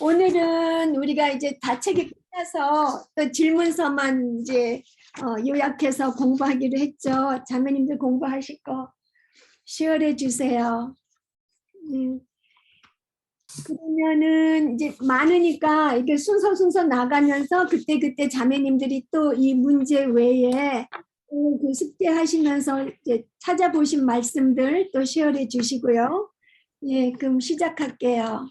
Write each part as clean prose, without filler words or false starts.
오늘은 우리가 이제 다 책이 끝나서 또 질문서만 이제 요약해서 공부하기로 했죠. 자매님들 공부하실 거 시열해 주세요. 그러면은 이제 많으니까 이게 순서 나가면서 그때 자매님들이 또 이 문제 외에 그 숙제하시면서 이제 찾아보신 말씀들 또 시열해 주시고요. 예, 그럼 시작할게요.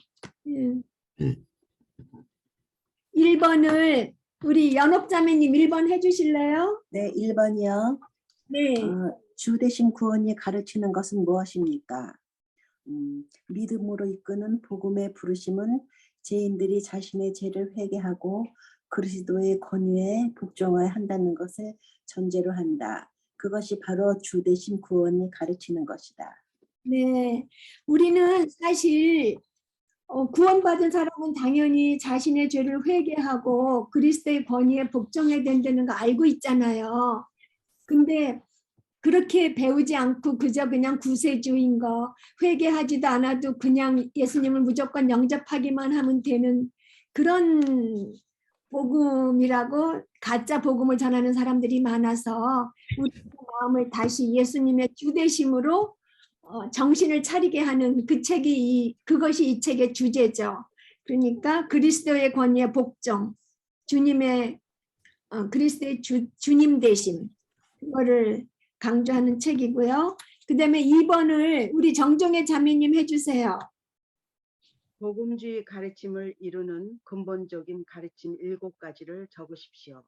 1번을 우리 연옥자매님 1번 해주실래요? 네, 1번이요. 네. 주 대신 구원이 가르치는 것은 무엇입니까? 믿음으로 이끄는 복음의 부르심은 죄인들이 자신의 죄를 회개하고 그리스도의 권위에 복종해야 한다는 것을 전제로 한다. 그것이 바로 주 대신 구원이 가르치는 것이다. 네. 우리는 사실 구원받은 사람은 당연히 자신의 죄를 회개하고 그리스도의 권위에 복종해야 된다는 거 알고 있잖아요. 근데 그렇게 배우지 않고 그냥 구세주인 거 회개하지도 않아도 그냥 예수님을 무조건 영접하기만 하면 되는 그런 복음이라고 가짜 복음을 전하는 사람들이 많아서 우리 마음을 다시 예수님의 주되심으로 정신을 차리게 하는 그 책이 그것이 이 책의 주제죠. 그러니까 그리스도의 권위에 복종, 주님의 그리스도의 주님 되심 그거를 강조하는 책이고요. 그 다음에 2번을 우리 정종의 자매님 해주세요. 복음주의 가르침을 이루는 근본적인 가르침 7가지를 적으십시오.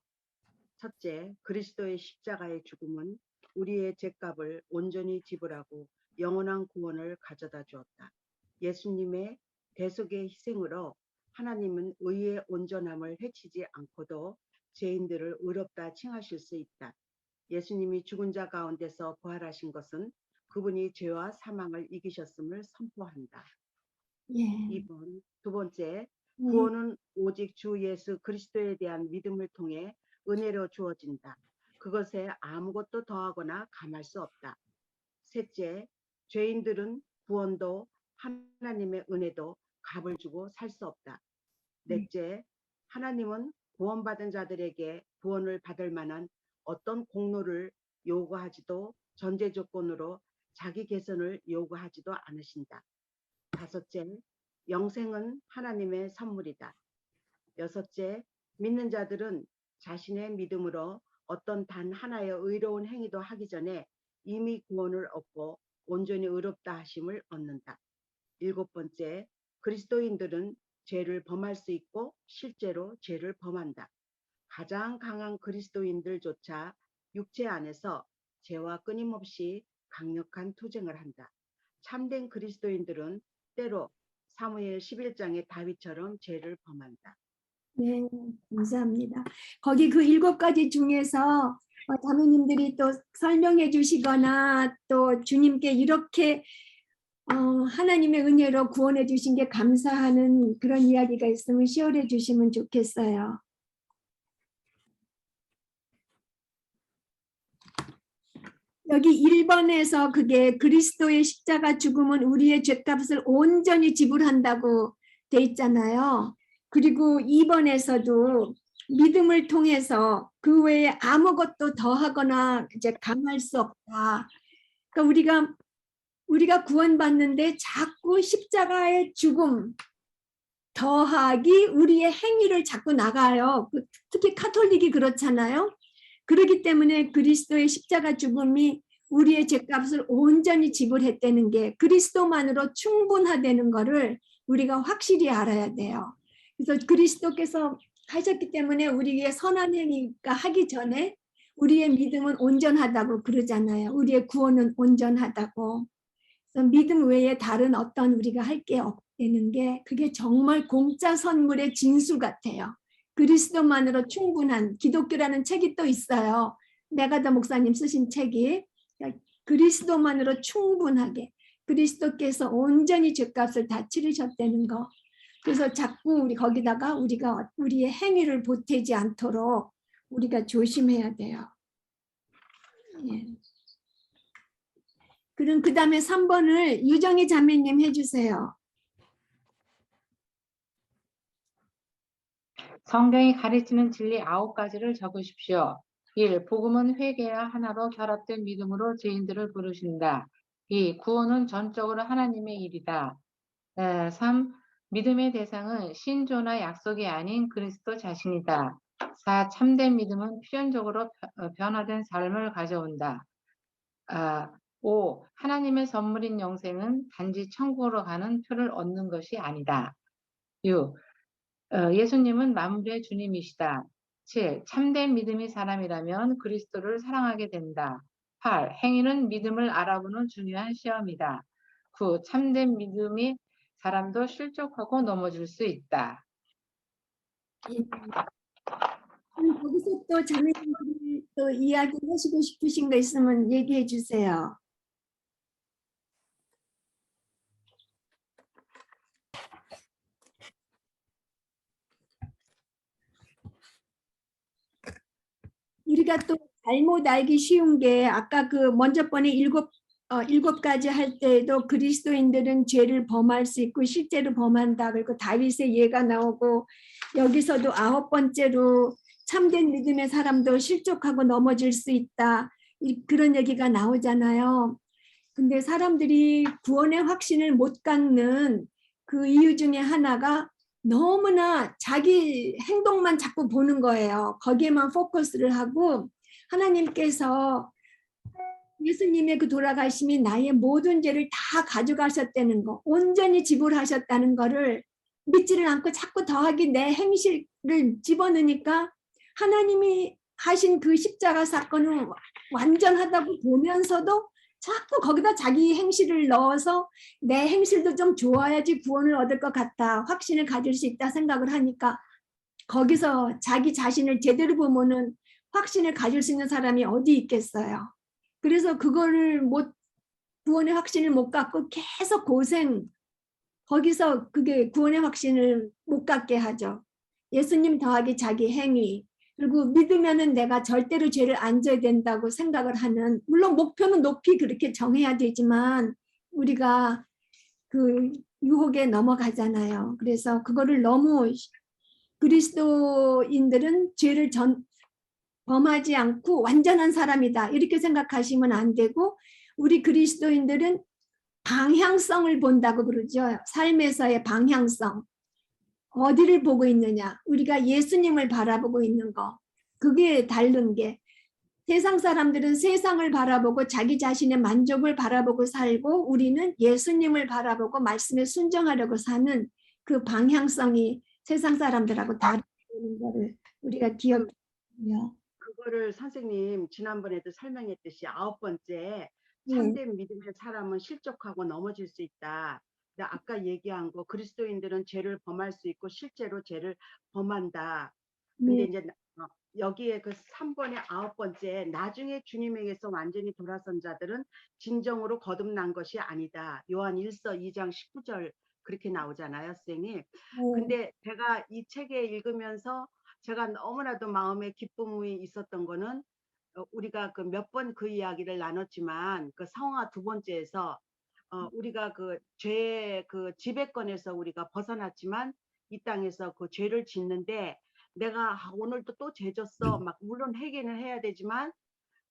첫째, 그리스도의 십자가의 죽음은 우리의 죄값을 온전히 지불하고 영원한 구원을 가져다 주었다. 예수님의 대속의 희생으로 하나님은 의의 온전함을 해치지 않고도 죄인들을 의롭다 칭하실 수 있다. 예수님이 죽은 자 가운데서 부활하신 것은 그분이 죄와 사망을 이기셨음을 선포한다. 예. 2번, 두 번째, 구원은 오직 주 예수 그리스도에 대한 믿음을 통해 은혜로 주어진다. 그것에 아무것도 더하거나 감할 수 없다. 셋째, 죄인들은 구원도 하나님의 은혜도 값을 주고 살 수 없다. 넷째, 하나님은 구원받은 자들에게 구원을 받을 만한 어떤 공로를 요구하지도 전제 조건으로 자기 개선을 요구하지도 않으신다. 다섯째, 영생은 하나님의 선물이다. 여섯째, 믿는 자들은 자신의 믿음으로 어떤 단 하나의 의로운 행위도 하기 전에 이미 구원을 얻고 온전히 의롭다 하심을 얻는다. 일곱 번째, 그리스도인들은 죄를 범할 수 있고 실제로 죄를 범한다. 가장 강한 그리스도인들조차 육체 안에서 죄와 끊임없이 강력한 투쟁을 한다. 참된 그리스도인들은 때로 사무엘 11장의 다윗처럼 죄를 범한다. 네, 감사합니다. 거기 그 7가지 중에서 자매님들이 또 설명해 주시거나 또 주님께 이렇게 하나님의 은혜로 구원해 주신 게 감사하는 그런 이야기가 있으면 시열해 주시면 좋겠어요. 여기 1번에서 그게 그리스도의 십자가 죽음은 우리의 죄값을 온전히 지불한다고 돼 있잖아요. 그리고 2번에서도 믿음을 통해서 그 외에 아무것도 더하거나 이제 감할 수 없다. 그러니까 우리가 구원받는데 자꾸 십자가의 죽음 더하기 우리의 행위를 자꾸 나가요. 특히 카톨릭이 그렇잖아요. 그렇기 때문에 그리스도의 십자가 죽음이 우리의 죄값을 온전히 지불했다는 게 그리스도만으로 충분하다는 거를 우리가 확실히 알아야 돼요. 그래서 그리스도께서 하셨기 때문에 우리의 선한 행위가 하기 전에 우리의 믿음은 온전하다고 그러잖아요. 우리의 구원은 온전하다고. 그래서 믿음 외에 다른 어떤 우리가 할 게 없다는 게 그게 정말 공짜 선물의 진수 같아요. 그리스도만으로 충분한 기독교라는 책이 또 있어요. 메가더 목사님 쓰신 책이 그리스도만으로 충분하게 그리스도께서 온전히 죄값을 다 치르셨다는 거. 그래서 자꾸 우리 거기다가 우리가 우리의 행위를 보태지 않도록 우리가 조심해야 돼요. 예. 그럼 그 다음에 3번을 유정희 자매님 해주세요. 성경이 가르치는 진리 9가지를 적으십시오. 1. 복음은 회개와 하나로 결합된 믿음으로 죄인들을 부르신다. 2. 구원은 전적으로 하나님의 일이다. 3. 믿음의 대상은 신조나 약속이 아닌 그리스도 자신이다. 4. 참된 믿음은 필연적으로 변화된 삶을 가져온다. 5. 하나님의 선물인 영생은 단지 천국으로 가는 표를 얻는 것이 아니다. 6. 예수님은 만물의 주님이시다. 7. 참된 믿음이 사람이라면 그리스도를 사랑하게 된다. 8. 행위는 믿음을 알아보는 중요한 시험이다. 9. 참된 믿음이 사람도 실족하고 넘어질 수 있다. 거기서 또 자매님들이 또 이야기하시고 싶으신 거 있으면 얘기해 주세요. 우리가 또 잘못 알기 쉬운 게 아까 그 먼저 번에 일곱 가지 할 때에도 그리스도인들은 죄를 범할 수 있고 실제로 범한다. 그리고 다윗의 예가 나오고 여기서도 9번째로 참된 믿음의 사람도 실족하고 넘어질 수 있다. 그런 얘기가 나오잖아요. 근데 사람들이 구원의 확신을 못 갖는 그 이유 중에 하나가 너무나 자기 행동만 자꾸 보는 거예요. 거기에만 포커스를 하고 하나님께서 예수님의 그 돌아가심이 나의 모든 죄를 다 가져가셨다는 거, 온전히 지불하셨다는 거를 믿지를 않고 자꾸 더하기 내 행실을 집어넣으니까 하나님이 하신 그 십자가 사건은 완전하다고 보면서도 자꾸 거기다 자기 행실을 넣어서 내 행실도 좀 좋아야지 구원을 얻을 것 같다, 확신을 가질 수 있다 생각을 하니까 거기서 자기 자신을 제대로 보면은 확신을 가질 수 있는 사람이 어디 있겠어요. 그래서 그거를 구원의 확신을 못 갖고 계속 고생, 거기서 그게 구원의 확신을 못 갖게 하죠. 예수님 더하기 자기 행위, 그리고 믿으면은 내가 절대로 죄를 안 져야 된다고 생각을 하는, 물론 목표는 높이 그렇게 정해야 되지만 우리가 그 유혹에 넘어가잖아요. 그래서 그거를 너무 그리스도인들은 죄를 범하지 않고 완전한 사람이다 이렇게 생각하시면 안 되고, 우리 그리스도인들은 방향성을 본다고 그러죠. 삶에서의 방향성. 어디를 보고 있느냐. 우리가 예수님을 바라보고 있는 거. 그게 다른 게, 세상 사람들은 세상을 바라보고 자기 자신의 만족을 바라보고 살고 우리는 예수님을 바라보고 말씀에 순종하려고 사는 그 방향성이 세상 사람들하고 다르다는 거를 우리가 기억해요. 그거를 선생님 지난번에도 설명했듯이 9번째 네. 참된 믿음의 사람은 실족하고 넘어질 수 있다. 근데 아까 얘기한 거 그리스도인들은 죄를 범할 수 있고 실제로 죄를 범한다. 근데 네. 이제 여기에 그 3번의 9번째 나중에 주님에게서 완전히 돌아선 자들은 진정으로 거듭난 것이 아니다. 요한 1서 2장 19절 그렇게 나오잖아요, 선생님. 근데 제가 이 책에 읽으면서 제가 너무나도 마음에 기쁨이 있었던 거는 우리가 그 몇 번 그 이야기를 나눴지만 그 성화 2번째에서 우리가 그 죄의 그 지배권에서 우리가 벗어났지만 이 땅에서 그 죄를 짓는데 내가 오늘도 또 죄 졌어. 막 물론 회개는 해야 되지만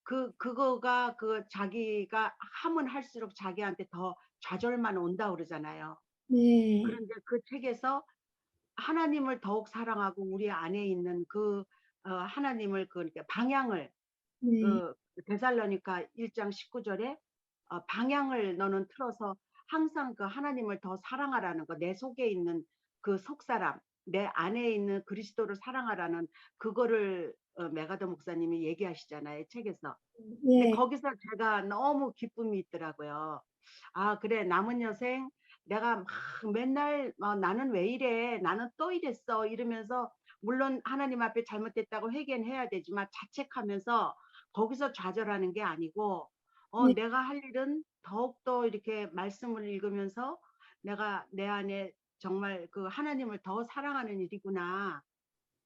그거가 그 자기가 하면 할수록 자기한테 더 좌절만 온다 그러잖아요. 네. 그런데 그 책에서 하나님을 더욱 사랑하고 우리 안에 있는 그 하나님을 그 이렇게 방향을 네. 그 데살로니가 1장 19절에 방향을 너는 틀어서 항상 그 하나님을 더 사랑하라는 거, 내 속에 있는 그 속사람, 내 안에 있는 그리스도를 사랑하라는 그거를 메가더 목사님이 얘기하시잖아요, 책에서. 근데 네. 거기서 제가 너무 기쁨이 있더라고요. 아, 그래, 남은 여생 내가 막 맨날 나는 왜 이래? 나는 또 이랬어. 이러면서 물론 하나님 앞에 잘못됐다고 회개는 해야 되지만 자책하면서 거기서 좌절하는 게 아니고 네. 내가 할 일은 더욱더 이렇게 말씀을 읽으면서 내가 내 안에 정말 그 하나님을 더 사랑하는 일이구나.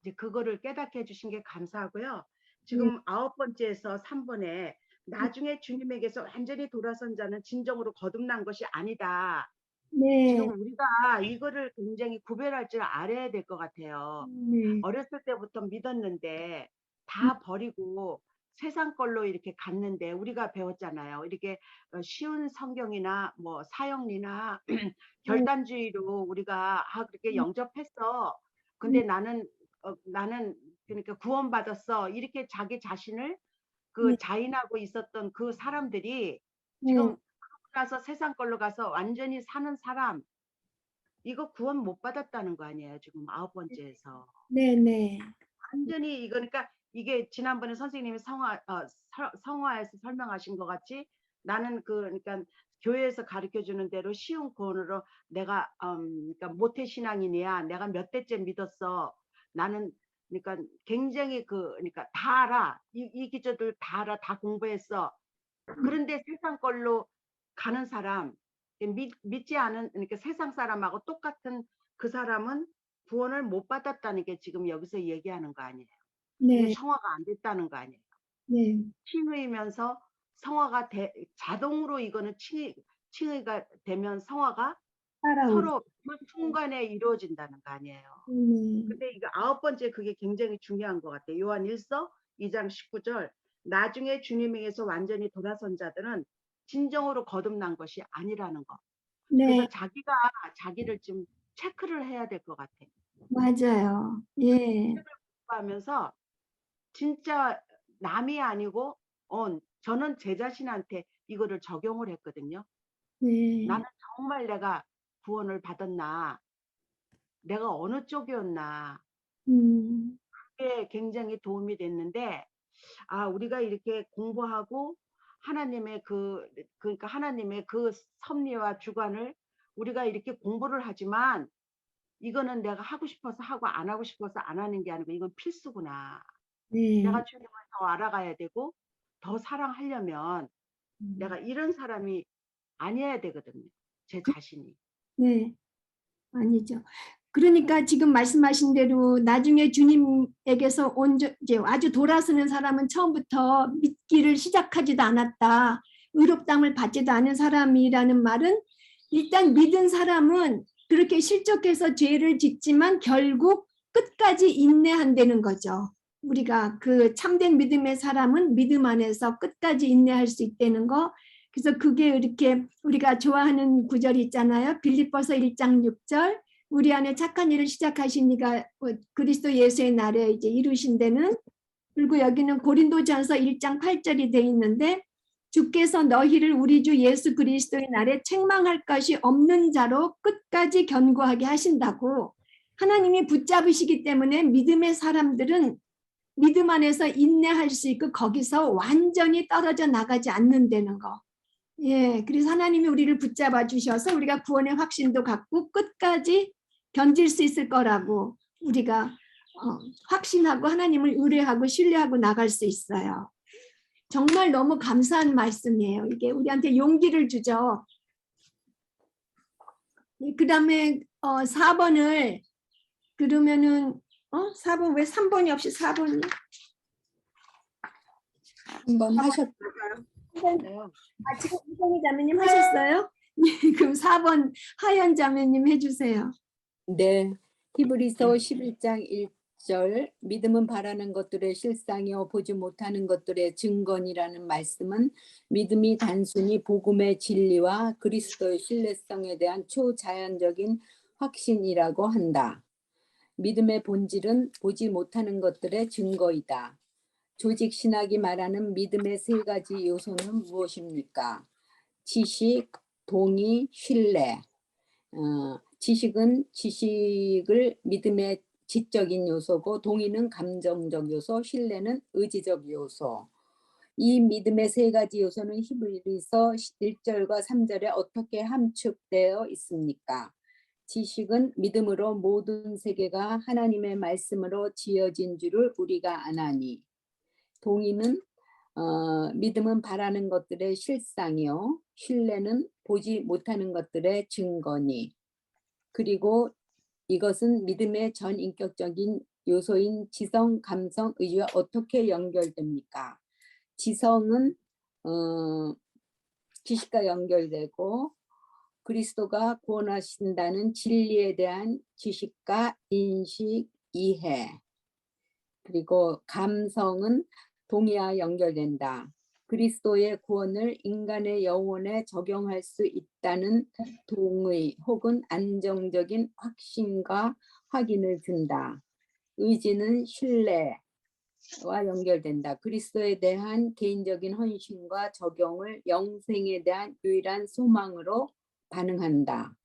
이제 그거를 깨닫게 해주신 게 감사하고요. 네. 지금 9번째에서 3번에 나중에 주님에게서 완전히 돌아선 자는 진정으로 거듭난 것이 아니다. 네. 지금 우리가 이거를 굉장히 구별할 줄 알아야 될 것 같아요. 네. 어렸을 때부터 믿었는데 다 버리고 세상 걸로 이렇게 갔는데 우리가 배웠잖아요. 이렇게 쉬운 성경이나 뭐 사형리나 결단주의로 우리가 그렇게 영접했어. 근데 나는 그러니까 구원받았어. 이렇게 자기 자신을 네. 자인하고 있었던 그 사람들이 네. 지금 나서 세상 걸로 가서 완전히 사는 사람, 이거 구원 못 받았다는 거 아니에요. 지금 9번째에서. 네. 네. 완전히 이거 그러니까 이게 지난번에 선생님이 성화에서 설명하신 것 같이 나는 그러니까 교회에서 가르쳐 주는 대로 쉬운 구원으로 내가 그러니까 모태 신앙인이야. 내가 몇 대째 믿었어. 나는 그러니까 굉장히 그러니까 다 알아. 이 기저들 다 알아. 다 공부했어. 그런데 세상 걸로 가는 사람, 믿지 않은 그러니까 세상 사람하고 똑같은 그 사람은 구원을 못 받았다는 게 지금 여기서 얘기하는 거 아니에요. 이게 네. 성화가 안 됐다는 거 아니에요. 네. 칭의면서 성화가 자동으로 이거는 칭의가 되면 성화가 따라오죠. 서로 그 순간에 이루어진다는 거 아니에요. 네. 근데 이거 9번째 그게 굉장히 중요한 것 같아요. 요한 1서 2장 19절. 나중에 주님에게서 완전히 돌아선 자들은 진정으로 거듭난 것이 아니라는 거. 네. 그래서 자기가 자기를 좀 체크를 해야 될 것 같아. 맞아요. 예. 하면서 진짜 남이 아니고 저는 제 자신한테 이거를 적용을 했거든요. 네. 나는 정말 내가 구원을 받았나? 내가 어느 쪽이었나? 음. 그게 굉장히 도움이 됐는데 우리가 이렇게 공부하고 하나님의 그러니까 하나님의 그 섭리와 주관을 우리가 이렇게 공부를 하지만 이거는 내가 하고 싶어서 하고 안 하고 싶어서 안 하는 게 아니고 이건 필수구나. 네. 내가 주님을 더 알아가야 되고 더 사랑하려면 내가 이런 사람이 아니어야 되거든요. 제 자신이. 네. 아니죠. 그러니까 지금 말씀하신 대로 나중에 주님에게서 이제 아주 돌아서는 사람은 처음부터 믿기를 시작하지도 않았다. 의롭다함을 받지도 않은 사람이라는 말은 일단 믿은 사람은 그렇게 실족해서 죄를 짓지만 결국 끝까지 인내한다는 거죠. 우리가 그 참된 믿음의 사람은 믿음 안에서 끝까지 인내할 수 있다는 거. 그래서 그게 이렇게 우리가 좋아하는 구절이 있잖아요. 빌립보서 1장 6절. 우리 안에 착한 일을 시작하신 이가 그리스도 예수의 날에 이제 이루신 데는, 그리고 여기는 고린도전서 1장 8절이 돼 있는데 주께서 너희를 우리 주 예수 그리스도의 날에 책망할 것이 없는 자로 끝까지 견고하게 하신다고. 하나님이 붙잡으시기 때문에 믿음의 사람들은 믿음 안에서 인내할 수 있고 거기서 완전히 떨어져 나가지 않는다는 거. 예, 그래서 하나님이 우리를 붙잡아 주셔서 우리가 구원의 확신도 갖고 끝까지 견딜 수 있을 거라고 우리가 확신하고 하나님을 의뢰하고 신뢰하고 나갈 수 있어요. 정말 너무 감사한 말씀이에요. 이게 우리한테 용기를 주죠. 그 다음에 4번을 그러면은 4번 왜 3번이 없이 4번이? 한번 하셨. 지금 이성희 자매님 하셨어요? 그럼 4번 하연 자매님 해주세요. 네. 히브리서 11장 1절 믿음은 바라는 것들의 실상이요 보지 못하는 것들의 증거니라는 말씀은 믿음이 단순히 복음의 진리와 그리스도의 신뢰성에 대한 초자연적인 확신이라고 한다. 믿음의 본질은 보지 못하는 것들의 증거이다. 조직 신학이 말하는 믿음의 세 가지 요소는 무엇입니까? 지식, 동의, 신뢰. 지식은 지식을 믿음의 지적인 요소고, 동의는 감정적 요소, 신뢰는 의지적 요소. 이 믿음의 세 가지 요소는 히브리서 1절과 3절에 어떻게 함축되어 있습니까? 지식은 믿음으로 모든 세계가 하나님의 말씀으로 지어진 줄을 우리가 아나니. 동의는 믿음은 바라는 것들의 실상이요, 신뢰는 보지 못하는 것들의 증거니. 그리고 이것은 믿음의 전인격적인 요소인 지성, 감성, 의지와 어떻게 연결됩니까? 지성은 지식과 연결되고, 그리스도가 구원하신다는 진리에 대한 지식과 인식, 이해. 그리고 감성은 동의와 연결된다. 그리스도의 구원을 인간의 영혼에 적용할 수 있다는 동의 혹은 안정적인 확신과 확인을 준다. 의지는 신뢰와 연결된다. 그리스도에 대한 개인적인 헌신과 적용을 영생에 대한 유일한 소망으로 반응한다.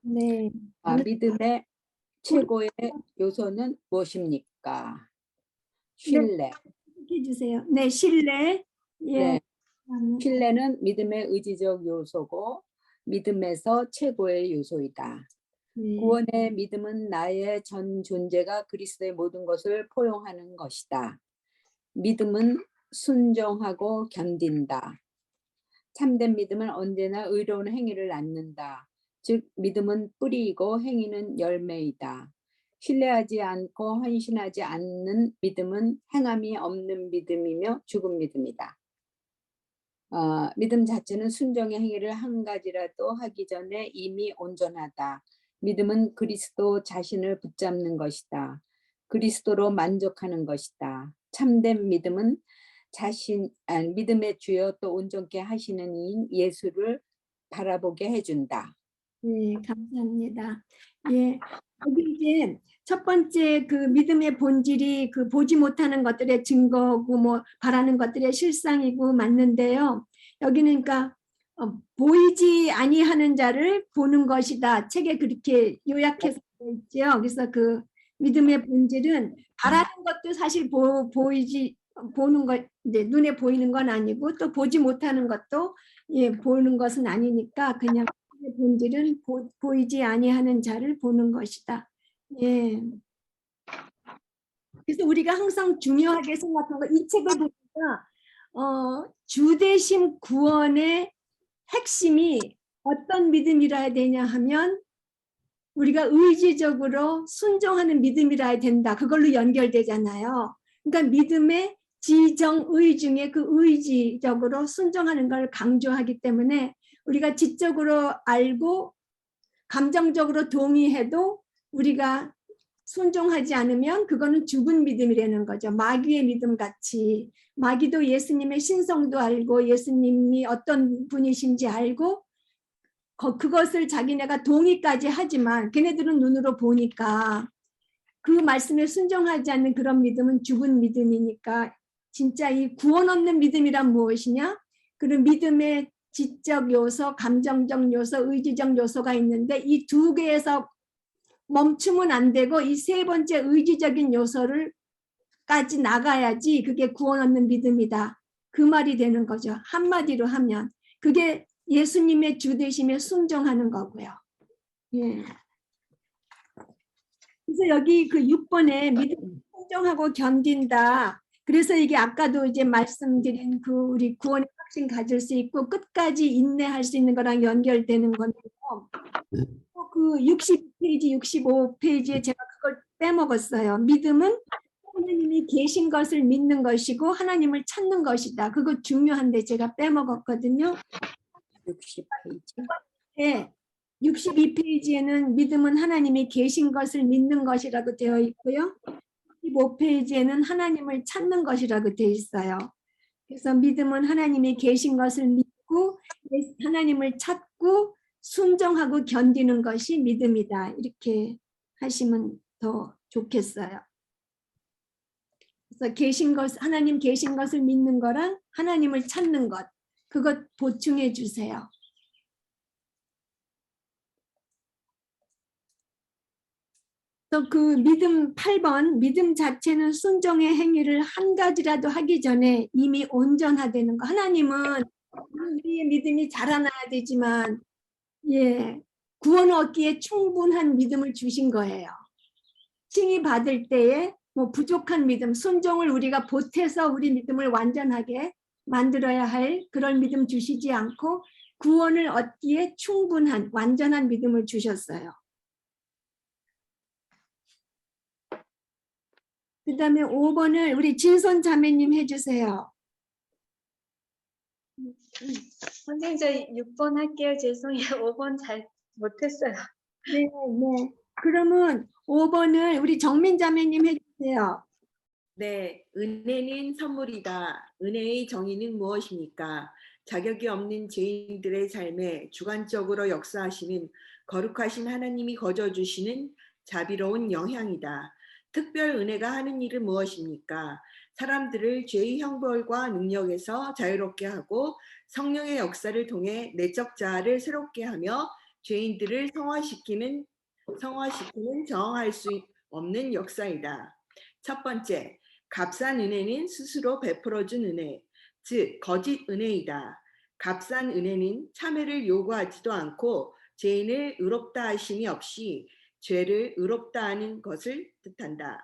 네. 믿음의 최고의 요소는 무엇입니까? 신뢰. 해주세요. 네, 신뢰. 예. 네. 신뢰는 믿음의 의지적 요소고 믿음에서 최고의 요소이다. 네. 구원의 믿음은 나의 전 존재가 그리스도의 모든 것을 포용하는 것이다. 믿음은 순종하고 견딘다. 참된 믿음은 언제나 의로운 행위를 낳는다. 즉 믿음은 뿌리이고 행위는 열매이다. 신뢰하지 않고 헌신하지 않는 믿음은 행함이 없는 믿음이며 죽은 믿음이다. 믿음 자체는 순종의 행위를 한 가지라도 하기 전에 이미 온전하다. 믿음은 그리스도 자신을 붙잡는 것이다. 그리스도로 만족하는 것이다. 참된 믿음은 믿음의 주여 또 온전케 하시는 이인 예수를 바라보게 해준다. 네, 감사합니다. 예, 여기 이제 첫 번째 그 믿음의 본질이 그 보지 못하는 것들의 증거고 뭐 바라는 것들의 실상이고 맞는데요. 여기는 그러니까 보이지 아니하는 자를 보는 것이다. 책에 그렇게 요약해서 있죠. 그래서 그 믿음의 본질은 바라는 것도 사실 보는 것, 이제 눈에 보이는 건 아니고 또 보지 못하는 것도 예, 보는 것은 아니니까 그냥 본질은 보이지 아니하는 자를 보는 것이다. 예. 그래서 우리가 항상 중요하게 생각한 거, 이 책을 보니까 주대심 구원의 핵심이 어떤 믿음이라 되냐 하면 우리가 의지적으로 순종하는 믿음이라 된다. 그걸로 연결되잖아요. 그러니까 믿음의 지정의 중에 그 의지적으로 순종하는 걸 강조하기 때문에 우리가 지적으로 알고 감정적으로 동의해도 우리가 순종하지 않으면 그거는 죽은 믿음이라는 거죠. 마귀의 믿음 같이. 마귀도 예수님의 신성도 알고 예수님이 어떤 분이신지 알고 그것을 자기네가 동의까지 하지만 걔네들은 눈으로 보니까 그 말씀에 순종하지 않는 그런 믿음은 죽은 믿음이니까 진짜 이 구원 없는 믿음이란 무엇이냐? 그런 믿음의 지적 요소, 감정적 요소, 의지적 요소가 있는데 이 두 개에서 멈추면 안 되고 이 세 번째 의지적인 요소를까지 나가야지 그게 구원 얻는 믿음이다. 그 말이 되는 거죠. 한마디로 하면 그게 예수님의 주 되심에 순종하는 거고요. 예. 그래서 여기 그 6번에 믿음 순종하고 견딘다. 그래서 이게 아까도 이제 말씀드린 그 우리 구원의 확신 가질 수 있고 끝까지 인내할 수 있는 거랑 연결되는 건데요. 그 60페이지, 65페이지에 제가 그걸 빼먹었어요. 믿음은 하나님이 계신 것을 믿는 것이고 하나님을 찾는 것이다. 그거 중요한데 제가 빼먹었거든요. 60페이지. 네. 62페이지에는 믿음은 하나님이 계신 것을 믿는 것이라고 되어 있고요. 65페이지에는 하나님을 찾는 것이라고 되어 있어요. 그래서 믿음은 하나님이 계신 것을 믿고 하나님을 찾고 순종하고 견디는 것이 믿음이다. 이렇게 하시면 더 좋겠어요. 그래서 계신 것, 하나님 계신 것을 믿는 거랑 하나님을 찾는 것, 그것 보충해 주세요. 또 그 믿음 8번, 믿음 자체는 순종의 행위를 한 가지라도 하기 전에 이미 온전하다는 거. 하나님은 우리의 믿음이 자라나야 되지만 예, 구원 얻기에 충분한 믿음을 주신 거예요. 칭의 받을 때에 뭐 부족한 믿음, 순종을 우리가 보태서 우리 믿음을 완전하게 만들어야 할 그런 믿음 주시지 않고 구원을 얻기에 충분한 완전한 믿음을 주셨어요. 그 다음에 5번을 우리 진선 자매님 해주세요. 선생님 저 6번 할게요. 죄송해요. 5번 잘 못했어요. 네, 네. 그러면 5번을 우리 정민 자매님 해주세요. 네, 은혜는 선물이다. 은혜의 정의는 무엇입니까? 자격이 없는 죄인들의 삶에 주관적으로 역사하시는 거룩하신 하나님이 거저주시는 자비로운 영향이다. 특별 은혜가 하는 일은 무엇입니까? 사람들을 죄의 형벌과 능력에서 자유롭게 하고 성령의 역사를 통해 내적 자아를 새롭게 하며 죄인들을 성화시키는 정할 수 없는 역사이다. 첫 번째, 값싼 은혜는 스스로 베풀어준 은혜, 즉 거짓 은혜이다. 값싼 은혜는 참회를 요구하지도 않고 죄인을 의롭다 하심이 없이 죄를 의롭다 하는 것을 뜻한다.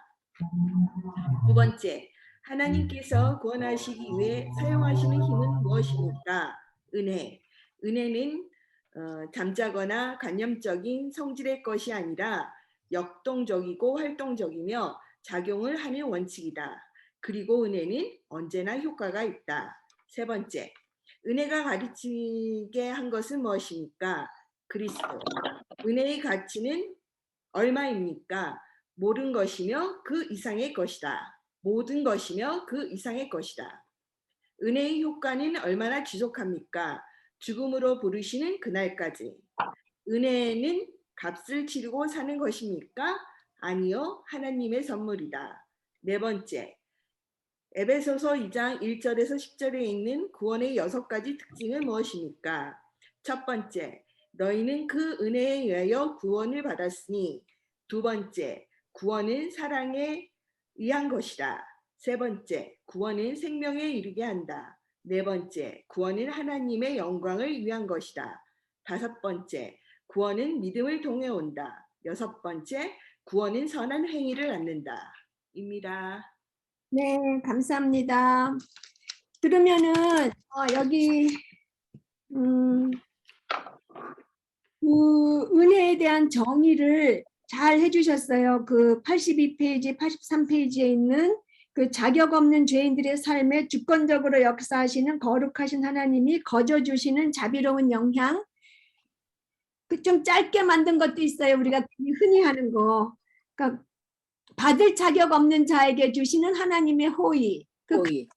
두 번째, 하나님께서 구원하시기 위해 사용하시는 힘은 무엇입니까? 은혜. 은혜는 잠자거나 관념적인 성질의 것이 아니라 역동적이고 활동적이며 작용을 하는 원칙이다. 그리고 은혜는 언제나 효과가 있다. 세 번째, 은혜가 가르치게 한 것은 무엇입니까? 그리스도. 은혜의 가치는 얼마입니까? 모든 것이며 그 이상의 것이다. 모든 것이며 그 이상의 것이다. 은혜의 효과는 얼마나 지속합니까? 죽음으로 부르시는 그날까지. 은혜는 값을 치르고 사는 것입니까? 아니요, 하나님의 선물이다. 네 번째, 에베소서 2장 1절에서 10절에 있는 구원의 6가지 특징은 무엇입니까? 첫 번째, 너희는 그 은혜에 의하여 구원을 받았으니. 두 번째, 구원은 사랑에 의한 것이다. 세 번째, 구원은 생명에 이르게 한다. 네 번째, 구원은 하나님의 영광을 위한 것이다. 다섯 번째, 구원은 믿음을 통해 온다. 여섯 번째, 구원은 선한 행위를 낳는다. 입니다. 네, 감사합니다. 그러면은 여기 그 은혜에 대한 정의를 잘 해주셨어요. 그 82페이지, 83페이지에 있는 그 자격 없는 죄인들의 삶에 주권적으로 역사하시는 거룩하신 하나님이 거저주시는 자비로운 영향. 그 좀 짧게 만든 것도 있어요. 우리가 흔히 하는 거. 그러니까 받을 자격 없는 자에게 주시는 하나님의 호의. 호의.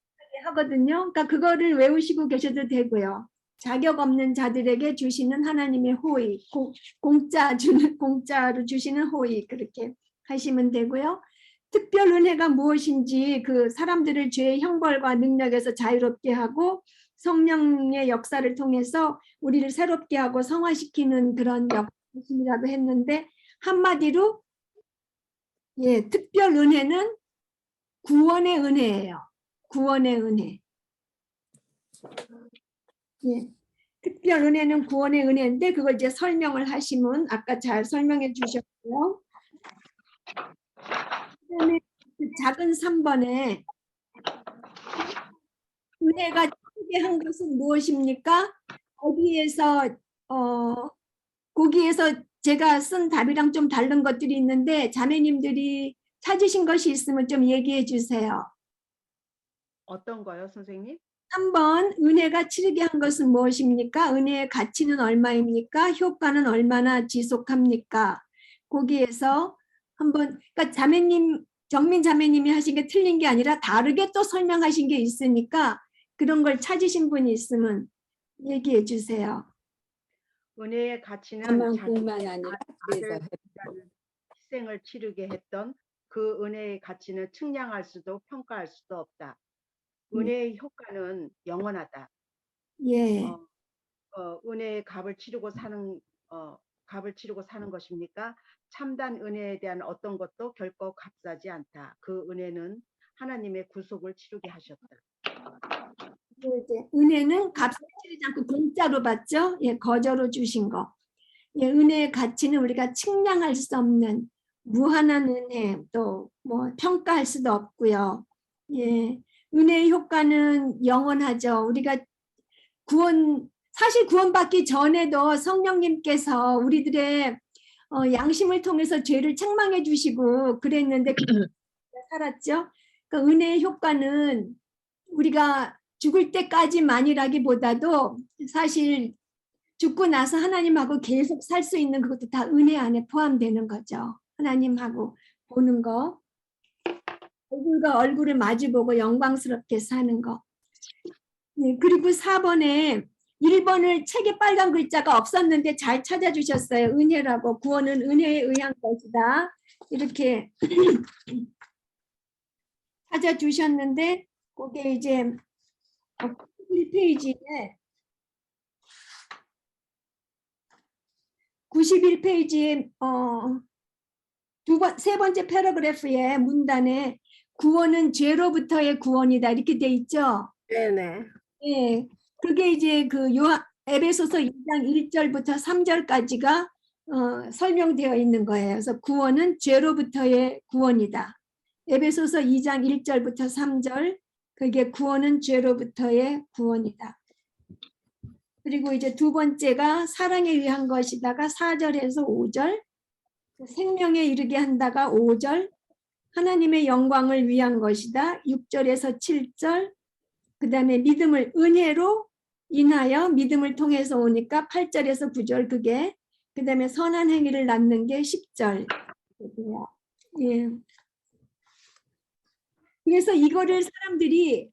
하거든요. 그러니까 그거를 외우시고 계셔도 되고요. 자격 없는 자들에게 주시는 하나님의 호의, 공짜로 주시는 호의, 그렇게 하시면 되고요. 특별 은혜가 무엇인지 그 사람들을 죄의 형벌과 능력에서 자유롭게 하고 성령의 역사를 통해서 우리를 새롭게 하고 성화시키는 그런 역사이라고 했는데, 한마디로 예, 특별 은혜는 구원의 은혜예요. 구원의 은혜. 예. 특별 은혜는 구원의 은혜인데 그걸 이제 설명을 하시면 아까 잘 설명해 주셨고요. 그다음에 그 작은 3번에 은혜가 크게 한 것은 무엇입니까? 거기에서 제가 쓴 답이랑 좀 다른 것들이 있는데 자매님들이 찾으신 것이 있으면 좀 얘기해 주세요. 어떤 거요, 선생님? 3번 은혜가 치르게 한 것은 무엇입니까? 은혜의 가치는 얼마입니까? 효과는 얼마나 지속합니까? 거기에서 한번 그러니까 정민 자매님이 하신 게 틀린 게 아니라 다르게 또 설명하신 게 있으니까 그런 걸 찾으신 분이 있으면 얘기해 주세요. 은혜의 가치는 사망뿐만 아니라 아들 그래서 희생을 치르게 했던 그 은혜의 가치는 측량할 수도 평가할 수도 없다. 은혜의 효과는 영원하다. 예. 은혜의 값을 치르고 사는 것입니까? 참단 은혜에 대한 어떤 것도 결코 값싸지 않다. 그 은혜는 하나님의 구속을 치르게 하셨다. 이제 은혜는 값을 치르지 않고 공짜로 받죠. 예, 거저로 주신 거. 예, 은혜의 가치는 우리가 측량할 수 없는 무한한 은혜, 또 뭐 평가할 수도 없고요. 예, 은혜의 효과는 영원하죠. 우리가 사실 구원받기 전에도 성령님께서 우리들의 양심을 통해서 죄를 책망해 주시고 그랬는데 살았죠. 그러니까 은혜의 효과는 우리가 죽을 때까지만이라기보다도 사실 죽고 나서 하나님하고 계속 살 수 있는 그것도 다 은혜 안에 포함되는 거죠. 하나님하고 보는 거, 얼굴과 얼굴을 마주보고 영광스럽게 사는 거. 네, 그리고 4번에 1번을 책에 빨간 글자가 없었는데 잘 찾아주셨어요. 은혜라고. 구원은 은혜에 의한 것이다. 이렇게 찾아주셨는데 그게 이제 91페이지에 세 번째 패러그래프의 문단에 구원은 죄로부터의 구원이다 이렇게 돼 있죠. 네네. 예, 그게 이제 그 에베소서 2장 1절부터 3절까지가 설명되어 있는 거예요. 그래서 구원은 죄로부터의 구원이다. 에베소서 2장 1절부터 3절, 그게 구원은 죄로부터의 구원이다. 그리고 이제 두 번째가 사랑에 의한 것이다가 4절에서 5절, 생명에 이르게 한다가 5절, 하나님의 영광을 위한 것이다 6절에서 7절, 그 다음에 믿음을 은혜로 인하여 믿음을 통해서 오니까 8절에서 9절, 그게 그 다음에 선한 행위를 낳는 게 10절. 예. 그래서 이거를 사람들이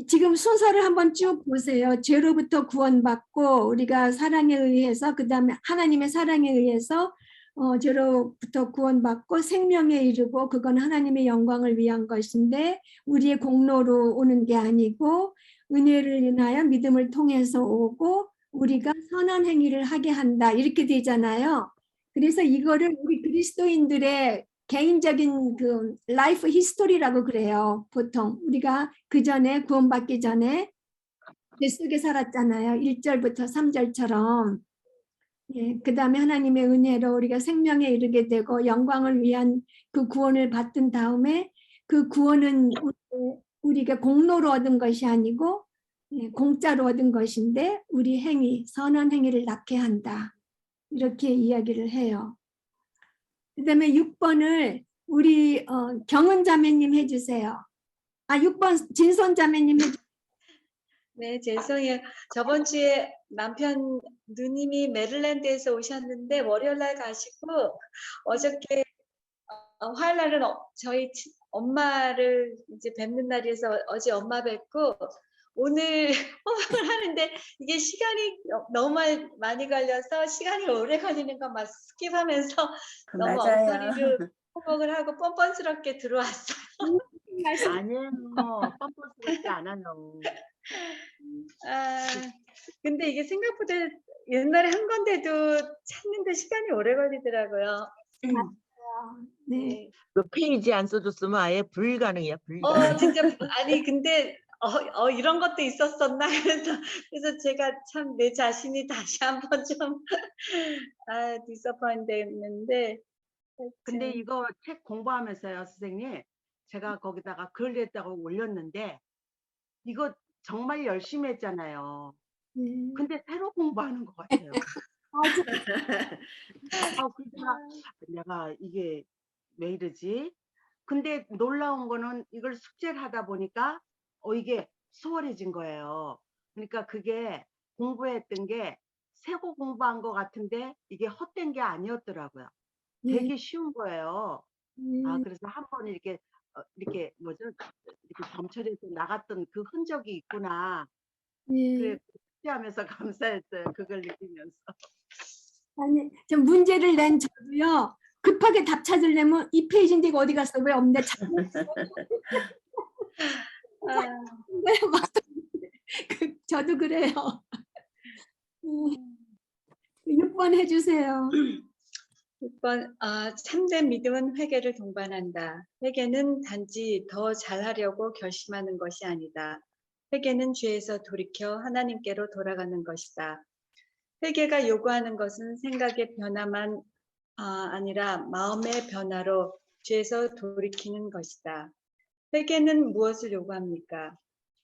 지금 순서를 한번 쭉 보세요. 죄로부터 구원받고 우리가 사랑에 의해서, 그 다음에 하나님의 사랑에 의해서 죄로부터 구원받고 생명에 이르고, 그건 하나님의 영광을 위한 것인데 우리의 공로로 오는 게 아니고 은혜를 인하여 믿음을 통해서 오고 우리가 선한 행위를 하게 한다 이렇게 되잖아요. 그래서 이거를 우리 그리스도인들의 개인적인 그 라이프 히스토리라고 그래요. 보통 우리가 그 전에 구원받기 전에 그 속에 살았잖아요. 1절부터 3절처럼. 예, 그 다음에 하나님의 은혜로 우리가 생명에 이르게 되고 영광을 위한 그 구원을 받은 다음에 그 구원은 우리가 공로로 얻은 것이 아니고 공짜로 얻은 것인데 우리 행위, 선한 행위를 낳게 한다. 이렇게 이야기를 해요. 그 다음에 6번을 우리 경은 자매님 해주세요. 6번 진선 자매님 해주세요. 네, 죄송해요. 저번 주에 남편 누님이 메릴랜드에서 오셨는데 월요일 날 가시고 어저께 화요일 날은 저희 엄마를 이제 뵙는 날이어서 어제 엄마 뵙고 오늘 호박을 하는데 이게 시간이 너무 많이 걸려서 시간이 오래 걸리는 거 막 스킵하면서 너무 맞아요. 엉터리로 호박을 하고 뻔뻔스럽게 들어왔어요. 아니에요. 뻔뻔스럽지 않아요. 근데 이게 생각보다 옛날에 한 건데도 찾는데 시간이 오래 걸리더라고요. 네. 그 페이지 안 써줬으면 아예 불가능이야, 불가능. 진짜 아니 근데 이런 것도 있었었나 그래서 제가 참 내 자신이 다시 한번 좀 디서포인트했는데 근데 이거 책 공부하면서요, 선생님. 제가 거기다가 글 냈다고 올렸는데 이거 정말 열심히 했잖아요. 근데 새로 공부하는 것 같아요. 내가 이게 왜 이러지? 근데 놀라운 거는 이걸 숙제를 하다 보니까 이게 수월해진 거예요. 그러니까 그게 공부했던 게 새고 공부한 것 같은데 이게 헛된 게 아니었더라고요. 되게 쉬운 거예요. 그래서 한번 이렇게 뭐죠? 이렇게 점철해서 나갔던 그 흔적이 있구나. 그래 숙제하면서 감사했어요. 그걸 느끼면서. 아니, 저 문제를 낸 저도요. 급하게 답 찾으려면 이 페이지인데 이거 어디 갔어? 왜 없네? 저도 그래요. 6번 해주세요. 6번 참된 믿음은 회개를 동반한다. 회개는 단지 더 잘하려고 결심하는 것이 아니다. 회개는 죄에서 돌이켜 하나님께로 돌아가는 것이다. 회개가 요구하는 것은 생각의 변화만 아니라 마음의 변화로 죄에서 돌이키는 것이다. 회개는 무엇을 요구합니까?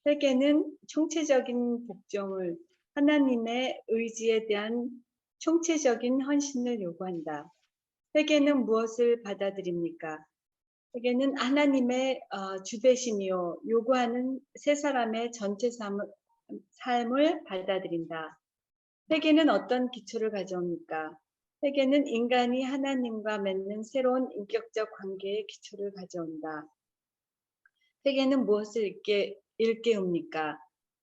회개는 총체적인 복종을, 하나님의 의지에 대한 총체적인 헌신을 요구한다. 회개는 무엇을 받아들입니까? 회개는 하나님의 주되심이요 요구하는 세 사람의 전체 삶을 받아들인다. 회개는 어떤 기초를 가져옵니까? 회개는 인간이 하나님과 맺는 새로운 인격적 관계의 기초를 가져온다. 회개는 무엇을 일깨웁니까?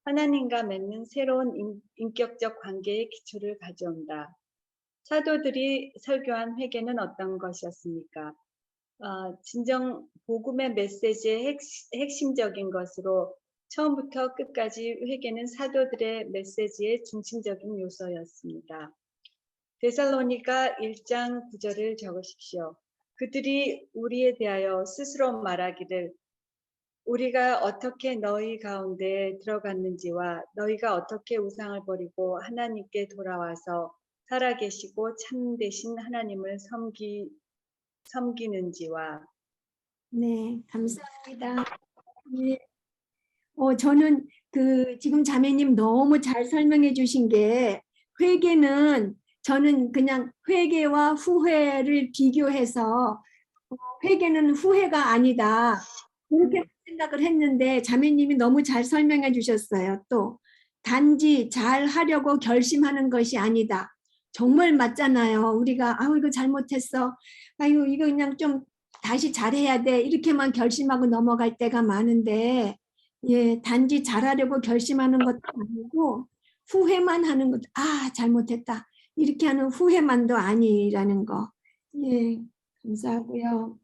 하나님과 맺는 새로운 인격적 관계의 기초를 가져온다. 사도들이 설교한 회개는 어떤 것이었습니까? 진정 복음의 메시지의 핵심적인 것으로 처음부터 끝까지 회개는 사도들의 메시지의 중심적인 요소였습니다. 데살로니가 1장 9절을 적으십시오. 그들이 우리에 대하여 스스로 말하기를 우리가 어떻게 너희 가운데 들어갔는지와 너희가 어떻게 우상을 버리고 하나님께 돌아와서 살아계시고 참되신 하나님을 섬기는지와. 네, 감사합니다. 네. 저는 지금 자매님 너무 잘 설명해 주신 게 회개는 저는 그냥 회개와 후회를 비교해서 회개는 후회가 아니다. 그렇게 생각을 했는데 자매님이 너무 잘 설명해 주셨어요. 또 단지 잘 하려고 결심하는 것이 아니다. 정말 맞잖아요. 우리가 이거 잘못했어. 이거 그냥 좀 다시 잘해야 돼. 이렇게만 결심하고 넘어갈 때가 많은데 예, 단지 잘하려고 결심하는 것도 아니고 후회만 하는 것도 잘못했다. 이렇게 하는 후회만도 아니라는 거. 예, 감사하고요.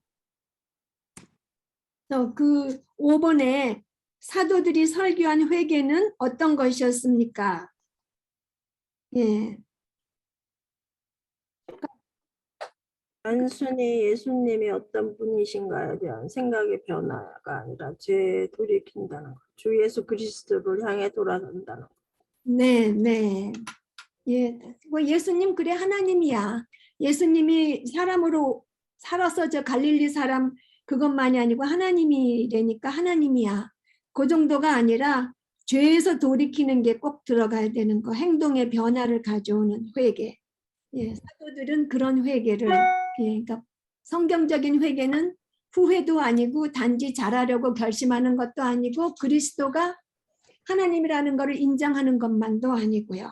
그 5번에 사도들이 설교한 회개는 어떤 것이었습니까? 예. 단순히 예수님이 어떤 분이신가에 대한 생각의 변화가 아니라 죄에 돌이킨다는 것. 주 예수 그리스도를 향해 돌아선다는 것. 네, 네. 예, 예수님 그래 하나님이야. 예수님이 사람으로 살아서 저 갈릴리 사람 그것만이 아니고 하나님이라니까 하나님이야. 그 정도가 아니라 죄에서 돌이키는 게 꼭 들어가야 되는 거. 행동의 변화를 가져오는 회개. 예, 사도들은 그런 회개를 그러니까 성경적인 회개는 후회도 아니고 단지 잘하려고 결심하는 것도 아니고 그리스도가 하나님이라는 것을 인정하는 것만도 아니고요.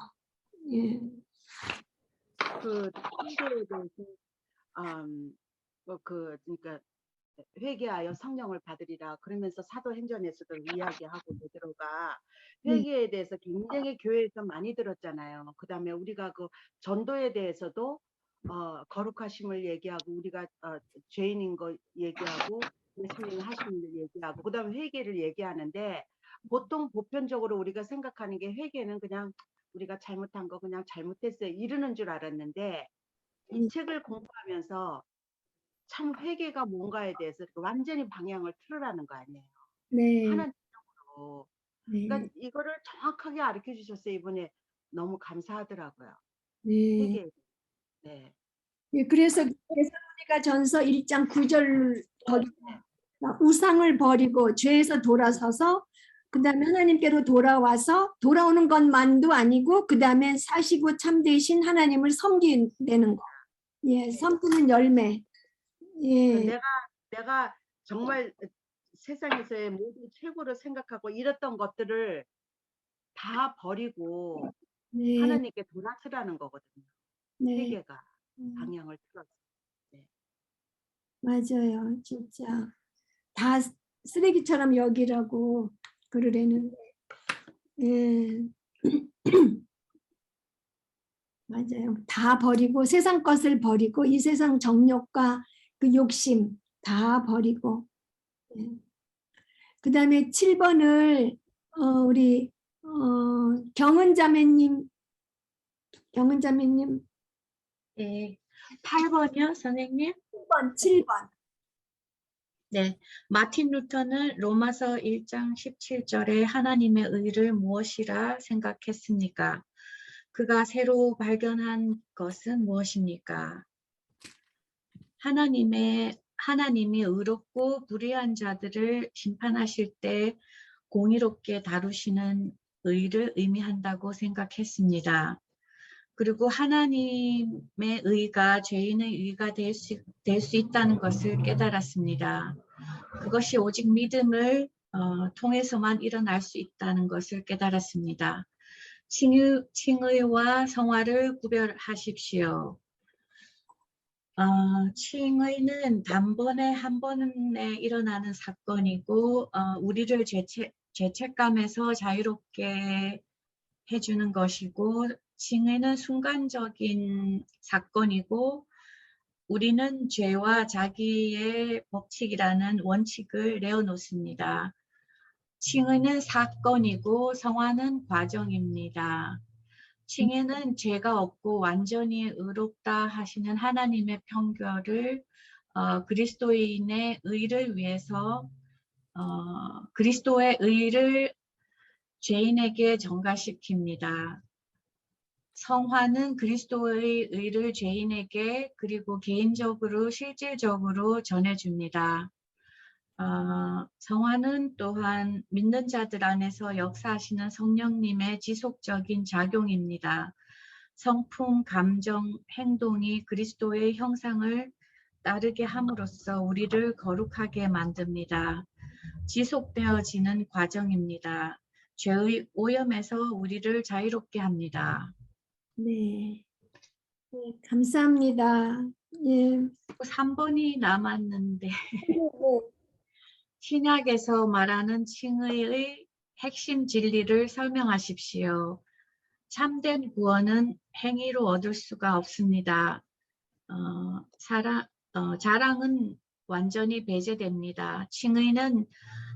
예. 그 회개에 대해서 그러니까 회개하여 성령을 받으리라 그러면서 사도행전에서도 이야기하고 베드로가 회개에 대해서 굉장히 교회에서 많이 들었잖아요. 그다음에 우리가 그 전도에 대해서도 거룩하심을 얘기하고 우리가 죄인인 거 얘기하고 예수님이 하신 일 얘기하고 그다음에 회개를 얘기하는데 보통 보편적으로 우리가 생각하는 게 회개는 그냥 우리가 잘못한 거 그냥 잘못했어요 이러는 줄 알았는데 이 책을 공부하면서 참 회개가 뭔가에 대해서 완전히 방향을 틀으라는 거 아니에요. 네. 하나님으로. 네. 그러니까 이거를 정확하게 가르쳐 주셨어요. 이번에 너무 감사하더라고요. 네. 회개. 네. 예, 그래서 데살로니가 전서 1장 9절 거기 우상을 버리고 죄에서 돌아서서 그 다음에 하나님께로 돌아와서 돌아오는 것만도 아니고 그 다음에 사시고 참되신 하나님을 섬기는 거. 예, 섬기는 열매. 예. 내가 정말 세상에서의 모든 최고로 생각하고 이랬던 것들을 다 버리고 네. 하나님께 돌아서라는 거거든요. 네. 회개가 방향을 틀어서. 네. 맞아요. 진짜 다 쓰레기처럼 여기라고 그러려는데 예. 맞아요. 다 버리고 세상 것을 버리고 이 세상 정욕과 그 욕심 다 버리고 예. 그 다음에 7번을 우리 경은자매님 네, 8번이요, 선생님? 7번. 네, 마틴 루터는 로마서 1장 17절에 하나님의 의를 무엇이라 생각했습니까? 그가 새로 발견한 것은 무엇입니까? 하나님이 의롭고 불의한 자들을 심판하실 때 공의롭게 다루시는 의를 의미한다고 생각했습니다. 그리고 하나님의 의가 죄인의 의가 될 수 있다는 것을 깨달았습니다. 그것이 오직 믿음을 통해서만 일어날 수 있다는 것을 깨달았습니다. 칭의와 성화를 구별하십시오. 칭의는 단번에 한 번에 일어나는 사건이고 우리를 죄책감에서 자유롭게 해주는 것이고, 칭의는 순간적인 사건이고 우리는 죄와 자기의 법칙이라는 원칙을 내어놓습니다. 칭의는 사건이고 성화는 과정입니다. 칭의는 죄가 없고 완전히 의롭다 하시는 하나님의 편결을 그리스도인의 의를 위해서 그리스도의 의를 죄인에게 전가시킵니다. 성화는 그리스도의 의를 죄인에게 그리고 개인적으로 실질적으로 전해줍니다. 성화는 또한 믿는 자들 안에서 역사하시는 성령님의 지속적인 작용입니다. 성품, 감정, 행동이 그리스도의 형상을 따르게 함으로써 우리를 거룩하게 만듭니다. 지속되어지는 과정입니다. 죄의 오염에서 우리를 자유롭게 합니다. 네. 네, 감사합니다. 예. 3번이 남았는데 신약에서 말하는 칭의의 핵심 진리를 설명하십시오. 참된 구원은 행위로 얻을 수가 없습니다. 자랑은 완전히 배제됩니다. 칭의는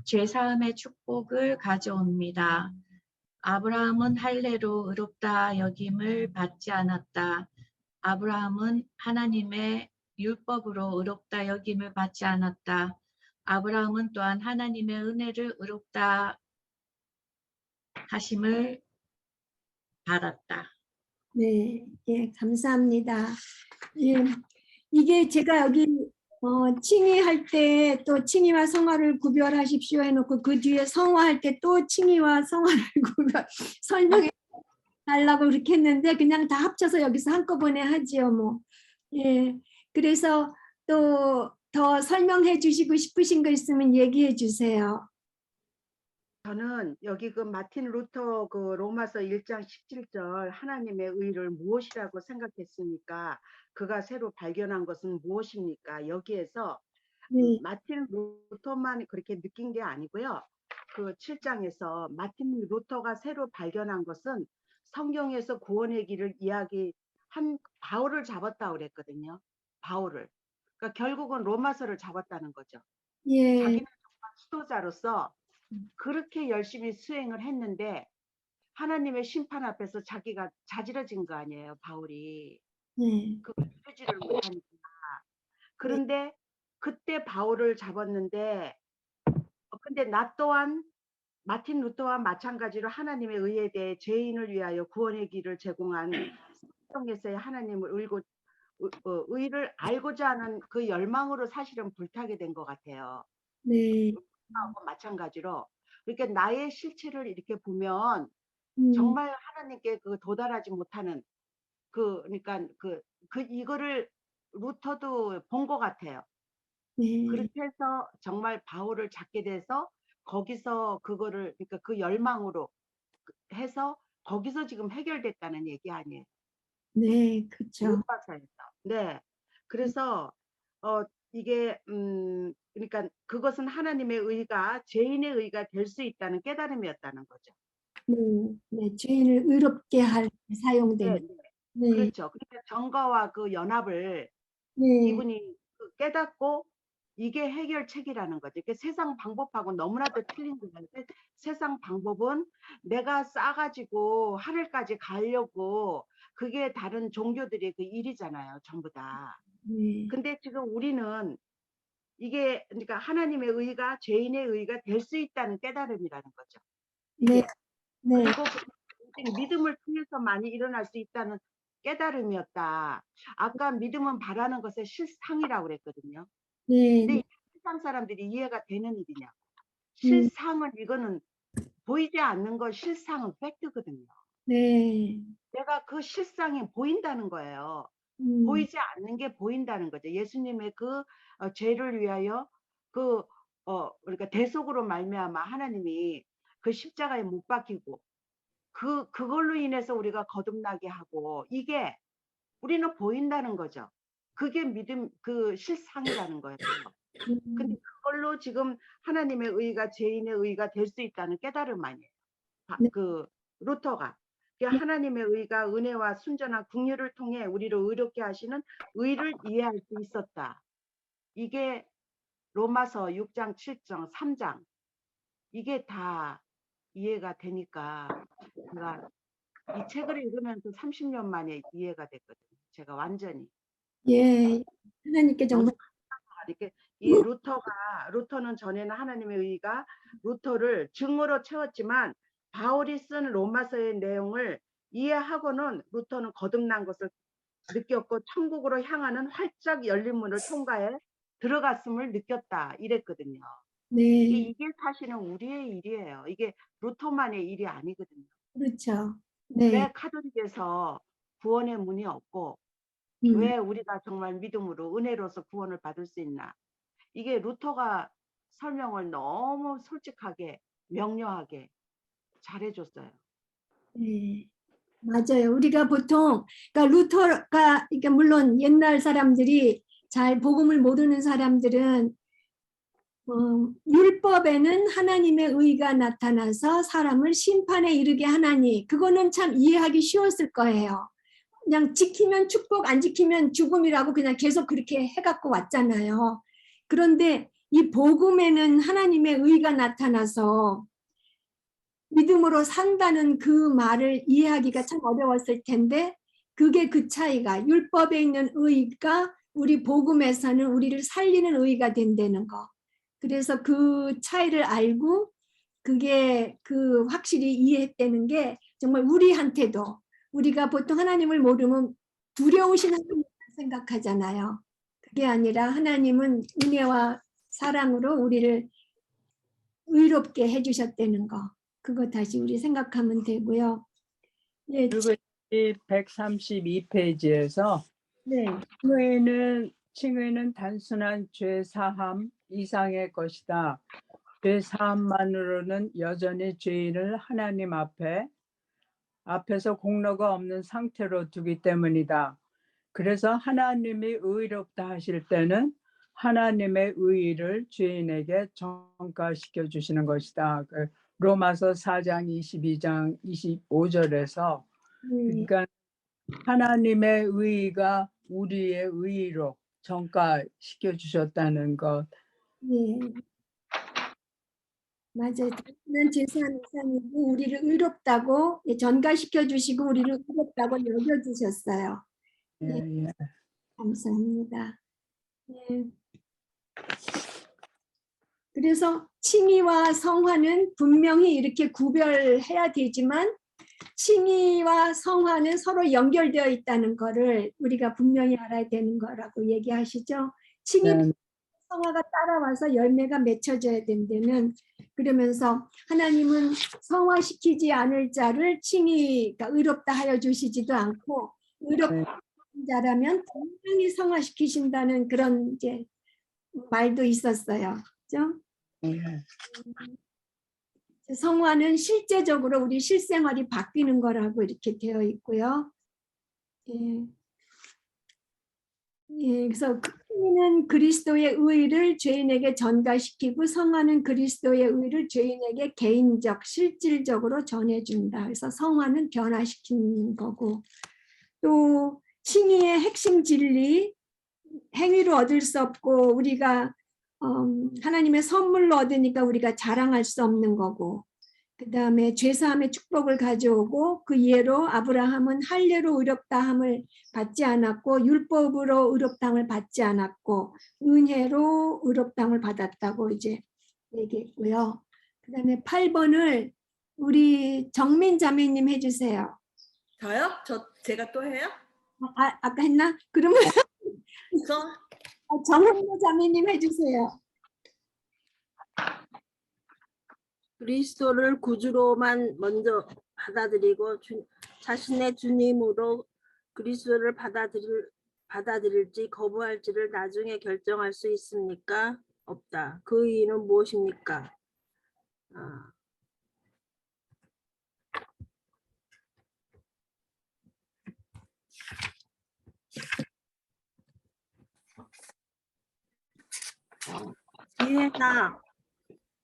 죄사함의 축복을 가져옵니다. 아브라함은 할례로 의롭다 여김을 받지 않았다. 아브라함은 하나님의 율법으로 의롭다 여김을 받지 않았다. 아브라함은 또한 하나님의 은혜를 의롭다 하심을 받았다. 네, 예, 감사합니다. 예, 이게 제가 여기 칭의할 때 또 칭의와 성화를 구별하십시오 해놓고 그 뒤에 성화할 때 또 칭의와 성화를 설명해 달라고 그렇게 했는데 그냥 다 합쳐서 여기서 한꺼번에 하지요, 뭐. 예, 그래서 또 더 설명해 주시고 싶으신 거 있으면 얘기해 주세요. 저는 여기 그 마틴 루터 그 로마서 1장 17절 하나님의 의를 무엇이라고 생각했습니까? 그가 새로 발견한 것은 무엇입니까? 여기에서 네, 마틴 루터만 그렇게 느낀 게 아니고요. 그 7장에서 마틴 루터가 새로 발견한 것은 성경에서 구원의 길을 이야기한 바울을 잡았다고 그랬거든요. 바울을. 그러니까 결국은 로마서를 잡았다는 거죠. 예, 자기는 정말 수도자로서 그렇게 열심히 수행을 했는데 하나님의 심판 앞에서 자기가 자지러진 거 아니에요, 바울이. 네, 그걸 이루지를 못하니까. 그런데 그때 바울을 잡았는데 근데 나 또한 마틴 루터와 마찬가지로 하나님의 의에 대해 죄인을 위하여 구원의 길을 제공한 성경에서의 하나님을 의를 알고자 하는 그 열망으로 사실은 불타게 된 것 같아요. 네, 하고 마찬가지로 그러니까 나의 실체를 이렇게 보면 정말 하나님께 그 도달하지 못하는 그러니까 이거를 루터도 본 것 같아요. 네, 그렇게 해서 정말 바울을 잡게 돼서 거기서 그거를 그러니까 그 열망으로 해서 거기서 지금 해결됐다는 얘기 아니에요. 네, 그렇죠. 로마서에서. 네. 그래서 이게 그러니까 그것은 하나님의 의가 죄인의 의가 될 수 있다는 깨달음이었다는 거죠. 네, 네, 죄인을 의롭게 할 때 네, 사용되는. 네. 네, 그렇죠. 그러니까 정과와 그 연합을 네, 이분이 깨닫고 이게 해결책이라는 거죠. 그러니까 세상 방법하고 너무나도 틀린 거예요. 세상 방법은 내가 싸가지고 하늘까지 가려고 그게 다른 종교들의 그 일이잖아요. 전부 다. 네, 근데 지금 우리는 이게 그러니까 하나님의 의가 죄인의 의가 될 수 있다는 깨달음이라는 거죠. 네, 이게. 네, 그리고 믿음을 통해서 많이 일어날 수 있다는 깨달음이었다. 아까 믿음은 바라는 것의 실상이라고 그랬거든요. 네, 근데 네, 세상 사람들이 이해가 되는 일이냐. 음. 실상은 이거는 보이지 않는 거 실상은 팩트거든요. 네. 내가 그 실상이 보인다는 거예요. 보이지 않는 게 보인다는 거죠. 예수님의 그 죄를 위하여 그러니까 대속으로 말미암아 하나님이 그 십자가에 못 박히고 그걸로 인해서 우리가 거듭나게 하고 이게 우리는 보인다는 거죠. 그게 믿음 그 실상이라는 거예요. 근데 그걸로 지금 하나님의 의가 죄인의 의가 될 수 있다는 깨달음 아니에요. 네. 그 루터가 하나님의 의가 은혜와 순전한 긍휼을 통해 우리를 의롭게 하시는 의를 이해할 수 있었다. 이게 로마서 6장, 7장, 3장 이게 다 이해가 되니까 제가 이 책을 읽으면서 30년 만에 이해가 됐거든요. 제가 완전히. 예. 하나님께 정말 이렇게 이 루터는 전에는 하나님의 의가 루터를 증오로 채웠지만 바울이 쓴 로마서의 내용을 이해하고는 루터는 거듭난 것을 느꼈고 천국으로 향하는 활짝 열린 문을 통과해 들어갔음을 느꼈다 이랬거든요. 네. 이게 사실은 우리의 일이에요. 이게 루터만의 일이 아니거든요. 그렇죠. 네. 왜 카톨릭에서 구원의 문이 없고 왜 우리가 정말 믿음으로 은혜로서 구원을 받을 수 있나? 이게 루터가 설명을 너무 솔직하게 명료하게 잘해줬어요. 네. 맞아요. 우리가 보통 그러니까 루터가 그러니까 물론 옛날 사람들이 잘 복음을 모르는 사람들은 율법에는 하나님의 의가 나타나서 사람을 심판에 이르게 하나니 그거는 참 이해하기 쉬웠을 거예요. 그냥 지키면 축복, 안 지키면 죽음이라고 그냥 계속 그렇게 해갖고 왔잖아요. 그런데 이 복음에는 하나님의 의가 나타나서 믿음으로 산다는 그 말을 이해하기가 참 어려웠을 텐데 그게 그 차이가 율법에 있는 의가 우리 복음에서는 우리를 살리는 의가 된다는 거. 그래서 그 차이를 알고 그게 그 확실히 이해했다는 게 정말 우리한테도 우리가 보통 하나님을 모르면 두려우신 하나님 생각하잖아요. 그게 아니라 하나님은 은혜와 사랑으로 우리를 의롭게 해주셨다는 거. 그거 다시 우리 생각하면 되고요. 예, 그리고 이 132페이지에서 네. 칭의는 단순한 죄 사함 이상의 것이다. 죄 사함만으로는 여전히 죄인을 하나님 앞에서 공로가 없는 상태로 두기 때문이다. 그래서 하나님이 의롭다 하실 때는 하나님의 의를 죄인에게 전가시켜 주시는 것이다. 로마서 4장 22장 25절에서 그러니까 하나님의 의가 우리의 의로 전가시켜 주셨다는 것. 예. 맞아요. 단순한 제사함 이상이고 우리를 의롭다고 전가시켜 주시고 우리를 의롭다고 여겨 주셨어요. 예. 감사합니다. 예. 그래서 칭의와 성화는 분명히 이렇게 구별해야 되지만 칭의와 성화는 서로 연결되어 있다는 것을 우리가 분명히 알아야 되는 거라고 얘기하시죠. 칭의 성화가 따라와서 열매가 맺혀져야 된다면 그러면서 하나님은 성화시키지 않을 자를 칭의가 의롭다 하여 주시지도 않고 의롭다 자라면 분명히 성화시키신다는 그런 이제 말도 있었어요. 그죠? 성화는 실제적으로 우리 실생활이 바뀌는 거라고 이렇게 되어 있고요. 예. 예, 그래서 칭의는 그리스도의 의를 죄인에게 전가시키고 성화는 그리스도의 의를 죄인에게 개인적, 실질적으로 전해준다. 그래서 성화는 변화시키는 거고 또 칭의의 핵심 진리, 행위로 얻을 수 없고 우리가 하나님의 선물로 얻으니까 우리가 자랑할 수 없는 거고 그 다음에 죄사함의 축복을 가져오고 그 예로 아브라함은 할례로 의롭다함을 받지 않았고 율법으로 의롭다함을 받지 않았고 은혜로 의롭다함을 받았다고 이제 얘기했고요. 그 다음에 8번을 우리 정민 자매님 해주세요. 저요? 제가 또 해요? 아까 했나? 그러면 정은모 자매님 해주세요. 그리스도를 구주로만 먼저 받아들이고 자신의 주님으로 그리스도를 받아들일지 거부할지를 나중에 결정할 수 있습니까? 없다. 그 이유는 무엇입니까?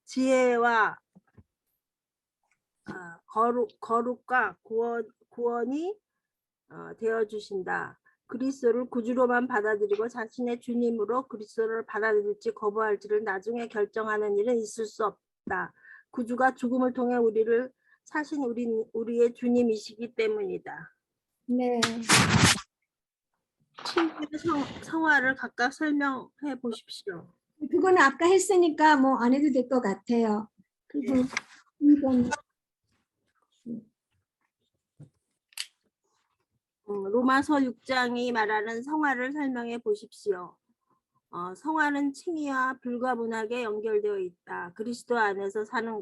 지혜와 거룩과 구원이 되어 주신다. 그리스도를 구주로만 받아들이고 자신의 주님으로 그리스도를 받아들일지 거부할지를 나중에 결정하는 일은 있을 수 없다. 구주가 죽음을 통해 우리를 사신 우리의 주님이시기 때문이다. 네. 성화를 각각 설명해 보십시오. 그거는 아까 했으니까 뭐 안 해도 될 것 같아요. 그리고 2번. 로마서 6장이 말하는 성화를 설명해 보십시오. 성화는 칭의와 불가분하게 연결되어 있다. 그리스도 안에서 사는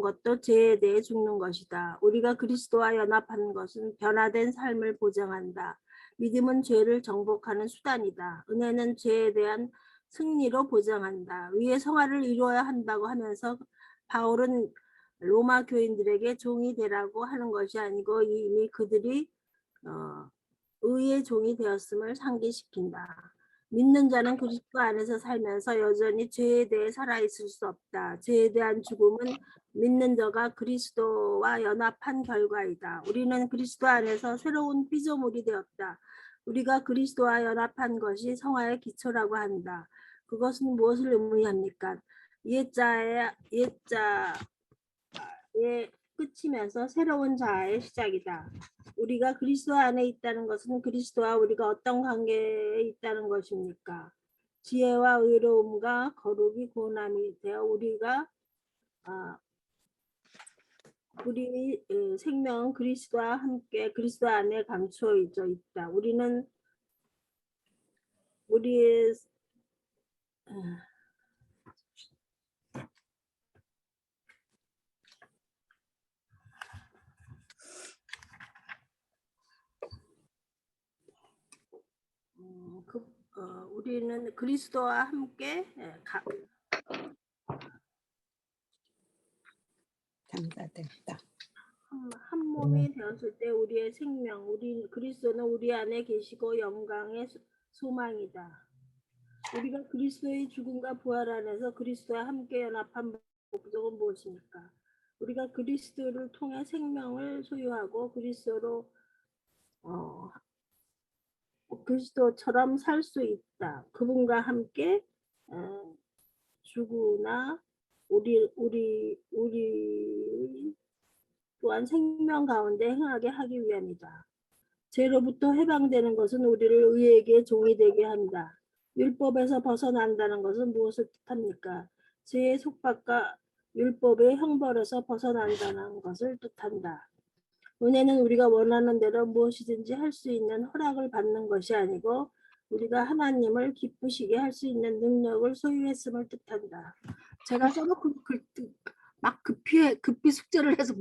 것도 죄에 대해 죽는 것이다. 우리가 그리스도와 연합하는 것은 변화된 삶을 보장한다. 믿음은 죄를 정복하는 수단이다. 은혜는 죄에 대한 승리로 보장한다. 위에 성화를 이루어야 한다고 하면서 바울은 로마 교인들에게 종이 되라고 하는 것이 아니고 이미 그들이 의의 종이 되었음을 상기시킨다. 믿는 자는 그리스도 안에서 살면서 여전히 죄에 대해 살아있을 수 없다. 죄에 대한 죽음은 믿는 자가 그리스도와 연합한 결과이다. 우리는 그리스도 안에서 새로운 피조물이 되었다. 우리가 그리스도와 연합한 것이 성화의 기초라고 한다. 그것은 무엇을 의미합니까? 옛자의 끝이면서 새로운 자아의 시작이다. 우리가 그리스도 안에 있다는 것은 그리스도와 우리가 어떤 관계에 있다는 것입니까? 지혜와 의로움과 거룩이 구원함이 되어 우리 생명은 그리스도와 함께 그리스도 안에 감추어 있다. 우리는 우리의 우리는 그리스도와 함께 담다됐다. 한 몸이 되었을 때 우리의 생명, 그리스도는 우리 안에 계시고 영광의 소망이다. 우리가 그리스도의 죽음과 부활 안에서 그리스도와 함께 연합한 목적은 무엇입니까? 우리가 그리스도를 통해 생명을 소유하고 그리스도처럼 살 수 있다. 그분과 함께 죽으나 우리 또한 생명 가운데 행하게 하기 위함이다. 죄로부터 해방되는 것은 우리를 의에게 종이 되게 한다. 율법에서 벗어난다는 것은 무엇을 뜻합니까? 죄의 속박과 율법의 형벌에서 벗어난다는 것을 뜻한다. 은혜는 우리가 원하는 대로 무엇이든지 할 수 있는 허락을 받는 것이 아니고 우리가 하나님을 기쁘시게 할 수 있는 능력을 소유했음을 뜻한다. 제가 써놓고 막 급히 숙제를 해서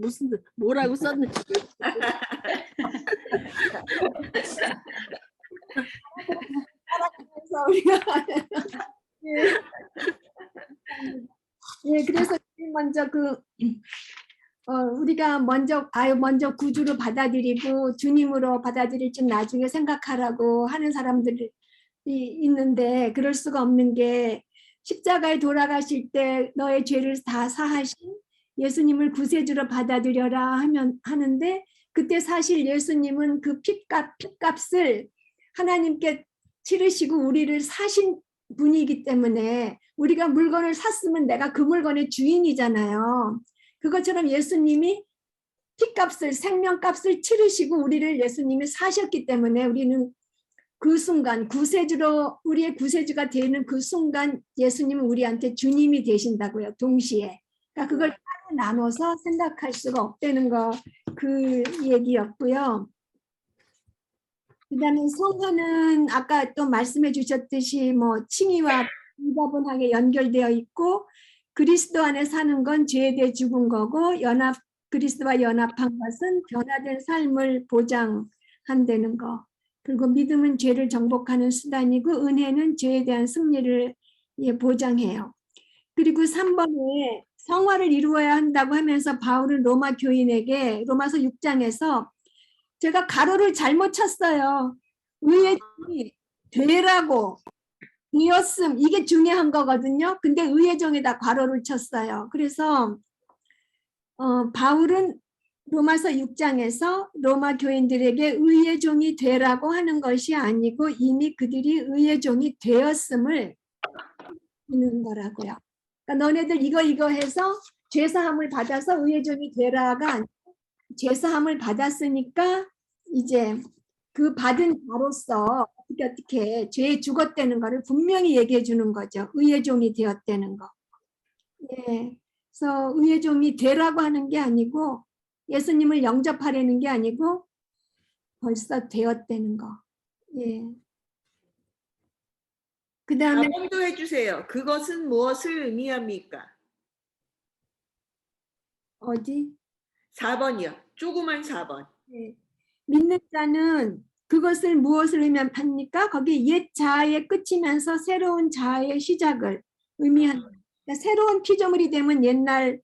뭐라고 썼는지 따라가면서 우리가 예, 그래서 먼저 우리가 먼저 구주로 받아들이고 주님으로 받아들일 줄 나중에 생각하라고 하는 사람들이 있는데 그럴 수가 없는 게 십자가에 돌아가실 때 너의 죄를 다 사하신 예수님을 구세주로 받아들여라 하는데 그때 사실 예수님은 그 핏값을 하나님께 치르시고 우리를 사신 분이기 때문에 우리가 물건을 샀으면 내가 그 물건의 주인이잖아요. 그것처럼 예수님이 핏값을 생명값을 치르시고 우리를 예수님이 사셨기 때문에 우리는 그 순간 우리의 구세주가 되는 그 순간 예수님은 우리한테 주님이 되신다고요. 동시에. 그러니까 그걸 따로 나눠서 생각할 수가 없다는 거 그 얘기였고요. 그다음에 성화는 아까 또 말씀해 주셨듯이 뭐 칭의와 불가분하게 연결되어 있고 그리스도 안에 사는 건 죄에 대해 죽은 거고 그리스도와 연합한 것은 변화된 삶을 보장한다는 거. 그리고 믿음은 죄를 정복하는 수단이고 은혜는 죄에 대한 승리를 보장해요. 그리고 3번에 성화를 이루어야 한다고 하면서 바울은 로마 교인에게 로마서 6장에서 제가 가로를 잘못 쳤어요. 의의 종이 되라고 되었음 이게 중요한 거거든요. 근데 의의 종에다 괄호를 쳤어요. 그래서 바울은 로마서 6장에서 로마 교인들에게 의의 종이 되라고 하는 것이 아니고 이미 그들이 의의 종이 되었음을 있는 거라고요. 그러니까 너네들 이거 해서 죄사함을 받아서 의의 종이 되라가 아니고 죄사함을 받았으니까 이제 그 받은 자로서 어떻게 죄에 죽었다는 거를 분명히 얘기해 주는 거죠. 의의 종이 되었다는 거. 예. 그래서 의의 종이 되라고 하는 게 아니고 예수님을 영접하려는 게 아니고 벌써 되었다는 거. 예. 그 다음에 4번도 해주세요. 그것은 무엇을 의미합니까? 어디? 4번이요. 조그만 4번. 네. 믿는 자는 그것을 무엇을 의미합니까? 거기 옛 자아의 끝이면서 새로운 자아의 시작을 의미한다. 그러니까 새로운 피조물이 되면 옛날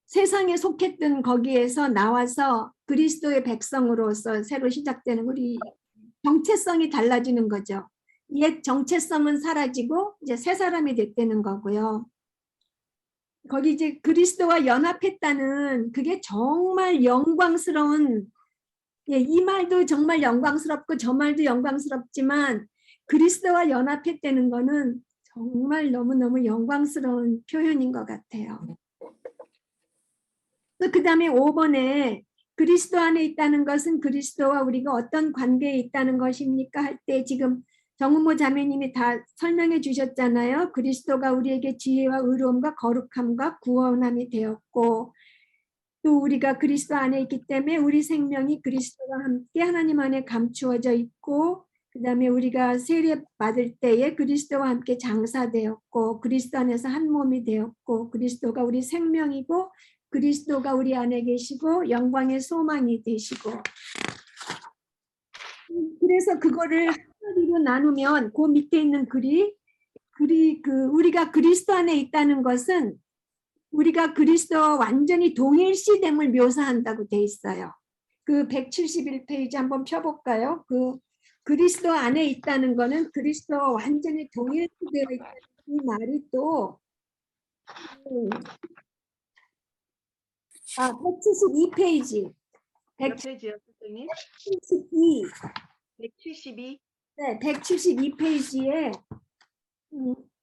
세상에 속했던 거기에서 나와서 그리스도의 백성으로서 새로 시작되는 우리 정체성이 달라지는 거죠. 옛 정체성은 사라지고 이제 새 사람이 됐다는 거고요. 거기 이제 그리스도와 연합했다는 그게 정말 영광스러운 이 말도 정말 영광스럽고 저 말도 영광스럽지만 그리스도와 연합했다는 거는 정말 너무너무 영광스러운 표현인 것 같아요. 그 다음에 5번에 그리스도 안에 있다는 것은 그리스도와 우리가 어떤 관계에 있다는 것입니까? 할 때 지금 정은모 자매님이 다 설명해 주셨잖아요. 그리스도가 우리에게 지혜와 의로움과 거룩함과 구원함이 되었고 또 우리가 그리스도 안에 있기 때문에 우리 생명이 그리스도와 함께 하나님 안에 감추어져 있고 그 다음에 우리가 세례 받을 때에 그리스도와 함께 장사되었고 그리스도 안에서 한 몸이 되었고 그리스도가 우리 생명이고 그리스도가 우리 안에 계시고 영광의 소망이 되시고 그래서 그거를 하나로 나누면 그 밑에 있는 글이 우리가 그리스도 안에 있다는 것은 우리가 그리스도와 완전히 동일시됨을 묘사한다고 돼 있어요. 그 171페이지 한번 펴볼까요? 그 그리스도 안에 있다는 거는 그리스도와 완전히 동일시되어 있다는 이 말이 또 172페이지. 몇 페이지요, 선생님? 172. 172. 네, 172페이지에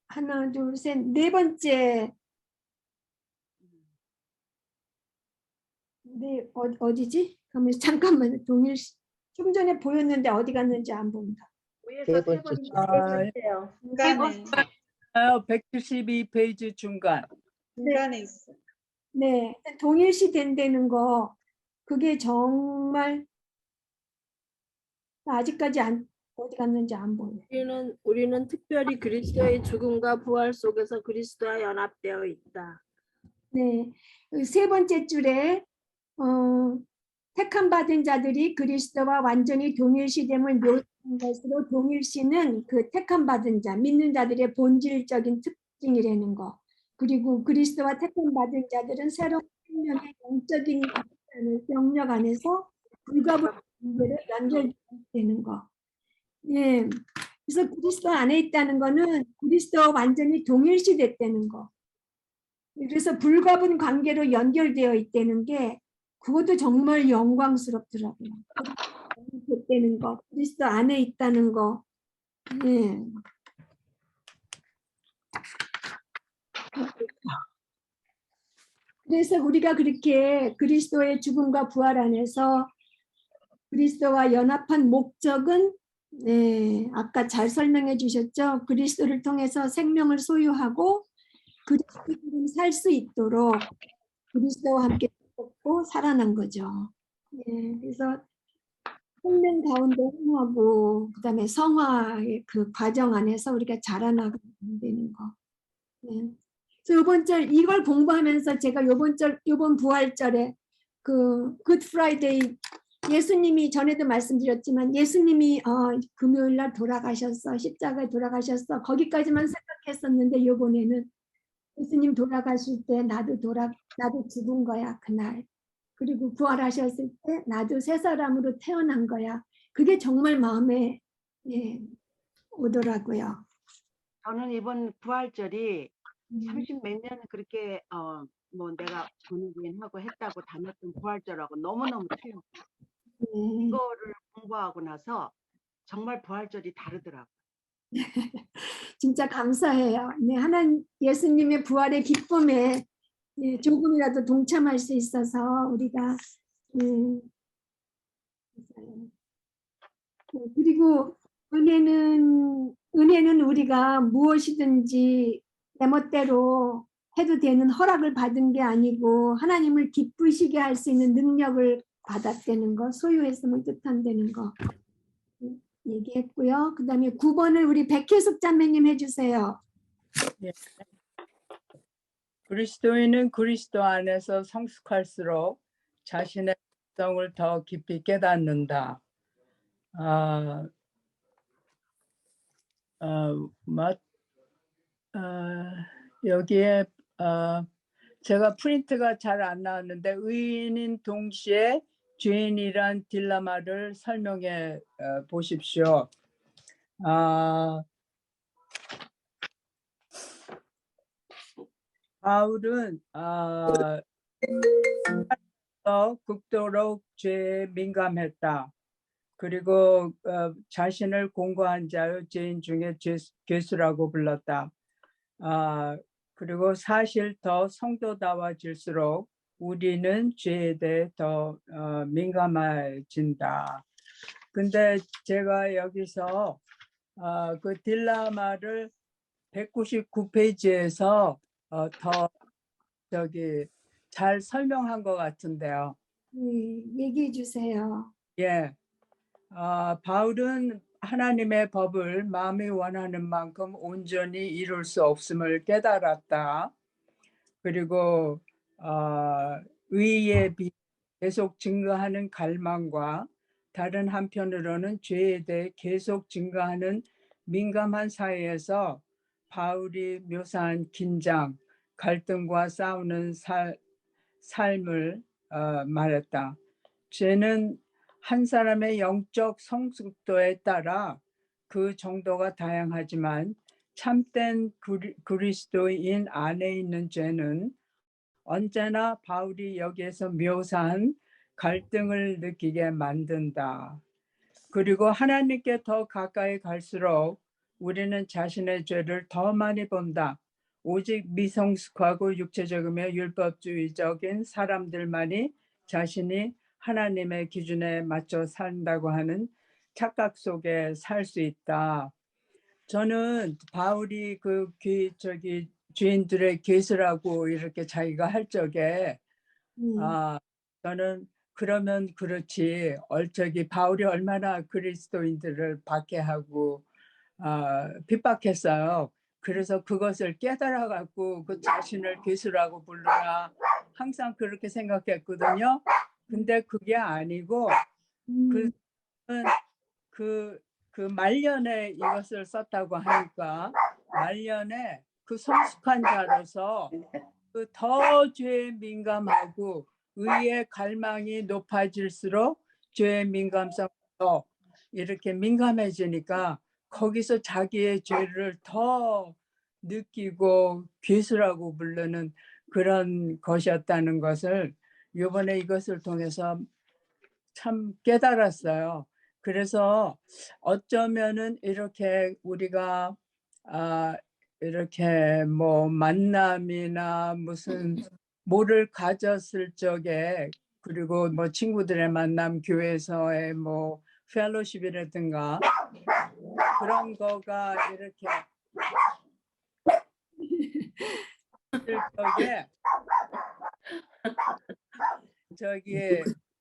하나, 둘, 셋, 네 번째. 네, 어디지? 그러면 잠깐만 동일시. 좀 전에 보였는데 어디 갔는지 안 봅니다. 위에서 세 번째. 중간에 172페이지 중간. 중간에 있어. 네, 동일시 된다는 거 그게 정말 아직까지 어디 갔는지 안 보여요. 우리는 특별히 그리스도의 죽음과 부활 속에서 그리스도와 연합되어 있다. 네, 세 번째 줄에 택함 받은 자들이 그리스도와 완전히 동일시됨을 묘사한 것으로 동일시는 그 택함 받은 자, 믿는 자들의 본질적인 특징이라는 거. 그리고 그리스도와 택함 받은 자들은 새로운 생명의 영적인 영역 안에서 불가분의 관계를 연결되는 거. 예. 그래서 그리스도 안에 있다는 거는 그리스도와 완전히 동일시됐다는 거. 그래서 불가분 관계로 연결되어 있다는 게 그것도 정말 영광스럽더라고요. 됐다는 거, 그리스도 안에 있다는 거. 예. 그래서 우리가 그렇게 그리스도의 죽음과 부활 안에서 그리스도와 연합한 목적은 아까 잘 설명해 주셨죠. 그리스도를 통해서 생명을 소유하고 그리스도를 살 수 있도록 그리스도와 함께 죽고 살아난 거죠. 그래서 생명 가운데 행하고 그다음에 성화의 그 과정 안에서 우리가 자라나게 되는 거. 그래서 이번 절 이걸 공부하면서 제가 이번 부활절에 굿 프라이데이 예수님이 전에도 말씀드렸지만 예수님이 금요일 날 돌아가셨어. 십자가에 돌아가셨어. 거기까지만 생각했었는데 요번에는 예수님 돌아가실 때 나도 죽은 거야 그날. 그리고 부활하셨을 때 나도 새 사람으로 태어난 거야. 그게 정말 마음에 오더라고요. 저는 이번 부활절이 30 몇 년 그렇게 뭐 내가 전우기인하고 했다고 다녔던 부활절하고 너무너무 틀려. 이거를 공부하고 나서 정말 부활절이 다르더라고요. 진짜 감사해요. 네, 하나님 예수님의 부활의 기쁨에 조금이라도 동참할 수 있어서 우리가 그리고 은혜는 우리가 무엇이든지 내 멋대로 해도 되는 허락을 받은 게 아니고 하나님을 기쁘시게 할 수 있는 능력을 받았다는 거, 소유했음을 뜻한다는 거 얘기했고요. 그 다음에 9번을 우리 백혜숙 자매님 해주세요. 예. 그리스도인은 그리스도 안에서 성숙할수록 자신의 성을 더 깊이 깨닫는다. 여기에 제가 프린트가 잘 안 나왔는데 의인인 동시에 죄인이란 딜레마를 설명해 보십시오. 바울은 극도로 죄에 민감했다. 그리고 자신을 공고한 자의 죄인 중에 괴수라고 불렀다. 그리고 사실 더 성도다워질수록 우리는 죄에 대해 더 민감해진다. 근데 제가 여기서 그 딜레마를 199페이지에서 더 잘 설명한 것 같은데요. 얘기해 주세요. 예, 바울은 하나님의 법을 마음이 원하는 만큼 온전히 이룰 수 없음을 깨달았다. 그리고 의에 비해 계속 증가하는 갈망과 다른 한편으로는 죄에 대해 계속 증가하는 민감한 사이에서 바울이 묘사한 긴장, 갈등과 싸우는 삶을 말했다. 죄는 한 사람의 영적 성숙도에 따라 그 정도가 다양하지만 참된 그리스도인 안에 있는 죄는 언제나 바울이 여기에서 묘사한 갈등을 느끼게 만든다. 그리고 하나님께 더 가까이 갈수록 우리는 자신의 죄를 더 많이 본다. 오직 미성숙하고 육체적이며 율법주의적인 사람들만이 자신이 하나님의 기준에 맞춰 산다고 하는 착각 속에 살 수 있다. 저는 바울이 죄인들의 괴수라고 이렇게 자기가 할 적에 저는 그러면 그렇지 바울이 얼마나 그리스도인들을 박해하고 핍박했어요. 그래서 그것을 깨달아 갖고 그 자신을 괴수라고 부르나 항상 그렇게 생각했거든요. 근데 그게 아니고 그 말년에 이것을 썼다고 하니까 말년에 그 성숙한 자로서 그 더 죄에 민감하고 의의 갈망이 높아질수록 죄의 민감성이 더 이렇게 민감해지니까 거기서 자기의 죄를 더 느끼고 괴수라고 부르는 그런 것이었다는 것을 이번에 이것을 통해서 참 깨달았어요. 그래서 어쩌면은 이렇게 우리가 이렇게 뭐 만남이나 무슨 뭐를 가졌을 적에 그리고 뭐 친구들의 만남, 교회에서의 뭐 펠로십이라든가 그런 거가 이렇게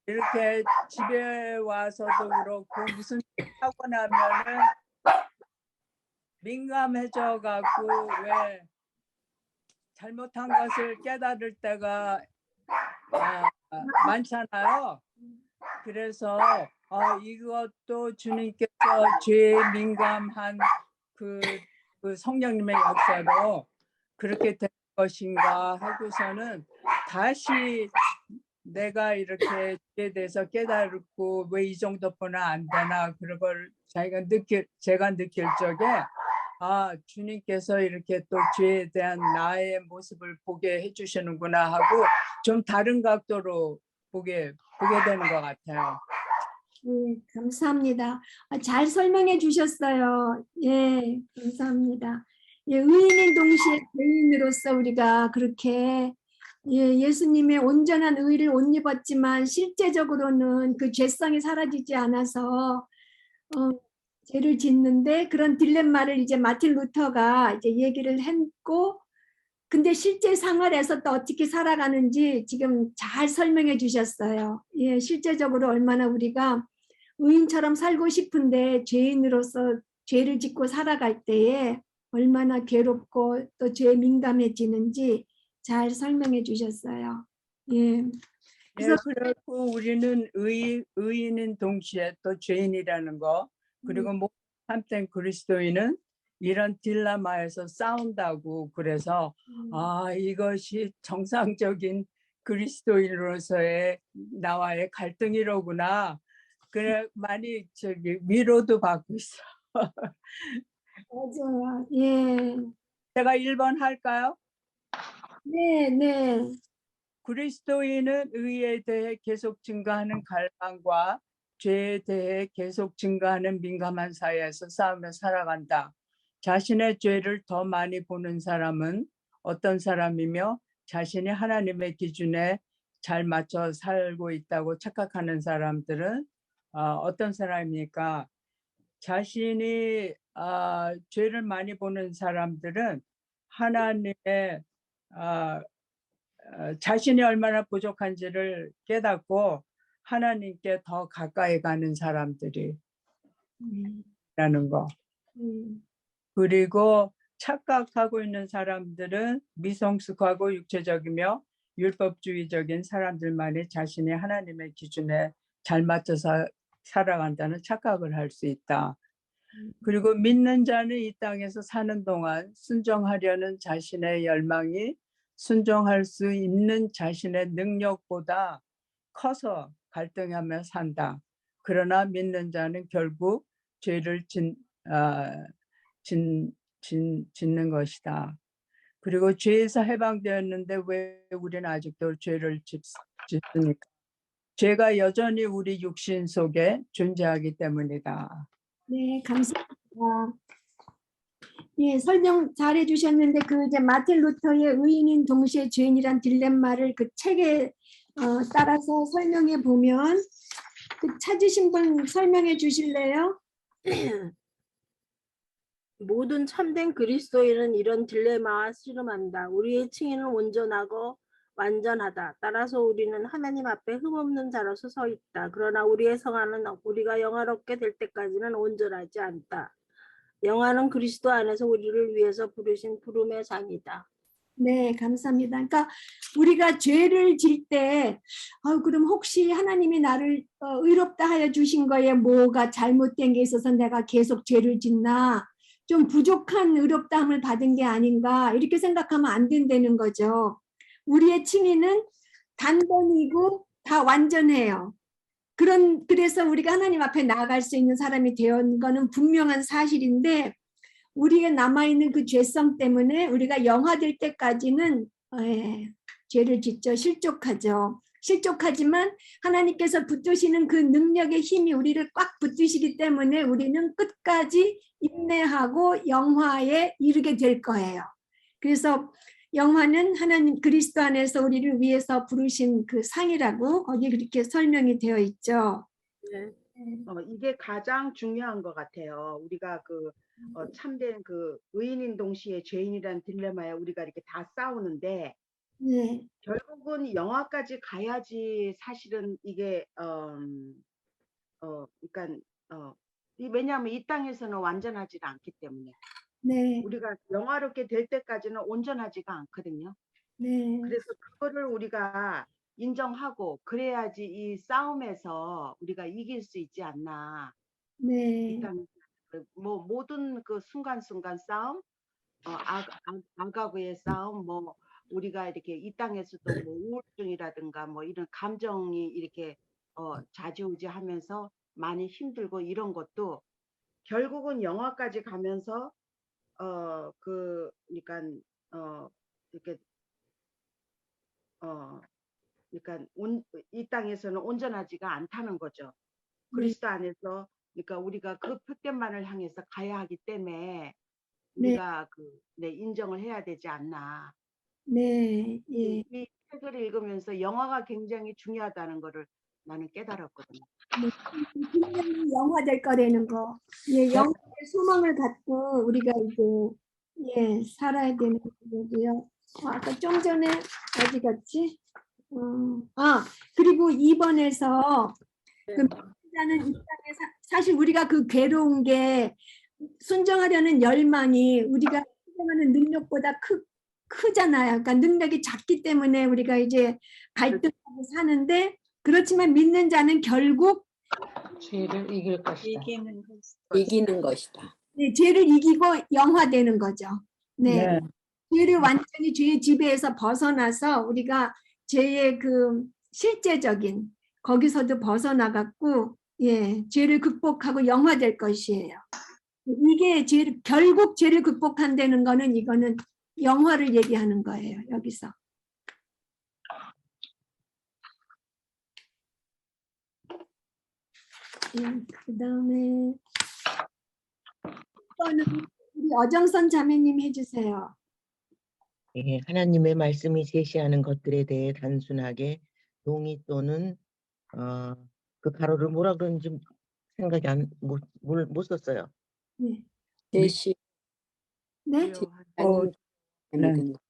이렇게 집에 와서도 그렇고 무슨 하고 나면은 민감해져 갖고 왜 잘못한 것을 깨달을 때가 많잖아요. 그래서 이것도 주님께서 죄에 민감한 그 성령님의 역사로 그렇게 된 것인가 하고서는 다시 내가 이렇게 죄에 대해서 깨달고 왜 이 정도뿐은 안 되나 그런 걸 제가 느낄 적에 주님께서 이렇게 또 죄에 대한 나의 모습을 보게 해주시는구나 하고 좀 다른 각도로 보게 되는 것 같아요. 네, 감사합니다. 잘 설명해 주셨어요. 예, 감사합니다. 예, 의인인 동시에 죄인으로서 우리가 그렇게 예수님의 온전한 의를 옷 입었지만 실제적으로는 그 죄성이 사라지지 않아서 죄를 짓는데 그런 딜레마를 이제 마틴 루터가 이제 얘기를 했고, 근데 실제 생활에서 또 어떻게 살아가는지 지금 잘 설명해 주셨어요. 예, 실제적으로 얼마나 우리가 의인처럼 살고 싶은데 죄인으로서 죄를 짓고 살아갈 때에 얼마나 괴롭고 또 죄에 민감해지는지 잘 설명해 주셨어요. 예. 그래서 그리고 우리는 의인인 동시에 또 죄인이라는 거, 그리고 참된 그리스도인은 이런 딜레마에서 싸운다고. 그래서 이것이 정상적인 그리스도인으로서의 나와의 갈등이로구나. 그래 많이 위로도 받고 있어. 맞아요. 예. 제가 1번 할까요? 네, 네. 그리스도인은 의에 대해 계속 증가하는 갈망과 죄에 대해 계속 증가하는 민감한 사이에서 싸우며 살아간다. 자신의 죄를 더 많이 보는 사람은 어떤 사람이며 자신이 하나님의 기준에 잘 맞춰 살고 있다고 착각하는 사람들은 어떤 사람입니까? 자신이 죄를 많이 보는 사람들은 하나님의 자신이 얼마나 부족한지를 깨닫고 하나님께 더 가까이 가는 사람들이라는 거. 그리고 착각하고 있는 사람들은 미성숙하고 육체적이며 율법주의적인 사람들만이 자신이 하나님의 기준에 잘 맞춰서 살아간다는 착각을 할 수 있다. 그리고 믿는 자는 이 땅에서 사는 동안 순종하려는 자신의 열망이 순종할 수 있는 자신의 능력보다 커서 갈등하며 산다. 그러나 믿는 자는 결국 죄를 짓는 것이다. 그리고 죄에서 해방되었는데 왜 우리는 아직도 죄를 짓습니까? 죄가 여전히 우리 육신 속에 존재하기 때문이다. 네, 감사합니다. 예, 설명 잘 해주셨는데 그 이제 마틴 루터의 의인인 동시에 죄인이란 딜레마를 그 책에 따라서 설명해 보면 그 찾으신 분 설명해 주실래요? 모든 참된 그리스도인은 이런 딜레마와 씨름한다. 우리의 칭의는 온전하고 완전하다. 따라서 우리는 하나님 앞에 흠없는 자로서 서 있다. 그러나 우리의 성화는 우리가 영화롭게 될 때까지는 온전하지 않다. 영화는 그리스도 안에서 우리를 위해서 부르신 부름의 장이다. 네, 감사합니다. 그러니까 우리가 죄를 질 때 그럼 혹시 하나님이 나를 의롭다 하여 주신 거에 뭐가 잘못된 게 있어서 내가 계속 죄를 짓나? 좀 부족한 의롭다함을 받은 게 아닌가? 이렇게 생각하면 안 된다는 거죠. 우리의 칭의는 단번이고 다 완전해요. 그래서 우리가 하나님 앞에 나아갈 수 있는 사람이 되었는 거는 분명한 사실인데 우리가 남아있는 그 죄성 때문에 우리가 영화될 때까지는 죄를 짓죠. 실족하죠. 실족하지만 하나님께서 붙드시는 그 능력의 힘이 우리를 꽉 붙드시기 때문에 우리는 끝까지 인내하고 영화에 이르게 될 거예요. 그래서 영화는 하나님 그리스도 안에서 우리를 위해서 부르신 그 상이라고 거기 그렇게 설명이 되어 있죠. 네. 이게 가장 중요한 것 같아요. 우리가 참된 그 의인인 동시에 죄인이라는 딜레마에 우리가 이렇게 다 싸우는데 네. 결국은 영화까지 가야지 사실은 이게 그러니까 왜냐하면 이 땅에서는 완전하지가 않기 때문에 네. 우리가 영화롭게 될 때까지는 온전하지가 않거든요. 네. 그래서 그거를 우리가 인정하고 그래야지 이 싸움에서 우리가 이길 수 있지 않나. 네. 일단 뭐 모든 그 순간순간 싸움, 악하고의 싸움, 뭐 우리가 이렇게 이 땅에서도 뭐 우울증이라든가 뭐 이런 감정이 이렇게 좌지우지하면서 많이 힘들고 이런 것도 결국은 영화까지 가면서 그러니까 이렇게 그러니까 이 땅에서는 온전하지가 않다는 거죠. 네. 그리스도 안에서 그러니까 우리가 그 표대만을 향해서 가야 하기 때문에 네. 우리가 인정을 해야 되지 않나. 네. 예. 이 책을 읽으면서 영화가 굉장히 중요하다는 거를 나는 깨달았거든요. 분명히 영화 될 거라는 거. 예, 영화의 소망을 갖고 우리가 이제 살아야 되는 거고요. 아까 좀 전에 어디 갔지? 그리고 2번에서 그 믿자는 이 땅에 사실 우리가 그 괴로운 게 순종하려는 열망이 우리가 순종하는 능력보다 크잖아요. 그러니까 능력이 작기 때문에 우리가 이제 갈등하고 사는데 그렇지만 믿는 자는 결국 죄를 이길 것이다. 이기는 것이다. 네, 죄를 이기고 영화되는 거죠. 네. 네. 죄를 완전히 죄의 지배에서 벗어나서 우리가 죄의 그 실제적인 거기서도 벗어나갖고 예, 죄를 극복하고 영화될 것이에요. 이게 결국 죄를 극복한다는 거는 이거는 영화를 얘기하는 거예요. 여기서. 그다음에 이거는 우리 어정선 자매님 해주세요. 예, 하나님의 말씀이 제시하는 것들에 대해 단순하게 동의 또는 그 가로를 뭐라 그러는지 생각이 못 썼어요. 네. 제시 네? 아닌 네. 믿은 것.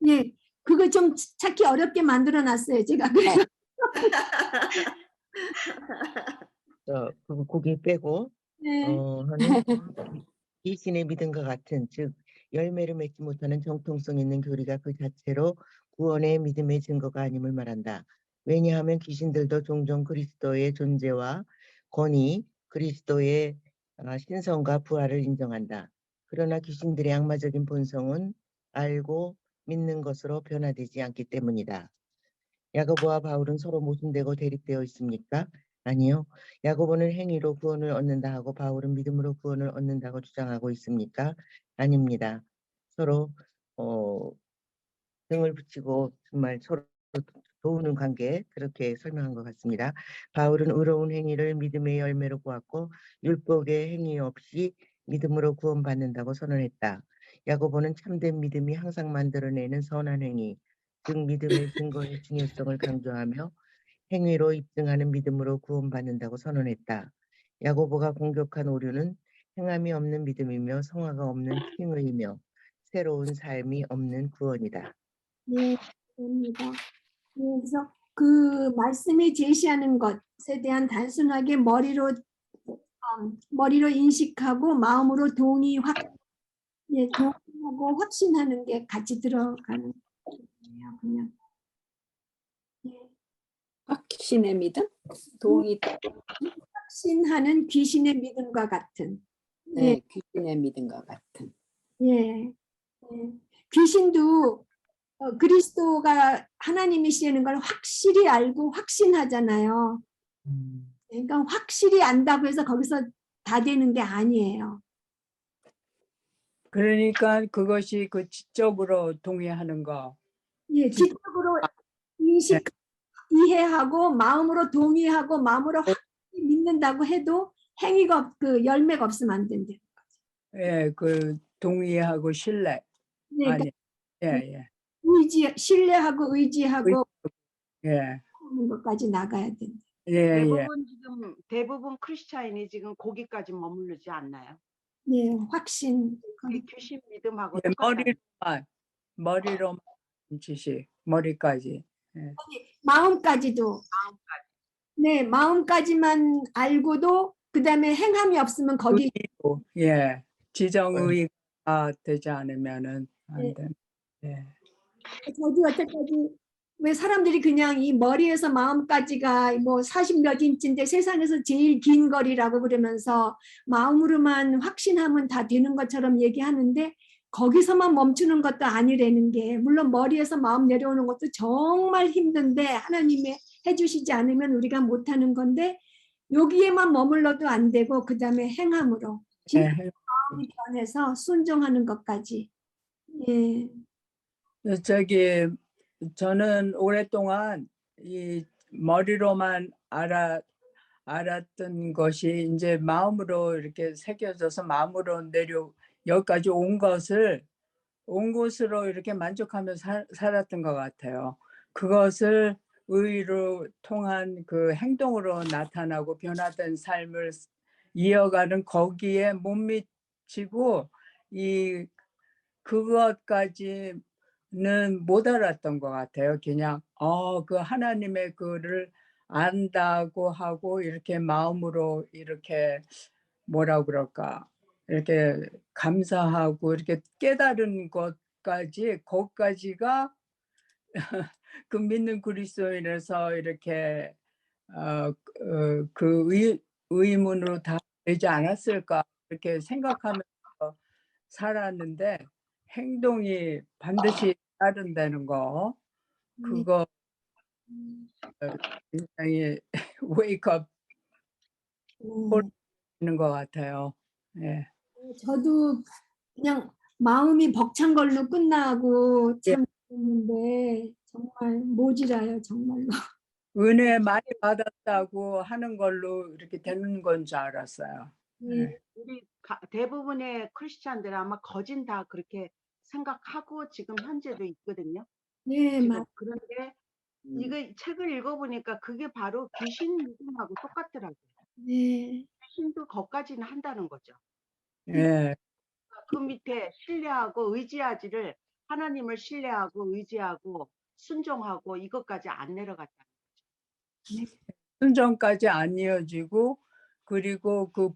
예. 그거 좀 찾기 어렵게 만들어 놨어요. 제가. 그래서 그 고기 빼고 네. 하는 귀신의 믿음과 같은 즉 열매를 맺지 못하는 정통성 있는 교리가 그 자체로 구원의 믿음의 증거가 아님을 말한다. 왜냐하면 귀신들도 종종 그리스도의 존재와 권위, 그리스도의 신성과 부활을 인정한다. 그러나 귀신들의 악마적인 본성은 알고 믿는 것으로 변화되지 않기 때문이다. 야고보와 바울은 서로 모순되고 대립되어 있습니까? 아니요. 야고보는 행위로 구원을 얻는다 하고 바울은 믿음으로 구원을 얻는다고 주장하고 있습니까? 아닙니다. 서로 등을 붙이고 정말 서로 도우는 관계 그렇게 설명한 것 같습니다. 바울은 의로운 행위를 믿음의 열매로 보았고 율법의 행위 없이 믿음으로 구원받는다고 선언했다. 야고보는 참된 믿음이 항상 만들어내는 선한 행위, 즉 믿음의 증거의 중요성을 강조하며 행위로 입증하는 믿음으로 구원받는다고 선언했다. 야고보가 공격한 오류는 행함이 없는 믿음이며 성화가 없는 칭의이며 새로운 삶이 없는 구원이다. 네, 그렇습니다. 그래서 그 말씀이 제시하는 것에 대한 단순하게 머리로 인식하고 마음으로 동의하고 확신하는 게 같이 들어가는 거예요. 그냥. 확신의 믿음? 동의 확신하는 귀신의 믿음과 같은. 네, 귀신의 믿음과 같은. 예. 귀신도 그리스도가 하나님이시라는 걸 확실히 알고 확신하잖아요. 그러니까 확실히 안다고 해서 거기서 다 되는 게 아니에요. 그러니까 그것이 그 지적으로 동의하는 거. 예, 지적으로 이해하고 마음으로 동의하고 마음으로 확실히 믿는다고 해도 행위가 그 열매가 없으면 안 된대요. 예, 그 동의하고 신뢰. 네, 아니, 예. 신뢰하고 의지하고 예. 하는 것까지 나가야 된다. 예. 대부분 크리스찬이 지금 거기까지 머무르지 않나요? 네, 확신. 귀신 믿음하고 예, 똑같아요. 머리로만 지식, 머리까지. 예. 마음까지도. 네, 마음까지만 알고도 그다음에 행함이 없으면 거기. 예, 지정의가 되지 않으면은 안 돼. 예. 저도 여태까지 왜 사람들이 그냥 이 머리에서 마음까지가 뭐 40몇 인치인데 세상에서 제일 긴 거리라고 그러면서 마음으로만 확신하면 다 되는 것처럼 얘기하는데 거기서만 멈추는 것도 아니라는 게, 물론 머리에서 마음 내려오는 것도 정말 힘든데 하나님이 해주시지 않으면 우리가 못하는 건데 여기에만 머물러도 안 되고 그 다음에 행함으로 진짜 네. 마음이 변해서 순종하는 것까지. 예. 저기 저는 오랫동안 이 머리로만 알았던 것이 이제 마음으로 이렇게 새겨져서 마음으로 여기까지 온 곳으로 이렇게 만족하며 살았던 것 같아요. 그것을 의로 통한 그 행동으로 나타나고 변화된 삶을 이어가는 거기에 못 미치고 그것까지는 못 알았던 것 같아요. 그냥 그 하나님의 그를 안다고 하고 이렇게 마음으로 이렇게 뭐라고 그럴까, 이렇게 감사하고 이렇게 깨달은 거기까지가 그 믿는 그리스도인에서 이렇게 그 의문으로 다 되지 않았을까 이렇게 생각하면서 살았는데, 행동이 반드시 따른다는 거, 그거 굉장히 웨이크업 콜인 것 같아요. 예. 저도 그냥 마음이 벅찬 걸로 끝나고 참 그랬는데 정말 모질아요, 정말로. 은혜 많이 받았다고 하는 걸로 이렇게 되는 건 줄 알았어요. 예. 우리 대부분의 크리스찬들은 아마 거진 다 그렇게 생각하고 지금 현재도 있거든요. 네, 지금 그런데 이거 책을 읽어보니까 그게 바로 귀신 믿음하고 똑같더라고요. 네. 귀신도 거기까지는 한다는 거죠. 예. 그 밑에 신뢰하고 의지하지를, 하나님을 신뢰하고 의지하고 순종하고 이것까지 안 내려갔다. 순종까지 안 이어지고, 그리고 그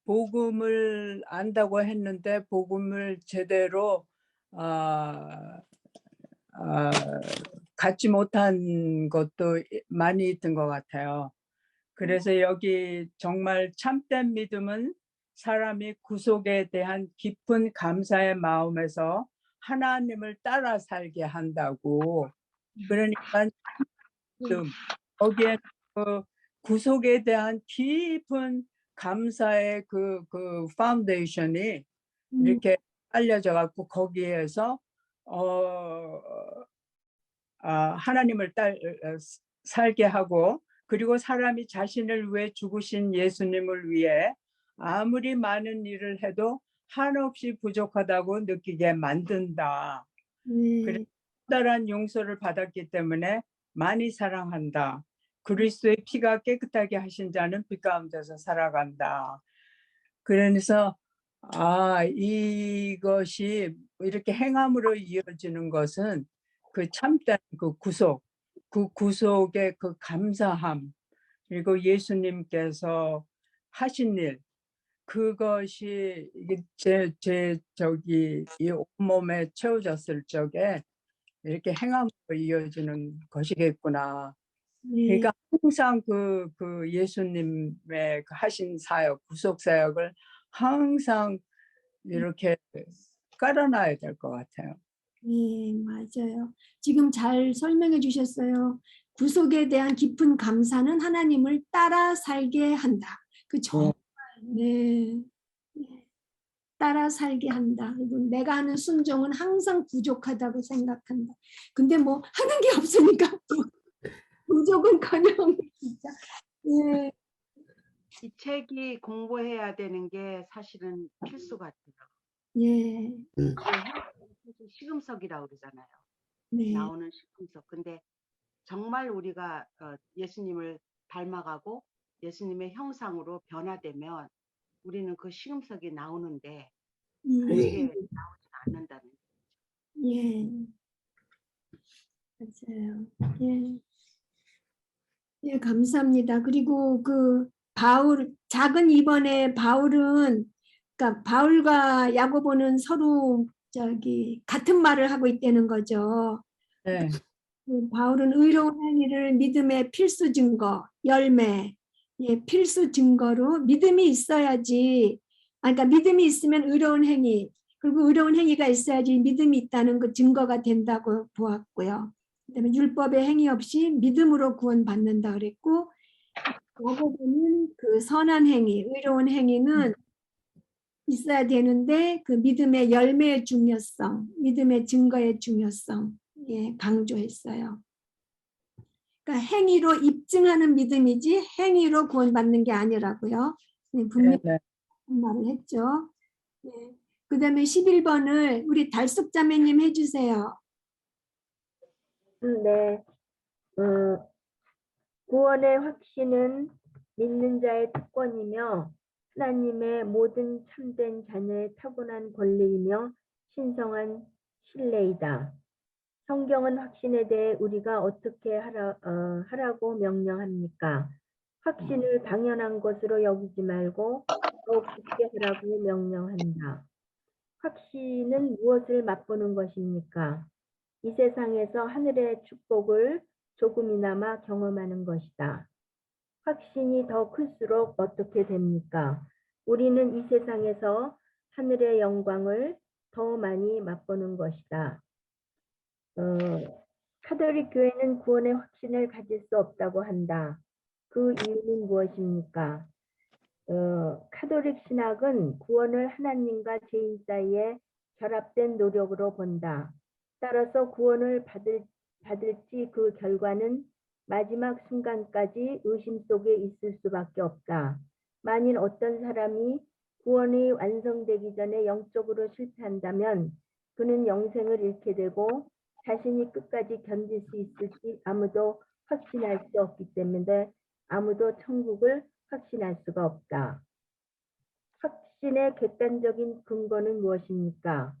복음을 안다고 했는데 복음을 제대로 갖지 못한 것도 많이 있던 것 같아요. 그래서 여기 정말 참된 믿음은 사람이 구속에 대한 깊은 감사의 마음에서 하나님을 따라 살게 한다고. 그러니까 거기에 그 구속에 대한 깊은 감사의 그 파운데이션이 이렇게 알려져 갖고 거기에서 하나님을 살게 하고, 그리고 사람이 자신을 위해 죽으신 예수님을 위해 아무리 많은 일을 해도 한없이 부족하다고 느끼게 만든다. 그래서 커다란 용서를 받았기 때문에 많이 사랑한다. 그리스도의 피가 깨끗하게 하신 자는 빛 가운데서 살아간다. 그래서 이것이 이렇게 행함으로 이어지는 것은 그 참된 그 구속의 그 감사함, 그리고 예수님께서 하신 일, 그것이 이 온몸에 채워졌을 적에 이렇게 행함으로 이어지는 것이겠구나. 그러니까 항상 그 예수님의 하신 사역, 구속 사역을 항상 이렇게 깔아놔야 될 것 같아요. 네, 맞아요. 지금 잘 설명해 주셨어요. 구속에 대한 깊은 감사는 하나님을 따라 살게 한다. 그 정말 네. 따라 살게 한다. 그리고 내가 하는 순종은 항상 부족하다고 생각한다. 근데 뭐 하는 게 없으니까 또 부족은커녕 진짜. 예. 이 책이 공부해야 되는 게 사실은 필수 같아요. 예. 시금석이라고 그러잖아요. 네. 나오는 시금석. 근데 정말 우리가 예수님을 닮아가고 예수님의 형상으로 변화되면 우리는 그 시금석이 나오는데 그게 나오지 않는다는 거죠. 예. 맞아요. 예. 예, 감사합니다. 그리고 그 작은 이번에 바울은, 그러니까 바울과 야고보는 서로 같은 말을 하고 있다는 거죠. 네. 바울은 의로운 행위를 믿음의 필수 증거, 열매, 필수 증거로 믿음이 있어야지. 그러니까 믿음이 있으면 의로운 행위, 그리고 의로운 행위가 있어야지 믿음이 있다는 그 증거가 된다고 보았고요. 그다음에 율법의 행위 없이 믿음으로 구원받는다 그랬고, 야고보는 그 선한 행위, 의로운 행위는 있어야 되는데 그 믿음의 열매의 중요성, 믿음의 증거의 중요성 강조했어요. 그러니까 행위로 입증하는 믿음이지 행위로 구원받는 게 아니라고요. 분명히 네. 말을 했죠. 그 다음에 11번을 우리 달숙자매님 해주세요. 네. 구원의 확신은 믿는 자의 특권이며 하나님의 모든 참된 자녀의 타고난 권리이며 신성한 신뢰이다. 성경은 확신에 대해 우리가 어떻게 하라고 명령합니까? 확신을 당연한 것으로 여기지 말고 더욱 굳게 하라고 명령한다. 확신은 무엇을 맛보는 것입니까? 이 세상에서 하늘의 축복을 조금이나마 경험하는 것이다. 확신이 더 클수록 어떻게 됩니까? 우리는 이 세상에서 하늘의 영광을 더 많이 맛보는 것이다. 카톨릭 교회는 구원의 확신을 가질 수 없다고 한다. 그 이유는 무엇입니까? 카톨릭 신학은 구원을 하나님과 죄인 사이에 결합된 노력으로 본다. 따라서 구원을 받을지 그 결과는 마지막 순간까지 의심 속에 있을 수밖에 없다. 만일 어떤 사람이 구원이 완성되기 전에 영적으로 실패한다면 그는 영생을 잃게 되고 자신이 끝까지 견딜 수 있을지 아무도 확신할 수 없기 때문에 아무도 천국을 확신할 수가 없다. 확신의 객관적인 근거는 무엇입니까?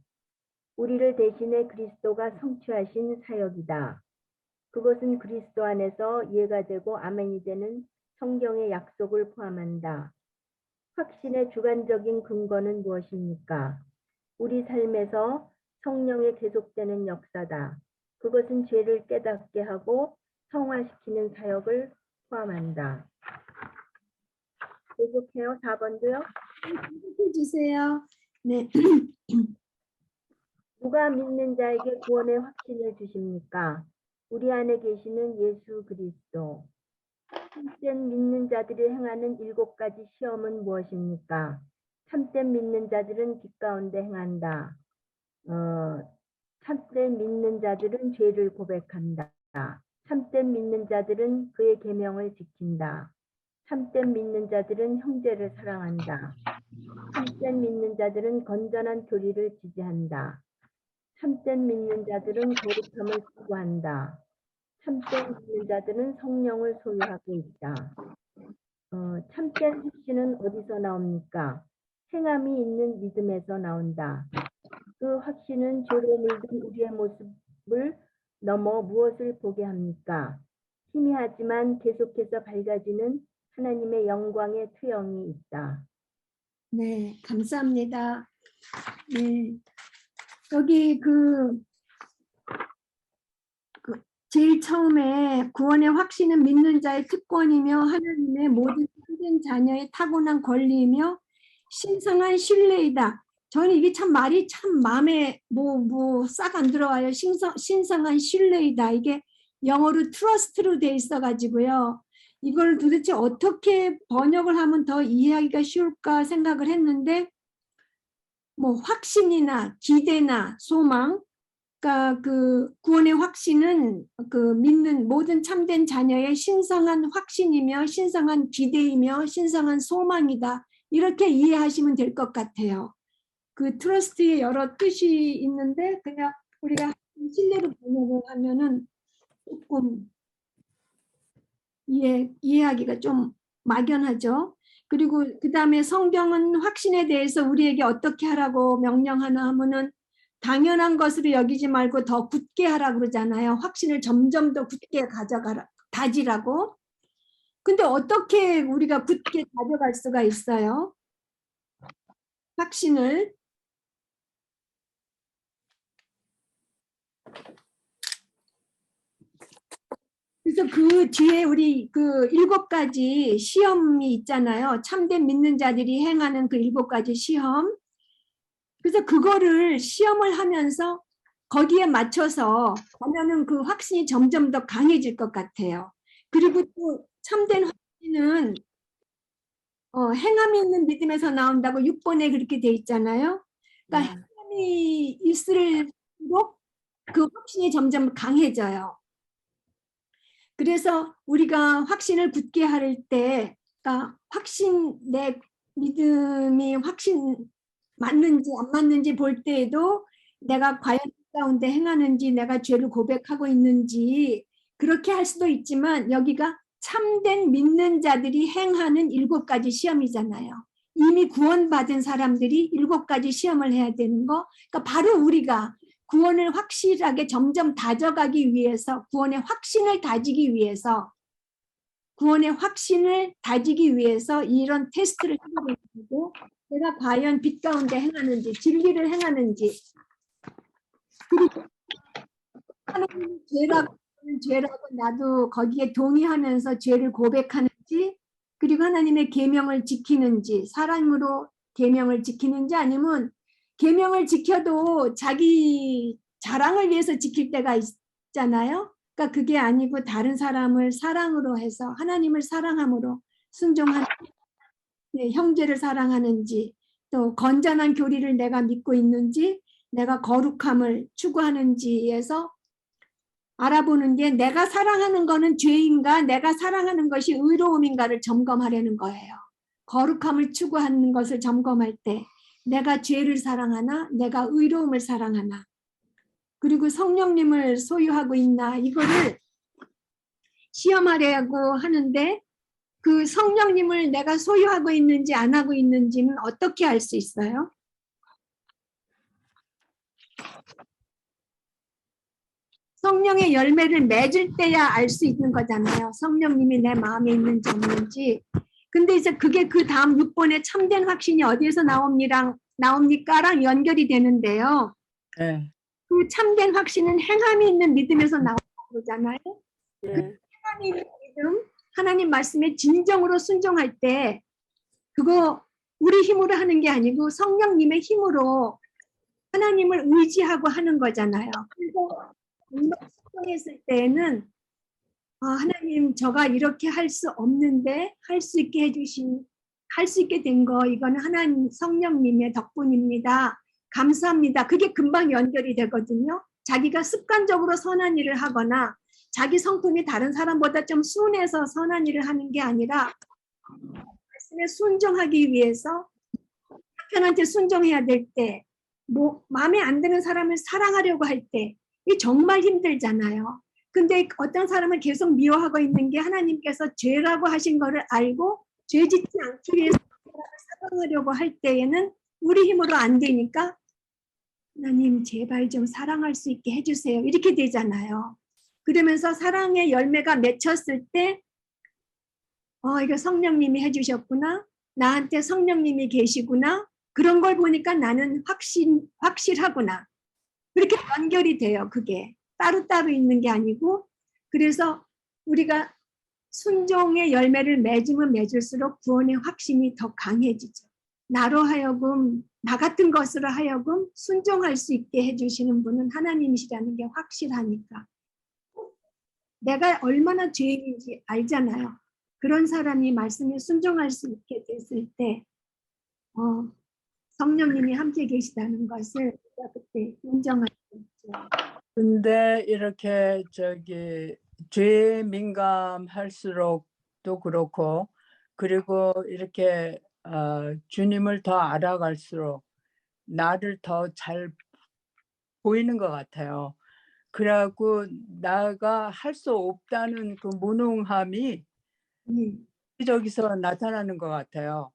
우리를 대신해 그리스도가 성취하신 사역이다. 그것은 그리스도 안에서 이해가 되고 아멘이 되는 성경의 약속을 포함한다. 확신의 주관적인 근거는 무엇입니까? 우리 삶에서 성령의 계속되는 역사다. 그것은 죄를 깨닫게 하고 성화시키는 사역을 포함한다. 계속해요. 4번도요. 해주세요. 네. 누가 믿는 자에게 구원의 확신을 주십니까? 우리 안에 계시는 예수 그리스도. 참된 믿는 자들이 행하는 7가지 시험은 무엇입니까? 참된 믿는 자들은 길 가운데 행한다. 참된 믿는 자들은 죄를 고백한다. 참된 믿는 자들은 그의 계명을 지킨다. 참된 믿는 자들은 형제를 사랑한다. 참된 믿는 자들은 건전한 교리를 지지한다. 참된 믿는 자들은 거룩함을 추구한다. 참된 믿는 자들은 성령을 소유하고 있다. 참된 확신은 어디서 나옵니까? 행함이 있는 믿음에서 나온다. 그 확신은 죄로 물든 우리의 모습을 넘어 무엇을 보게 합니까? 희미하지만 계속해서 밝아지는 하나님의 영광의 투영이 있다. 네, 감사합니다. 네. 여기 그 제일 처음에 구원의 확신은 믿는 자의 특권이며 하나님의 모든 참된 자녀의 타고난 권리이며 신성한 신뢰이다. 저는 이게 참 말이 참 마음에 싹 안 들어와요. 신성한 신뢰이다. 이게 영어로 trust로 돼 있어가지고요. 이걸 도대체 어떻게 번역을 하면 더 이해하기가 쉬울까 생각을 했는데 뭐 확신이나 기대나 소망, 그러니까 그 구원의 확신은 그 믿는 모든 참된 자녀의 신성한 확신이며 신성한 기대이며 신성한 소망이다. 이렇게 이해하시면 될 것 같아요. 그 트러스트의 여러 뜻이 있는데 그냥 우리가 신뢰로 번역을 하면은 조금 이해하기가 좀 막연하죠. 그리고 그 다음에 성경은 확신에 대해서 우리에게 어떻게 하라고 명령하나 하면은 당연한 것으로 여기지 말고 더 굳게 하라고 그러잖아요. 확신을 점점 더 굳게 다지라고. 근데 어떻게 우리가 굳게 다져갈 수가 있어요? 확신을. 그래서 그 뒤에 우리 그 7가지 시험이 있잖아요. 참된 믿는 자들이 행하는 그 7가지 시험. 그래서 그거를 시험을 하면서 거기에 맞춰서 하면은 그 확신이 점점 더 강해질 것 같아요. 그리고 또 참된 확신은 행함이 있는 믿음에서 나온다고 6번에 그렇게 돼 있잖아요. 그러니까 행함이 있을수록 그 확신이 점점 강해져요. 그래서 우리가 확신을 굳게 할 때, 그러니까 내 믿음이 확신 맞는지 안 맞는지 볼 때에도 내가 과연 가운데 행하는지, 내가 죄를 고백하고 있는지 그렇게 할 수도 있지만, 여기가 참된 믿는 자들이 행하는 7가지 시험이잖아요. 이미 구원받은 사람들이 7가지 시험을 해야 되는 거. 그러니까 바로 우리가 구원을 확실하게 점점 다져가기 위해서, 구원의 확신을 다지기 위해서 이런 테스트를 하고 있고, 내가 과연 빛 가운데 행하는지, 진리를 행하는지, 그리고 하나님이 죄라고 나도 거기에 동의하면서 죄를 고백하는지, 그리고 하나님의 계명을 지키는지, 사랑으로 계명을 지키는지, 아니면 계명을 지켜도 자기 자랑을 위해서 지킬 때가 있잖아요. 그러니까 그게 아니고 다른 사람을 사랑으로 해서 하나님을 사랑함으로 순종하는, 형제를 사랑하는지, 또 건전한 교리를 내가 믿고 있는지, 내가 거룩함을 추구하는지에서 알아보는 게, 내가 사랑하는 거는 죄인가, 내가 사랑하는 것이 의로움인가를 점검하려는 거예요. 거룩함을 추구하는 것을 점검할 때 내가 죄를 사랑하나, 내가 의로움을 사랑하나, 그리고 성령님을 소유하고 있나, 이거를 시험하려고 하는데, 그 성령님을 내가 소유하고 있는지 안 하고 있는지는 어떻게 알 수 있어요? 성령의 열매를 맺을 때야 알 수 있는 거잖아요. 성령님이 내 마음에 있는지 없는지. 근데 이제 그게 그 다음 6번에 참된 확신이 어디에서 나옵니까랑 연결이 되는데요. 네. 그 참된 확신은 행함이 있는 믿음에서 나온다고 그러잖아요. 그 네. 행함이 있는 믿음, 하나님 말씀에 진정으로 순종할 때, 그거 우리 힘으로 하는 게 아니고 성령님의 힘으로 하나님을 의지하고 하는 거잖아요. 그래서 순종했을 때에는 하나님, 저가 이렇게 할 수 없는데 할 수 있게 된 거, 이거는 하나님 성령님의 덕분입니다. 감사합니다. 그게 금방 연결이 되거든요. 자기가 습관적으로 선한 일을 하거나 자기 성품이 다른 사람보다 좀 순해서 선한 일을 하는 게 아니라 말씀에 순종하기 위해서 남편한테 순종해야 될 때, 마음에 안 드는 사람을 사랑하려고 할 때, 이 정말 힘들잖아요. 근데 어떤 사람을 계속 미워하고 있는 게, 하나님께서 죄라고 하신 거를 알고 죄 짓지 않기 위해서 사랑하려고 할 때에는 우리 힘으로 안 되니까, 하나님 제발 좀 사랑할 수 있게 해주세요, 이렇게 되잖아요. 그러면서 사랑의 열매가 맺혔을 때, 이거 성령님이 해주셨구나, 나한테 성령님이 계시구나, 그런 걸 보니까 나는 확실하구나, 그렇게 연결이 돼요. 그게 따로따로 있는 게 아니고. 그래서 우리가 순종의 열매를 맺으면 맺을수록 구원의 확신이 더 강해지죠. 나로 하여금, 나 같은 것으로 하여금 순종할 수 있게 해주시는 분은 하나님이시라는 게 확실하니까. 내가 얼마나 죄인인지 알잖아요. 그런 사람이 말씀에 순종할 수 있게 됐을 때 성령님이 함께 계시다는 것을 그때 인정할 수 있죠. 근데 이렇게 죄에 민감할수록도 그렇고, 그리고 이렇게 주님을 더 알아갈수록 나를 더 잘 보이는 것 같아요. 그래갖고 나가 할 수 없다는 그 무능함이 여기저기서 나타나는 것 같아요.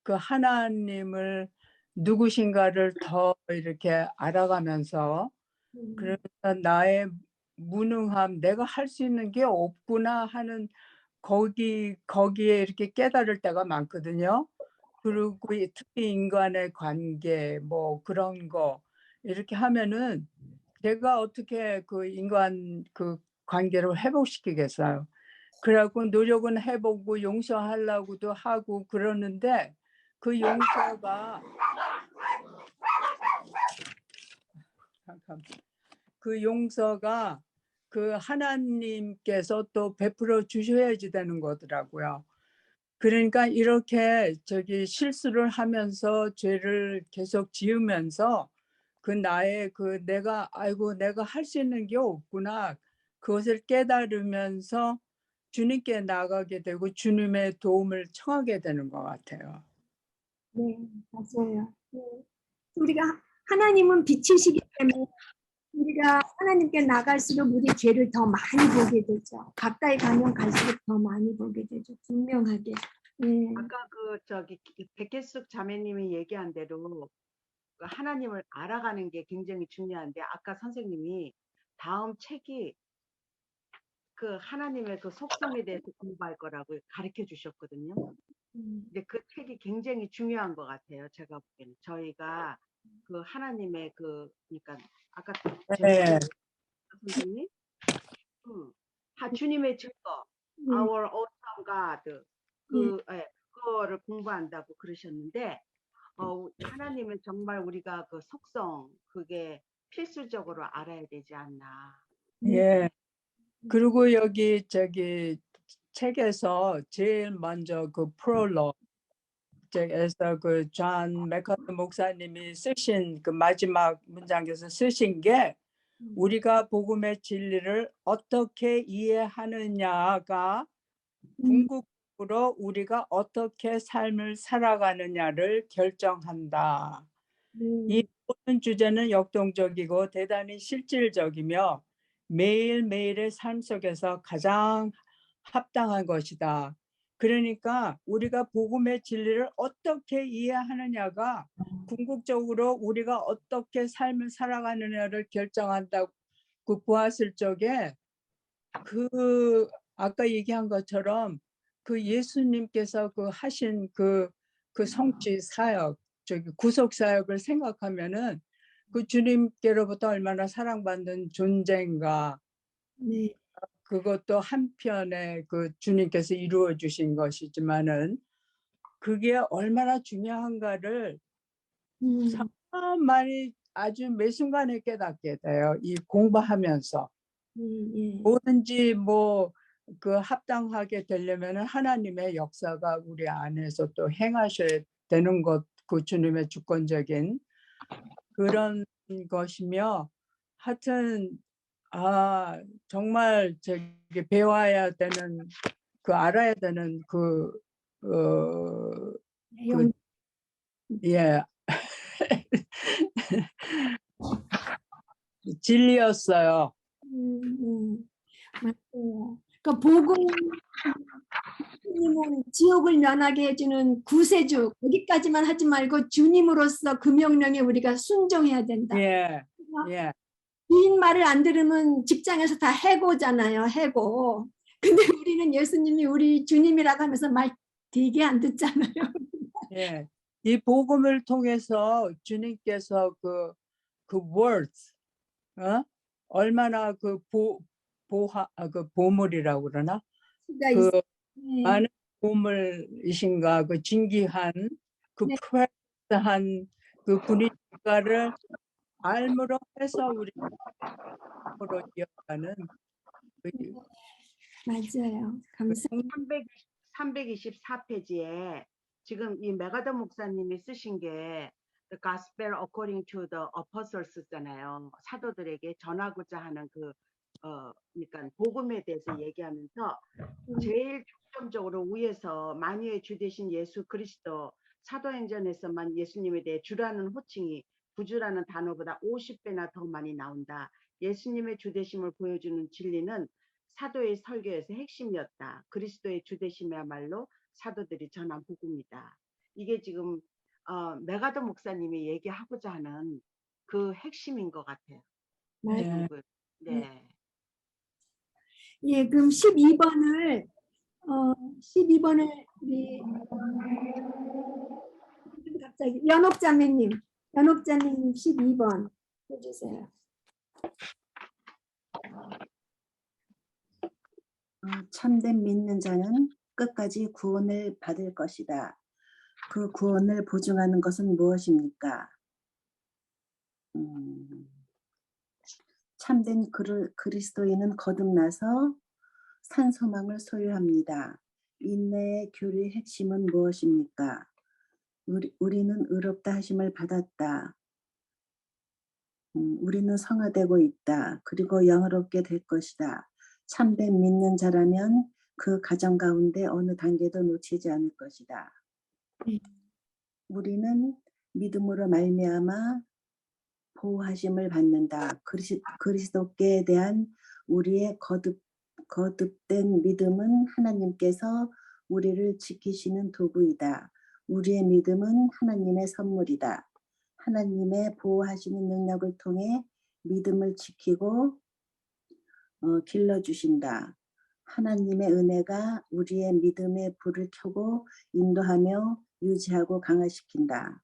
그 하나님을 누구신가를 더 이렇게 알아가면서, 그래서 나의 무능함, 내가 할 수 있는 게 없구나 하는 거기에 이렇게 깨달을 때가 많거든요. 그리고 특히 인간의 관계 뭐 그런 거 이렇게 하면은 제가 어떻게 그 인간 그 관계를 회복시키겠어요. 그래갖고 노력은 해보고 용서하려고도 하고 그러는데 그 용서가 그 하나님께서 또 베풀어 주셔야지 되는 거더라고요. 그러니까 이렇게 실수를 하면서 죄를 계속 지으면서 그 나의 내가 할 수 있는 게 없구나. 그것을 깨달으면서 주님께 나가게 되고 주님의 도움을 청하게 되는 것 같아요. 네, 맞아요. 네. 우리가 하나님은 빛이시기 때문에 우리가 하나님께 나갈수록 우리 죄를 더 많이 보게 되죠. 가까이 가면 갈수록 더 많이 보게 되죠. 분명하게. 네. 아까 백혜숙 자매님이 얘기한 대로 그 하나님을 알아가는 게 굉장히 중요한데 아까 선생님이 다음 책이 그 하나님의 그 속성에 대해서 공부할 거라고 가르쳐 주셨거든요. 근데 그 책이 굉장히 중요한 것 같아요. 제가 보기에는 저희가 그 하나님의 그러니까 아까 네. 선생님 주님의 증거, Our Awesome God 그거를 공부한다고 그러셨는데 하나님은 정말 우리가 그 속성 그게 필수적으로 알아야 되지 않나. 예. 그리고 여기 책에서 제일 먼저 그 프롤로그에서 그 존 맥카트 목사님이 쓰신 그 마지막 문장에서 쓰신 게 우리가 복음의 진리를 어떻게 이해하느냐가 궁극적으로 우리가 어떻게 삶을 살아가느냐를 결정한다. 이 모든 주제는 역동적이고 대단히 실질적이며 매일매일의 삶 속에서 가장 합당한 것이다. 그러니까 우리가 복음의 진리를 어떻게 이해하느냐가 궁극적으로 우리가 어떻게 삶을 살아가느냐를 결정한다고 보았을 적에 아까 얘기한 것처럼 그 예수님께서 하신 그 성취 사역, 구속 사역을 생각하면은 그 주님께로부터 얼마나 사랑받는 존재인가. 네. 그것도 한편에 그 주님께서 이루어 주신 것이지만은 그게 얼마나 중요한가를 참 많이 아주 매 순간에 깨닫게 돼요. 이 공부하면서. 뭐든지 합당하게 되려면 하나님의 역사가 우리 안에서 또 행하셔야 되는 것, 그 주님의 주권적인 그런 것이며 하여튼 정말 배워야 되는 알아야 되는 진리였어요. 맞아요. 그러니까 복음은 지옥을 면하게 해주는 구세주 거기까지만 하지 말고 주님으로서 그 명령에 우리가 순종해야 된다. 예. 주인 말을 안 들으면 직장에서 다 해고잖아요. 해고. 근데 우리는 예수님이 우리 주님이라고 하면서 말 되게 안 듣잖아요. 예. 이 복음을 통해서 주님께서 그 words 얼마나 보물이라고 그러나 많은 보물이신가 그 진귀한 프레스한 그 분위기를 알므로 해서 우리로 이어가는 맞아요. 감사합니다. 324페이지에 지금 이 메가더 목사님이 쓰신 게 The Gospel According to the Apostles잖아요. 사도들에게 전하고자 하는 그러니까 복음에 대해서 얘기하면서 제일 중점적으로 위에서 만유의 주 되신 예수 그리스도 사도행전에서만 예수님에 대해 주라는 호칭이 구주라는 단어보다 50배나 더 많이 나온다. 예수님의 주되심을 보여주는 진리는 사도의 설교에서 핵심이었다. 그리스도의 주되심이야말로 사도들이 전한 복음이다. 이게 지금 메가더 목사님이 얘기하고자 하는 그 핵심인 것 같아요. 네. 네. 예, 그럼 12번을 우리 갑자기 연옥자매님 12번 해주세요. 참된 믿는 자는 끝까지 구원을 받을 것이다. 그 구원을 보증하는 것은 무엇입니까? 참된 그리스도인은 거듭나서 산 소망을 소유합니다. 인내의 교리의 핵심은 무엇입니까? 우리는 의롭다 하심을 받았다. 우리는 성화되고 있다. 그리고 영화롭게 될 것이다. 참된 믿는 자라면 그 가정 가운데 어느 단계도 놓치지 않을 것이다. 우리는 믿음으로 말미암아 보호하심을 받는다. 그리스도께 대한 우리의 거듭된 믿음은 하나님께서 우리를 지키시는 도구이다. 우리의 믿음은 하나님의 선물이다. 하나님의 보호하시는 능력을 통해 믿음을 지키고 길러주신다. 하나님의 은혜가 우리의 믿음의 불을 켜고 인도하며 유지하고 강화시킨다.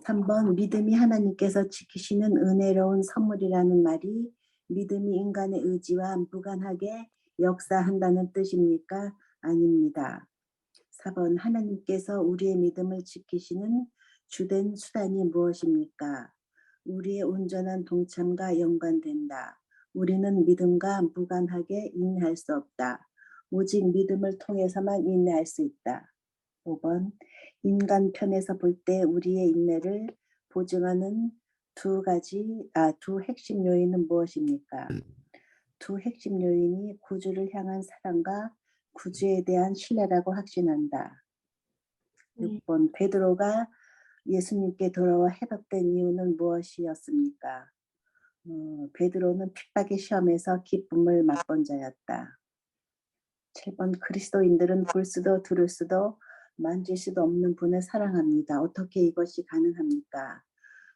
3번 믿음이 하나님께서 지키시는 은혜로운 선물이라는 말이 믿음이 인간의 의지와 무관하게 역사한다는 뜻입니까? 아닙니다. 4번 하나님께서 우리의 믿음을 지키시는 주된 수단이 무엇입니까? 우리의 온전한 동참과 연관된다. 우리는 믿음과 무관하게 인내할 수 없다. 오직 믿음을 통해서만 인내할 수 있다. 5번 인간 편에서 볼 때 우리의 인내를 보증하는 두 핵심 요인은 무엇입니까? 두 핵심 요인이 구주를 향한 사랑과 구주에 대한 신뢰라고 확신한다. 6번 베드로가 예수님께 돌아와 해답된 이유는 무엇이었습니까? 베드로는 핍박의 시험에서 기쁨을 맛본 자였다. 7번 그리스도인들은 볼 수도 들을 수도 만질 수도 없는 분을 사랑합니다. 어떻게 이것이 가능합니까?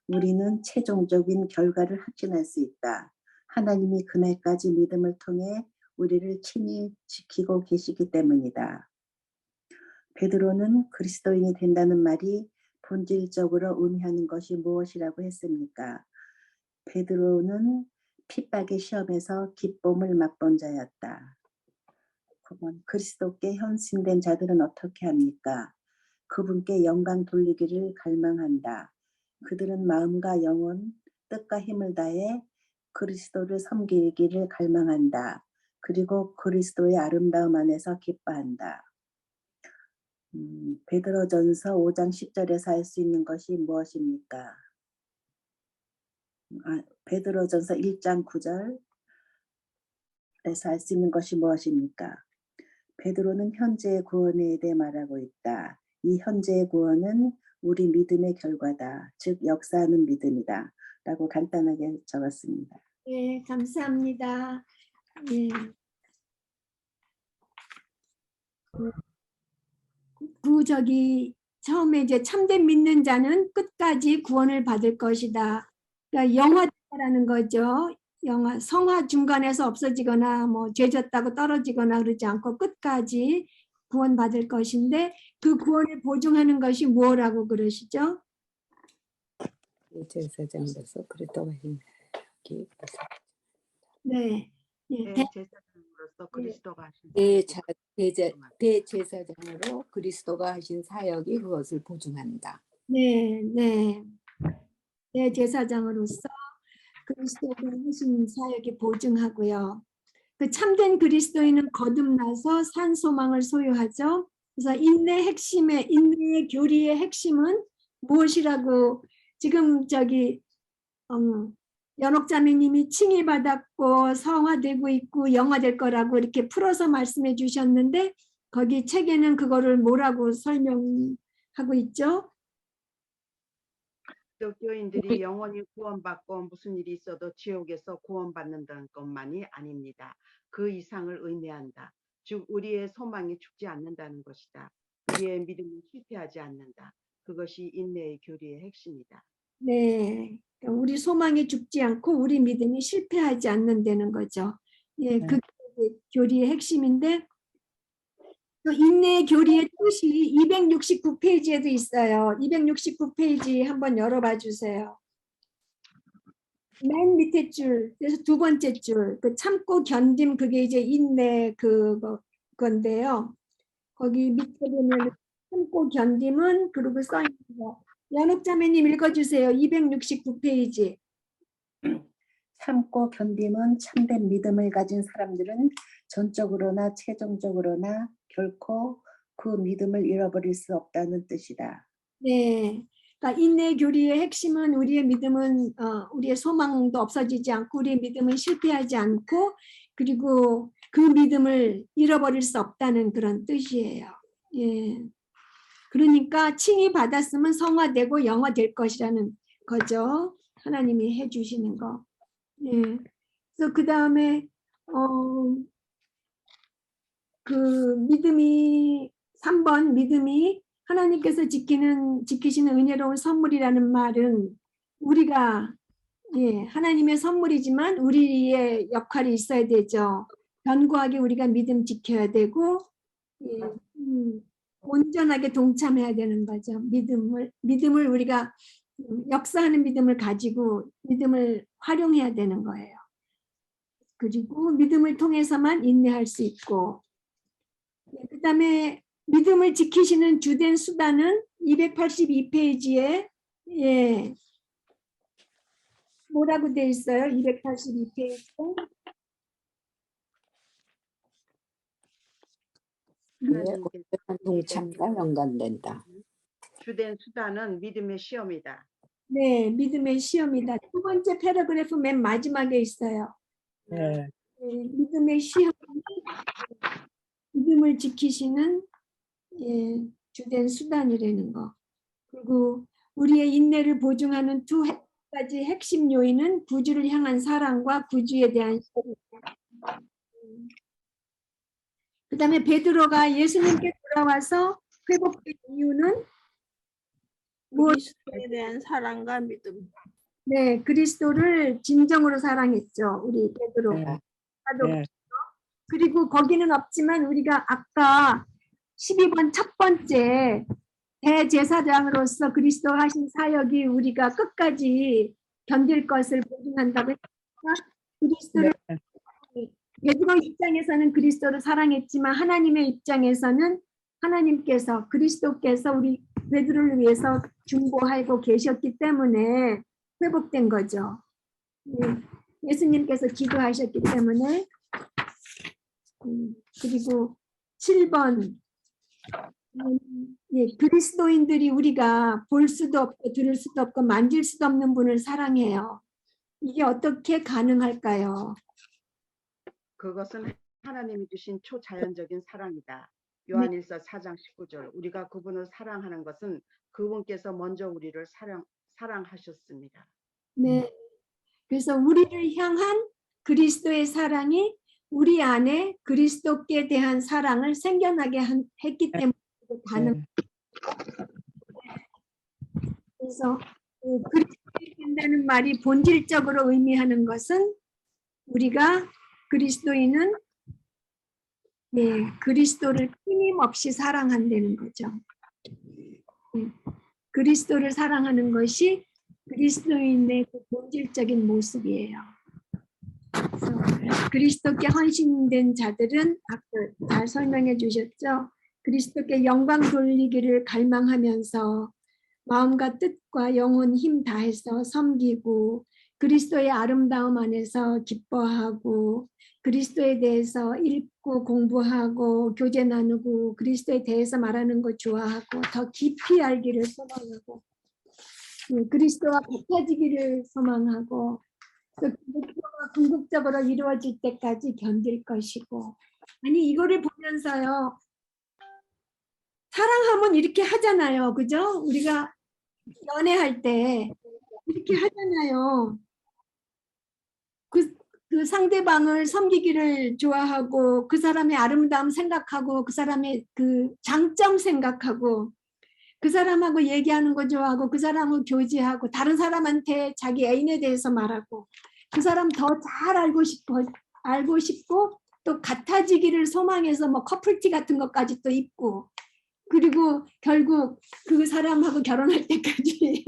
우리는 최종적인 결과를 확신할 수 있다. 하나님이 그날까지 믿음을 통해 우리를 친히 지키고 계시기 때문이다. 베드로는 그리스도인이 된다는 말이 본질적으로 의미하는 것이 무엇이라고 했습니까? 베드로는 핍박의 시험에서 기쁨을 맛본 자였다. 9번 그리스도께 현신된 자들은 어떻게 합니까? 그분께 영광 돌리기를 갈망한다. 그들은 마음과 영혼, 뜻과 힘을 다해 그리스도를 섬기기를 갈망한다. 그리고 그리스도의 아름다움 안에서 기뻐한다. 베드로전서 5장 10절에서 알 수 있는 것이 무엇입니까? 베드로전서 1장 9절에서 알 수 있는 것이 무엇입니까? 베드로는 현재의 구원에 대해 말하고 있다. 이 현재의 구원은 우리 믿음의 결과다. 즉 역사하는 믿음이다. 라고 간단하게 적었습니다. 네, 감사합니다. 예. 처음에 이제 참된 믿는 자는 끝까지 구원을 받을 것이다. 그러니까 영화라는 거죠. 성화 중간에서 없어지거나 뭐 죄졌다고 떨어지거나 그러지 않고 끝까지 구원받을 것인데 그 구원을 보증하는 것이 뭐라고 그러시죠? 제사장으로서 그리스도가 힘기 네. 제사장으로서 그리스도가 하신 대제사장으로 그리스도가 하신 사역이 그것을 보증한다. 네. 대제사장으로서 그리스도가 하신 사역이 보증하고요. 그 참된 그리스도인은 거듭나서 산 소망을 소유하죠. 그래서 인내의 교리의 핵심은 무엇이라고 지금 연옥자매님이 칭의받았고 성화되고 있고 영화될 거라고 이렇게 풀어서 말씀해 주셨는데 거기 책에는 그거를 뭐라고 설명하고 있죠? 기독교인들이 영원히 구원받고 무슨 일이 있어도 지옥에서 구원받는다는 것만이 아닙니다. 그 이상을 의미한다. 즉 우리의 소망이 죽지 않는다는 것이다. 우리의 믿음이 실패하지 않는다. 그것이 인내의 교리의 핵심이다. 네, 우리 소망이 죽지 않고 우리 믿음이 실패하지 않는다는 거죠. 예, 그게 교리의 핵심인데 또 인내의 교리의 뜻이 269페이지에도 있어요. 269페이지 한번 열어봐 주세요. 맨 밑에 줄, 그래서 두 번째 줄, 그 참고 견딤 그게 이제 인내 그건데요. 거기 밑에 보면 참고 견딤은 그리고 써 있는 거. 연옥자매님 읽어주세요. 269페이지. 참고 견딤은 참된 믿음을 가진 사람들은 전적으로나 최종적으로나 결코 그 믿음을 잃어버릴 수 없다는 뜻이다. 네. 그러니까 인내 교리의 핵심은 우리의 믿음은 우리의 소망도 없어지지 않고 우리의 믿음은 실패하지 않고 그리고 그 믿음을 잃어버릴 수 없다는 그런 뜻이에요. 예. 그러니까 칭의 받았으면 성화되고 영화될 것이라는 거죠. 하나님이 해주시는 거. 예. 그래서 그 다음에 그 믿음이 3번 믿음이 하나님께서 지키시는 은혜로운 선물이라는 말은 우리가 하나님의 선물이지만 우리의 역할이 있어야 되죠. 견고하게 우리가 믿음 지켜야 되고 온전하게 동참해야 되는 거죠. 믿음을 우리가 역사하는 믿음을 가지고 믿음을 활용해야 되는 거예요. 그리고 믿음을 통해서만 인내할 수 있고 그 다음에 믿음을 지키시는 주된 수단은 282페이지에 뭐라고 돼 있어요? 282페이지에 동참과 연관된다. 주된 수단은 믿음의 시험이다. 네, 믿음의 시험이다. 두 번째 패러그래프 맨 마지막에 있어요. 네. 믿음의 시험, 믿음을 지키시는 주된 수단이라는 거. 그리고 우리의 인내를 보증하는 두 가지 핵심 요인은 구주를 향한 사랑과 구주에 대한 그 다음에 베드로가 예수님께 돌아와서 회복된 이유는 그리스도에 대한 사랑과 믿음. 네, 그리스도를 진정으로 사랑했죠. 우리 베드로가. 네. 그리고 거기는 없지만 우리가 아까 12번 첫 번째 대제사장으로서 그리스도 하신 사역이 우리가 끝까지 견딜 것을 보증한다고 했으니까 그리스도를 베드로 입장에서는 그리스도를 사랑했지만 하나님의 입장에서는 하나님께서 그리스도께서 우리 베드로를 위해서 중보하고 계셨기 때문에 회복된 거죠. 예수님께서 기도하셨기 때문에 그리고 7번 그리스도인들이 우리가 볼 수도 없고 들을 수도 없고 만질 수도 없는 분을 사랑해요. 이게 어떻게 가능할까요? 그것은 하나님이 주신 초자연적인 사랑이다. 요한일서 4장 19절. 우리가 그분을 사랑하는 것은 그분께서 먼저 우리를 사랑하셨습니다. 네. 그래서 우리를 향한 그리스도의 사랑이 우리 안에 그리스도께 대한 사랑을 생겨나게 했기 때문에 가능. 그래서 그리스도에 된다는 말이 본질적으로 의미하는 것은 우리가 그리스도인은 그리스도를 끊임없이 사랑한다는 거죠. 그리스도를 사랑하는 것이 그리스도인의 그 본질적인 모습이에요. 그래서 그리스도께 헌신된 자들은 아까 잘 설명해 주셨죠. 그리스도께 영광 돌리기를 갈망하면서 마음과 뜻과 영혼 힘 다해서 섬기고 그리스도의 아름다움 안에서 기뻐하고 그리스도에 대해서 읽고 공부하고 교제 나누고 그리스도에 대해서 말하는 거 좋아하고 더 깊이 알기를 소망하고 그리스도와 같아지기를 소망하고 그 목표가 궁극적으로 이루어질 때까지 견딜 것이고 아니 이거를 보면서요 사랑하면 이렇게 하잖아요. 그죠? 우리가 연애할 때 이렇게 하잖아요. 그 상대방을 섬기기를 좋아하고 그 사람의 아름다움 생각하고 그 사람의 그 장점 생각하고 그 사람하고 얘기하는 거 좋아하고 그 사람하고 교제하고 다른 사람한테 자기 애인에 대해서 말하고 그 사람 더 잘 알고 싶고 또 같아지기를 소망해서 뭐 커플티 같은 것까지 또 입고 그리고 결국 그 사람하고 결혼할 때까지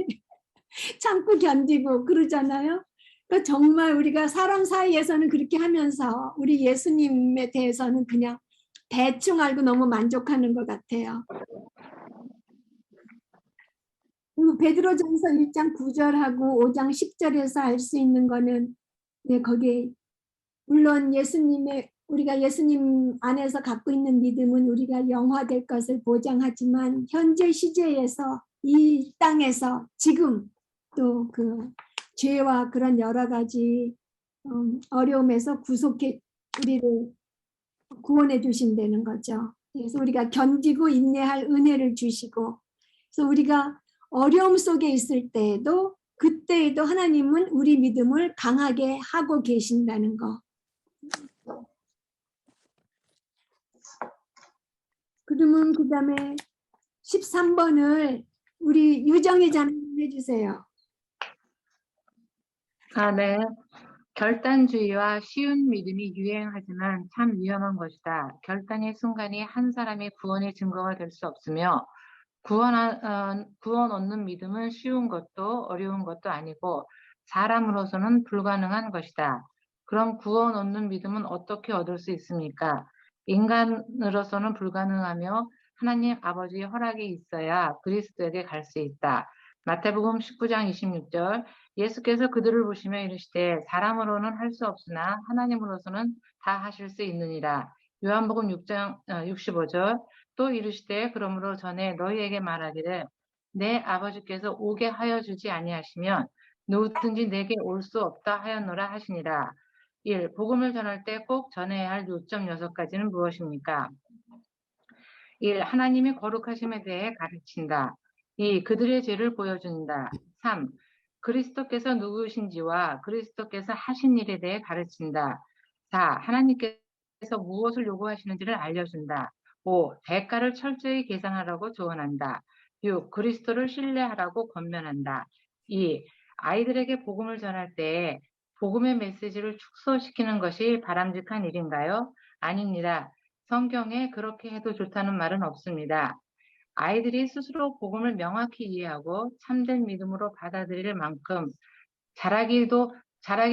참고 견디고 그러잖아요. 그러니까 정말 우리가 사람 사이에서는 그렇게 하면서 우리 예수님에 대해서는 그냥 대충 알고 너무 만족하는 것 같아요. 그리고 베드로전서 1장 9절하고 5장 10절에서 알 수 있는 거는 네, 거기에 물론 우리가 예수님 안에서 갖고 있는 믿음은 우리가 영화될 것을 보장하지만 현재 시제에서 이 땅에서 지금 또 그 죄와 그런 여러 가지 어려움에서 우리를 구원해 주신다는 거죠. 그래서 우리가 견디고 인내할 은혜를 주시고, 그래서 우리가 어려움 속에 있을 때에도 그때에도 하나님은 우리 믿음을 강하게 하고 계신다는 거. 그러면 그 다음에 13번을 우리 유정희 자매님 해주세요. 네. 결단주의와 쉬운 믿음이 유행하지만 참 위험한 것이다. 결단의 순간이 한 사람의 구원의 증거가 될 수 없으며 구원 얻는 믿음은 쉬운 것도 어려운 것도 아니고 사람으로서는 불가능한 것이다. 그럼 구원 얻는 믿음은 어떻게 얻을 수 있습니까? 인간으로서는 불가능하며 하나님 아버지의 허락이 있어야 그리스도에게 갈 수 있다. 마태복음 19장 26절 예수께서 그들을 보시며 이르시되 사람으로는 할 수 없으나 하나님으로서는 다 하실 수 있느니라. 요한복음 6장 65절 또 이르시되 그러므로 전에 너희에게 말하기를 내 아버지께서 오게 하여 주지 아니하시면 누구든지 내게 올 수 없다 하였노라 하시니라. 1. 복음을 전할 때 꼭 전해야 할 요점 6가지는 무엇입니까? 1. 하나님의 거룩하심에 대해 가르친다. 2. 그들의 죄를 보여준다. 3. 그리스도께서 누구신지와 그리스도께서 하신 일에 대해 가르친다. 4. 하나님께서 무엇을 요구하시는지를 알려준다. 5. 대가를 철저히 계산하라고 조언한다. 6. 그리스도를 신뢰하라고 권면한다. 2. 아이들에게 복음을 전할 때 복음의 메시지를 축소시키는 것이 바람직한 일인가요? 아닙니다. 성경에 그렇게 해도 좋다는 말은 없습니다. 아이들이 스스로 복음을 명확히 이해하고 참된 믿음으로 받아들일 만큼 자라기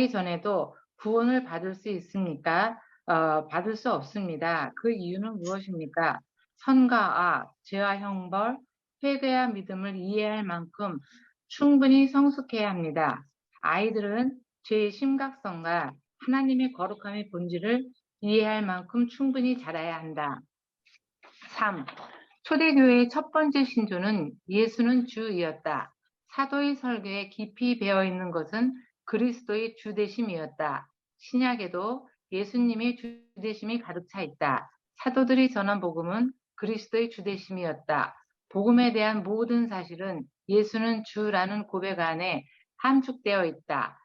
전에도 구원을 받을 수 있습니까? 받을 수 없습니다. 그 이유는 무엇입니까? 선과 악, 죄와 형벌, 회개와 믿음을 이해할 만큼 충분히 성숙해야 합니다. 아이들은 죄의 심각성과 하나님의 거룩함의 본질을 이해할 만큼 충분히 자라야 한다. 3. 초대교회의 첫 번째 신조는 예수는 주이었다. 사도의 설교에 깊이 배어있는 것은 그리스도의 주되심이었다. 신약에도 예수님의 주되심이 가득 차 있다. 사도들이 전한 복음은 그리스도의 주되심이었다. 복음에 대한 모든 사실은 예수는 주라는 고백 안에 함축되어 있다.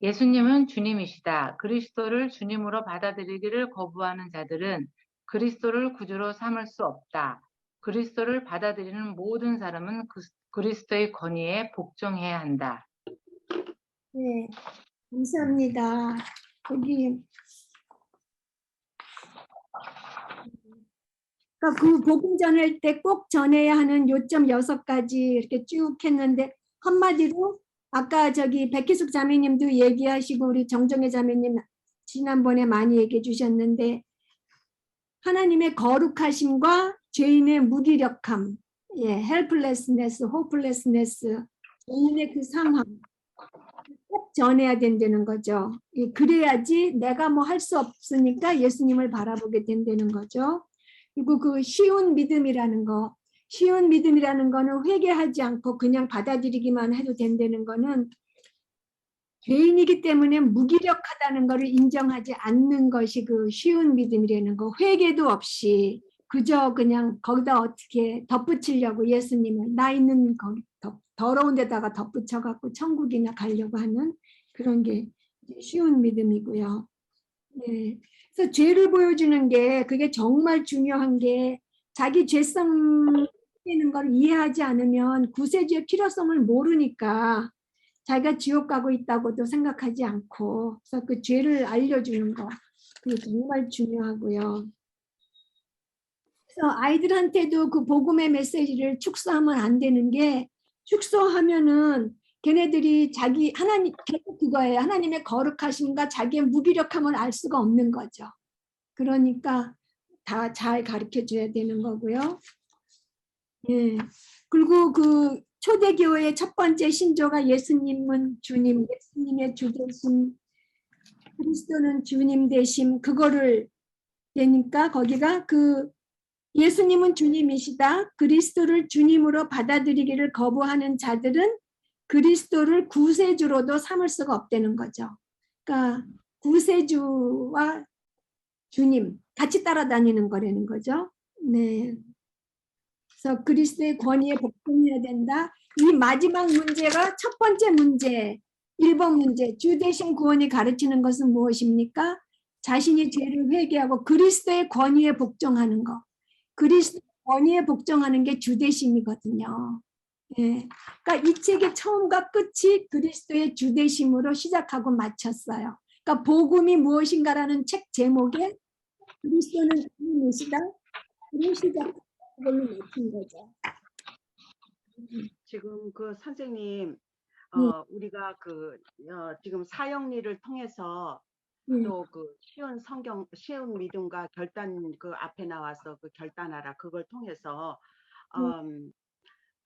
예수님은 주님이시다. 그리스도를 주님으로 받아들이기를 거부하는 자들은 그리스도를 구주로 삼을 수 없다. 그리스도를 받아들이는 모든 사람은 그리스도의 권위에 복종해야 한다. 네, 감사합니다. 거기 그러니까 그 복음 전할 때 꼭 전해야 하는 요점 6가지 이렇게 쭉 했는데 한마디로 아까 저기 백희숙 자매님도 얘기하시고 우리 정정혜 자매님 지난번에 많이 얘기해 주셨는데 하나님의 거룩하심과 죄인의 무기력함, helplessness, hopelessness, 죄인의 그 상황 꼭 전해야 된다는 거죠. 그래야지 내가 뭐 할 수 없으니까 예수님을 바라보게 된다는 거죠. 그리고 그 쉬운 믿음이라는 거는 회개하지 않고 그냥 받아들이기만 해도 된다는 거는 죄인이기 때문에 무기력하다는 것을 인정하지 않는 것이 그 쉬운 믿음이라는 거. 회개도 없이 그저 그냥 거기다 어떻게 덧붙이려고 예수님을 나 있는 거기 더러운 데다가 덧붙여갖고 천국이나 가려고 하는 그런 게 쉬운 믿음이고요. 네. 그래서 죄를 보여주는 게 그게 정말 중요한 게 자기 죄성 있는 걸 이해하지 않으면 구세주의 필요성을 모르니까 자기가 지옥 가고 있다고도 생각하지 않고 그래서 그 죄를 알려주는 거 그게 정말 중요하고요. 그래서 아이들한테도 그 복음의 메시지를 축소하면 안 되는 게 축소하면은 걔네들이 자기 하나님 결국 그거예요. 하나님의 거룩하심과 자기의 무기력함을 알 수가 없는 거죠. 그러니까 다 잘 가르쳐 줘야 되는 거고요. 예. 그리고 그 초대교회의 첫 번째 신조가 예수님은 주님, 예수님의 주 되심, 그리스도는 주님 되심, 그거를 되니까 거기가 그 예수님은 주님이시다. 그리스도를 주님으로 받아들이기를 거부하는 자들은 그리스도를 구세주로도 삼을 수가 없다는 거죠. 그러니까 구세주와 주님 같이 따라다니는 거라는 거죠. 네. 그래서 그리스도의 권위에 복종해야 된다. 이 마지막 문제가 첫 번째 문제, 1번 문제. 주 대신 구원이 가르치는 것은 무엇입니까? 자신이 죄를 회개하고 그리스도의 권위에 복종하는 거. 그리스도의 권위에 복종하는 게 주대심이거든요. 예. 그러니까 이 책의 처음과 끝이 그리스도의 주대심으로 시작하고 마쳤어요. 그러니까 복음이 무엇인가라는 책 제목에 그리스도는 주님이시다. 그런 시작 그걸로 마친 거죠. 지금 그 선생님, 네. 우리가 지금 사형리를 통해서 네. 또 그 쉬운 믿음과 결단 그 앞에 나와서 그 결단하라 그걸 통해서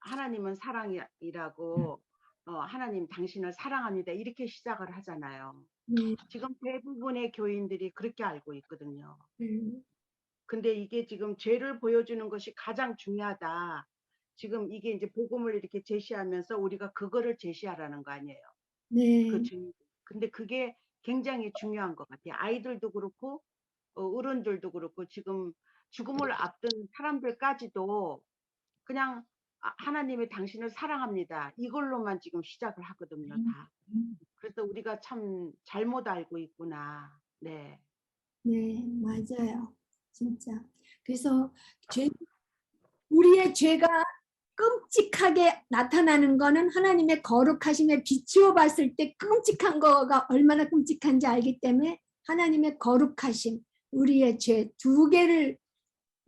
하나님은 사랑이라고 하나님 당신을 사랑합니다 이렇게 시작을 하잖아요. 네. 지금 대부분의 교인들이 그렇게 알고 있거든요. 네. 근데 이게 지금 죄를 보여주는 것이 가장 중요하다. 지금 이게 이제 복음을 이렇게 제시하면서 우리가 그거를 제시하라는 거 아니에요. 네. 근데 그게 굉장히 중요한 것 같아요. 아이들도 그렇고 어른들도 그렇고 지금 죽음을 앞둔 사람들까지도 그냥 하나님이 당신을 사랑합니다. 이걸로만 지금 시작을 하거든요. 다. 그래서 우리가 참 잘못 알고 있구나. 네. 네, 맞아요. 진짜. 그래서 우리의 죄가 끔찍하게 나타나는 거는 하나님의 거룩하심에 비추어 봤을 때 끔찍한 거가 얼마나 끔찍한지 알기 때문에 하나님의 거룩하심, 우리의 죄 두 개를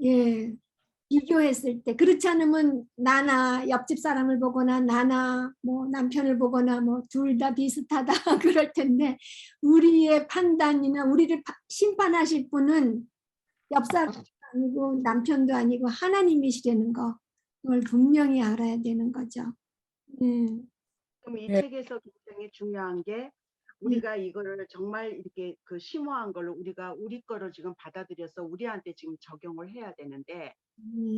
예, 비교했을 때 그렇지 않으면 나나 옆집 사람을 보거나 나나 뭐 남편을 보거나 뭐 둘 다 비슷하다 그럴 텐데 우리의 판단이나 우리를 심판하실 분은 옆 사람도 아니고 남편도 아니고 하나님이시라는 거 그걸 분명히 알아야 되는 거죠. 그럼 이 네. 책에서 굉장히 중요한 게 우리가 이거를 정말 이렇게 그 심오한 걸로 우리가 우리 거를 지금 받아들여서 우리한테 지금 적용을 해야 되는데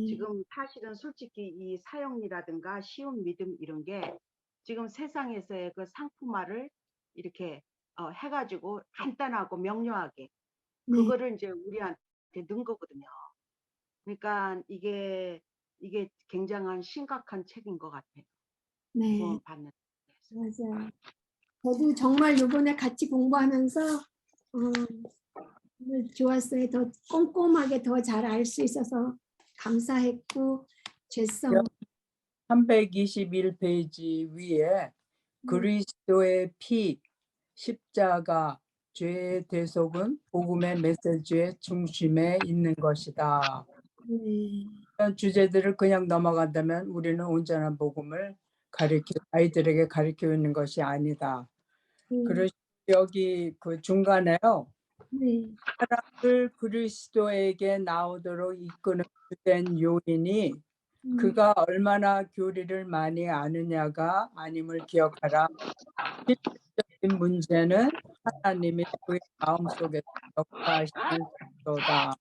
지금 사실은 솔직히 이 사형리라든가 쉬운 믿음 이런 게 지금 세상에서의 그 상품화를 이렇게 해가지고 간단하고 명료하게 그거를 이제 우리한테 넣은 거거든요. 그러니까 이게 굉장한 심각한 책인 것 같아요. 네, 구원 받는. 맞아요. 저도 정말 이번에 같이 공부하면서 정말 좋았어요. 더 꼼꼼하게 더 잘 알 수 있어서 감사했고 죄송. 321페이지 위에 그리스도의 피, 십자가, 죄의 대속은 복음의 메시지의 중심에 있는 것이다. 이런 주제들을 그냥 넘어간다면 우리는 온전한 복음을 아이들에게 가르치고 있는 것이 아니다. 그래서 여기 그 중간에요. 사람을 그리스도에게 나오도록 이끄는 주된 요인이 그가 얼마나 교리를 많이 아느냐가 아님을 기억하라. 실질적인 문제는 하나님이 그의 마음속에 역사하시는 정도다.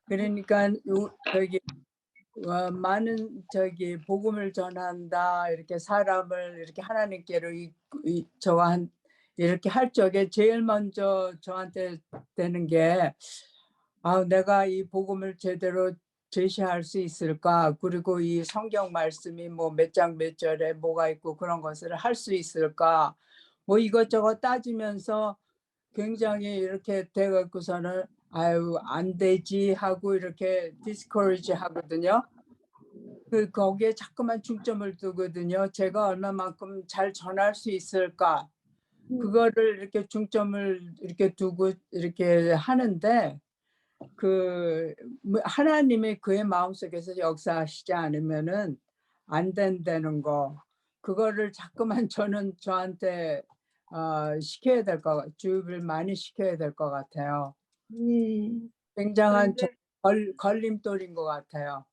그러니까 많은 복음을 전한다 이렇게 사람을 이렇게 하나님께로 이렇게 할 적에 제일 먼저 저한테 되는 게 내가 이 복음을 제대로 제시할 수 있을까? 그리고 이 성경 말씀이 뭐 몇 장 몇 절에 뭐가 있고 그런 것을 할 수 있을까? 뭐 이것저것 따지면서 굉장히 이렇게 돼갖고서는 안 되지 하고 이렇게 discourage 하거든요. 거기에 자꾸만 중점을 두거든요. 제가 얼마만큼 잘 전할 수 있을까? 그거를 이렇게 중점을 이렇게 두고 이렇게 하는데 하나님이 그의 마음속에서 역사하시지 않으면은 안 된다는 거. 그거를 자꾸만 저는 저한테 시켜야 될 것 같아요. 주입을 많이 시켜야 될 것 같아요. 굉장한 그런데 걸림돌인 것 같아요.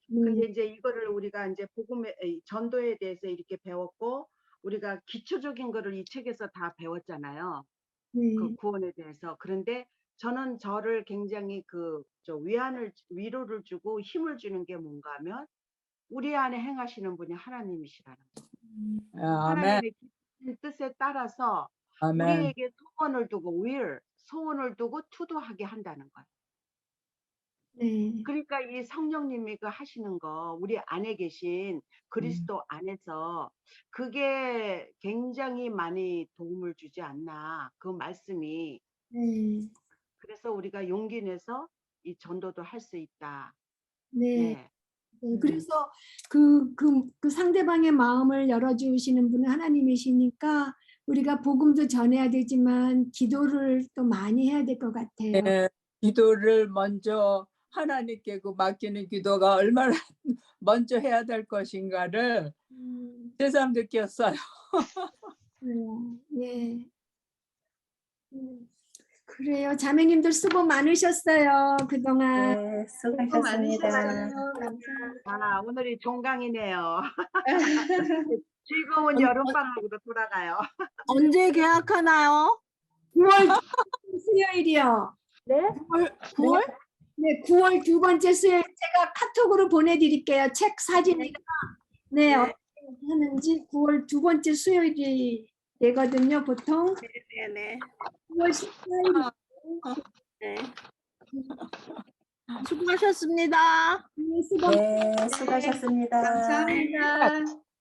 근데 이제 이거를 우리가 이제 전도에 대해서 이렇게 배웠고 우리가 기초적인 거를 이 책에서 다 배웠잖아요. 그 구원에 대해서. 그런데 저는 저를 굉장히 위로를 주고 힘을 주는 게 뭔가 하면 우리 안에 행하시는 분이 하나님이시라는 거. 아멘. 하나님의 깊은 뜻에 따라서 아멘. 우리에게 소원을 두고 소원을 두고 투도하게 한다는 거예요. 그러니까 이 성령님이 그 하시는 거 우리 안에 계신 그리스도 안에서 그게 굉장히 많이 도움을 주지 않나 그 말씀이. 그래서 우리가 용기 내서 이 전도도 할 수 있다. 네. 그래서 그 상대방의 마음을 열어주시는 분은 하나님이시니까 우리가 복음도 전해야 되지만 기도를 또 많이 해야 될 것 같아요. 네, 기도를 먼저 하나님께 맡기는 기도가 얼마나 먼저 해야 될 것인가를 새삼 느꼈어요. 예. 그래요. 자매님들 수고 많으셨어요. 그동안. 네, 수고 수고하셨습니다. 많으셨어요. 감사합니다. 오늘이 종강이네요. 즐거운 여름방학으로 돌아가요. 언제 계약하나요? 9월 수요일이요. 네? 9월? 네, 9월 두 번째 수요일 제가 카톡으로 보내드릴게요. 책 사진이랑 어떻게 하는지 9월 두 번째 수요일이 되거든요. 보통 네네. 9월 14일. 네. 수고하셨습니다. 네, 수고하셨습니다. 감사합니다.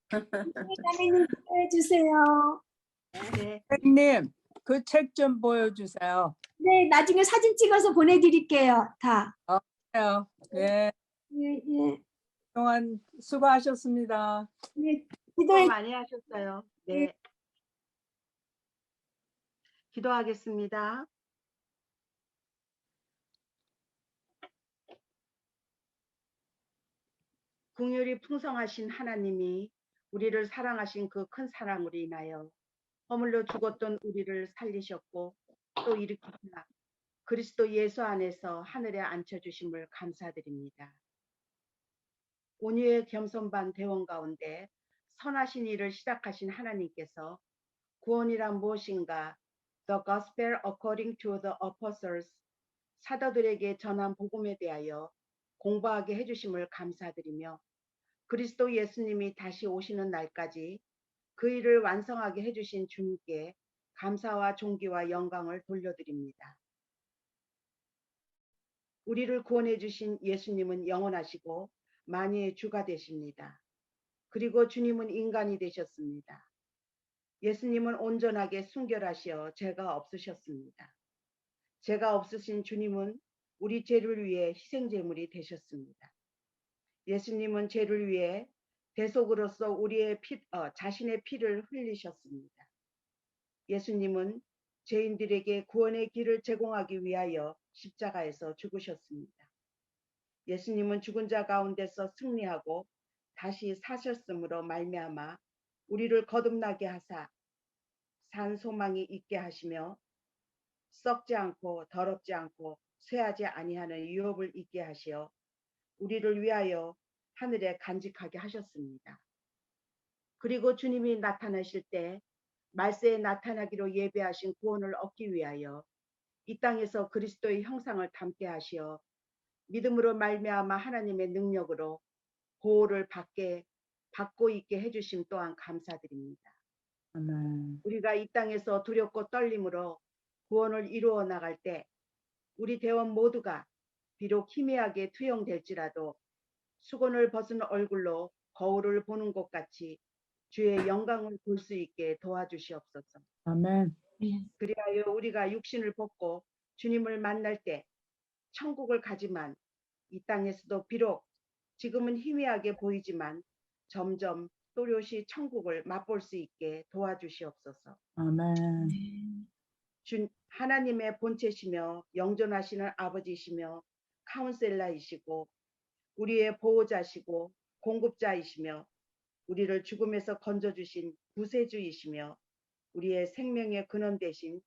자매님 기도해 주세요. 네. 선생님, 그 책 좀 보여주세요. 네, 나중에 사진 찍어서 보내드릴게요. 다. 네, 예. 그동안 수고하셨습니다. 네, 수고 기도해. 많이 하셨어요. 네. 기도하겠습니다. 긍휼이 풍성하신 하나님이 우리를 사랑하신 그 큰 사랑으로 인하여 허물로 죽었던 우리를 살리셨고 또 일으키사 그리스도 예수 안에서 하늘에 앉혀주심을 감사드립니다. 온유의 겸손 반 대원 가운데 선하신 일을 시작하신 하나님께서 구원이란 무엇인가 The Gospel according to the Apostles 사도들에게 전한 복음에 대하여 공부하게 해주심을 감사드리며 그리스도 예수님이 다시 오시는 날까지 그 일을 완성하게 해주신 주님께 감사와 존귀와 영광을 돌려드립니다. 우리를 구원해 주신 예수님은 영원하시고 만유의 주가 되십니다. 그리고 주님은 인간이 되셨습니다. 예수님은 온전하게 순결하시어 죄가 없으셨습니다. 죄가 없으신 주님은 우리 죄를 위해 희생제물이 되셨습니다. 예수님은 죄를 위해 대속으로서 우리의 자신의 피를 흘리셨습니다. 예수님은 죄인들에게 구원의 길을 제공하기 위하여 십자가에서 죽으셨습니다. 예수님은 죽은 자 가운데서 승리하고 다시 사셨으므로 말미암아 우리를 거듭나게 하사 산 소망이 있게 하시며 썩지 않고 더럽지 않고 쇠하지 아니하는 유업을 있게 하시어 우리를 위하여 하늘에 간직하게 하셨습니다. 그리고 주님이 나타나실 때 말세에 나타나기로 예배하신 구원을 얻기 위하여 이 땅에서 그리스도의 형상을 담게 하시어 믿음으로 말미암아 하나님의 능력으로 보호를 받고 있게 해주심 또한 감사드립니다. 아멘. 우리가 이 땅에서 두렵고 떨림으로 구원을 이루어 나갈 때 우리 대원 모두가 비록 희미하게 투영될지라도 수건을 벗은 얼굴로 거울을 보는 것 같이 주의 영광을 볼 수 있게 도와주시옵소서. 아멘. 그리하여 우리가 육신을 벗고 주님을 만날 때 천국을 가지만 이 땅에서도 비록 지금은 희미하게 보이지만 점점 또렷이 천국을 맛볼 수 있게 도와주시옵소서. 아멘. 하나님의 본체시며 영존하시는 아버지시며 카운셀러이시고 우리의 보호자시고 공급자이시며 우리를 죽음에서 건져주신 구세주이시며 우리의 생명의 근원 되신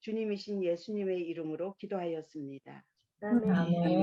주님이신 예수님의 이름으로 기도하였습니다. 아멘. 아멘.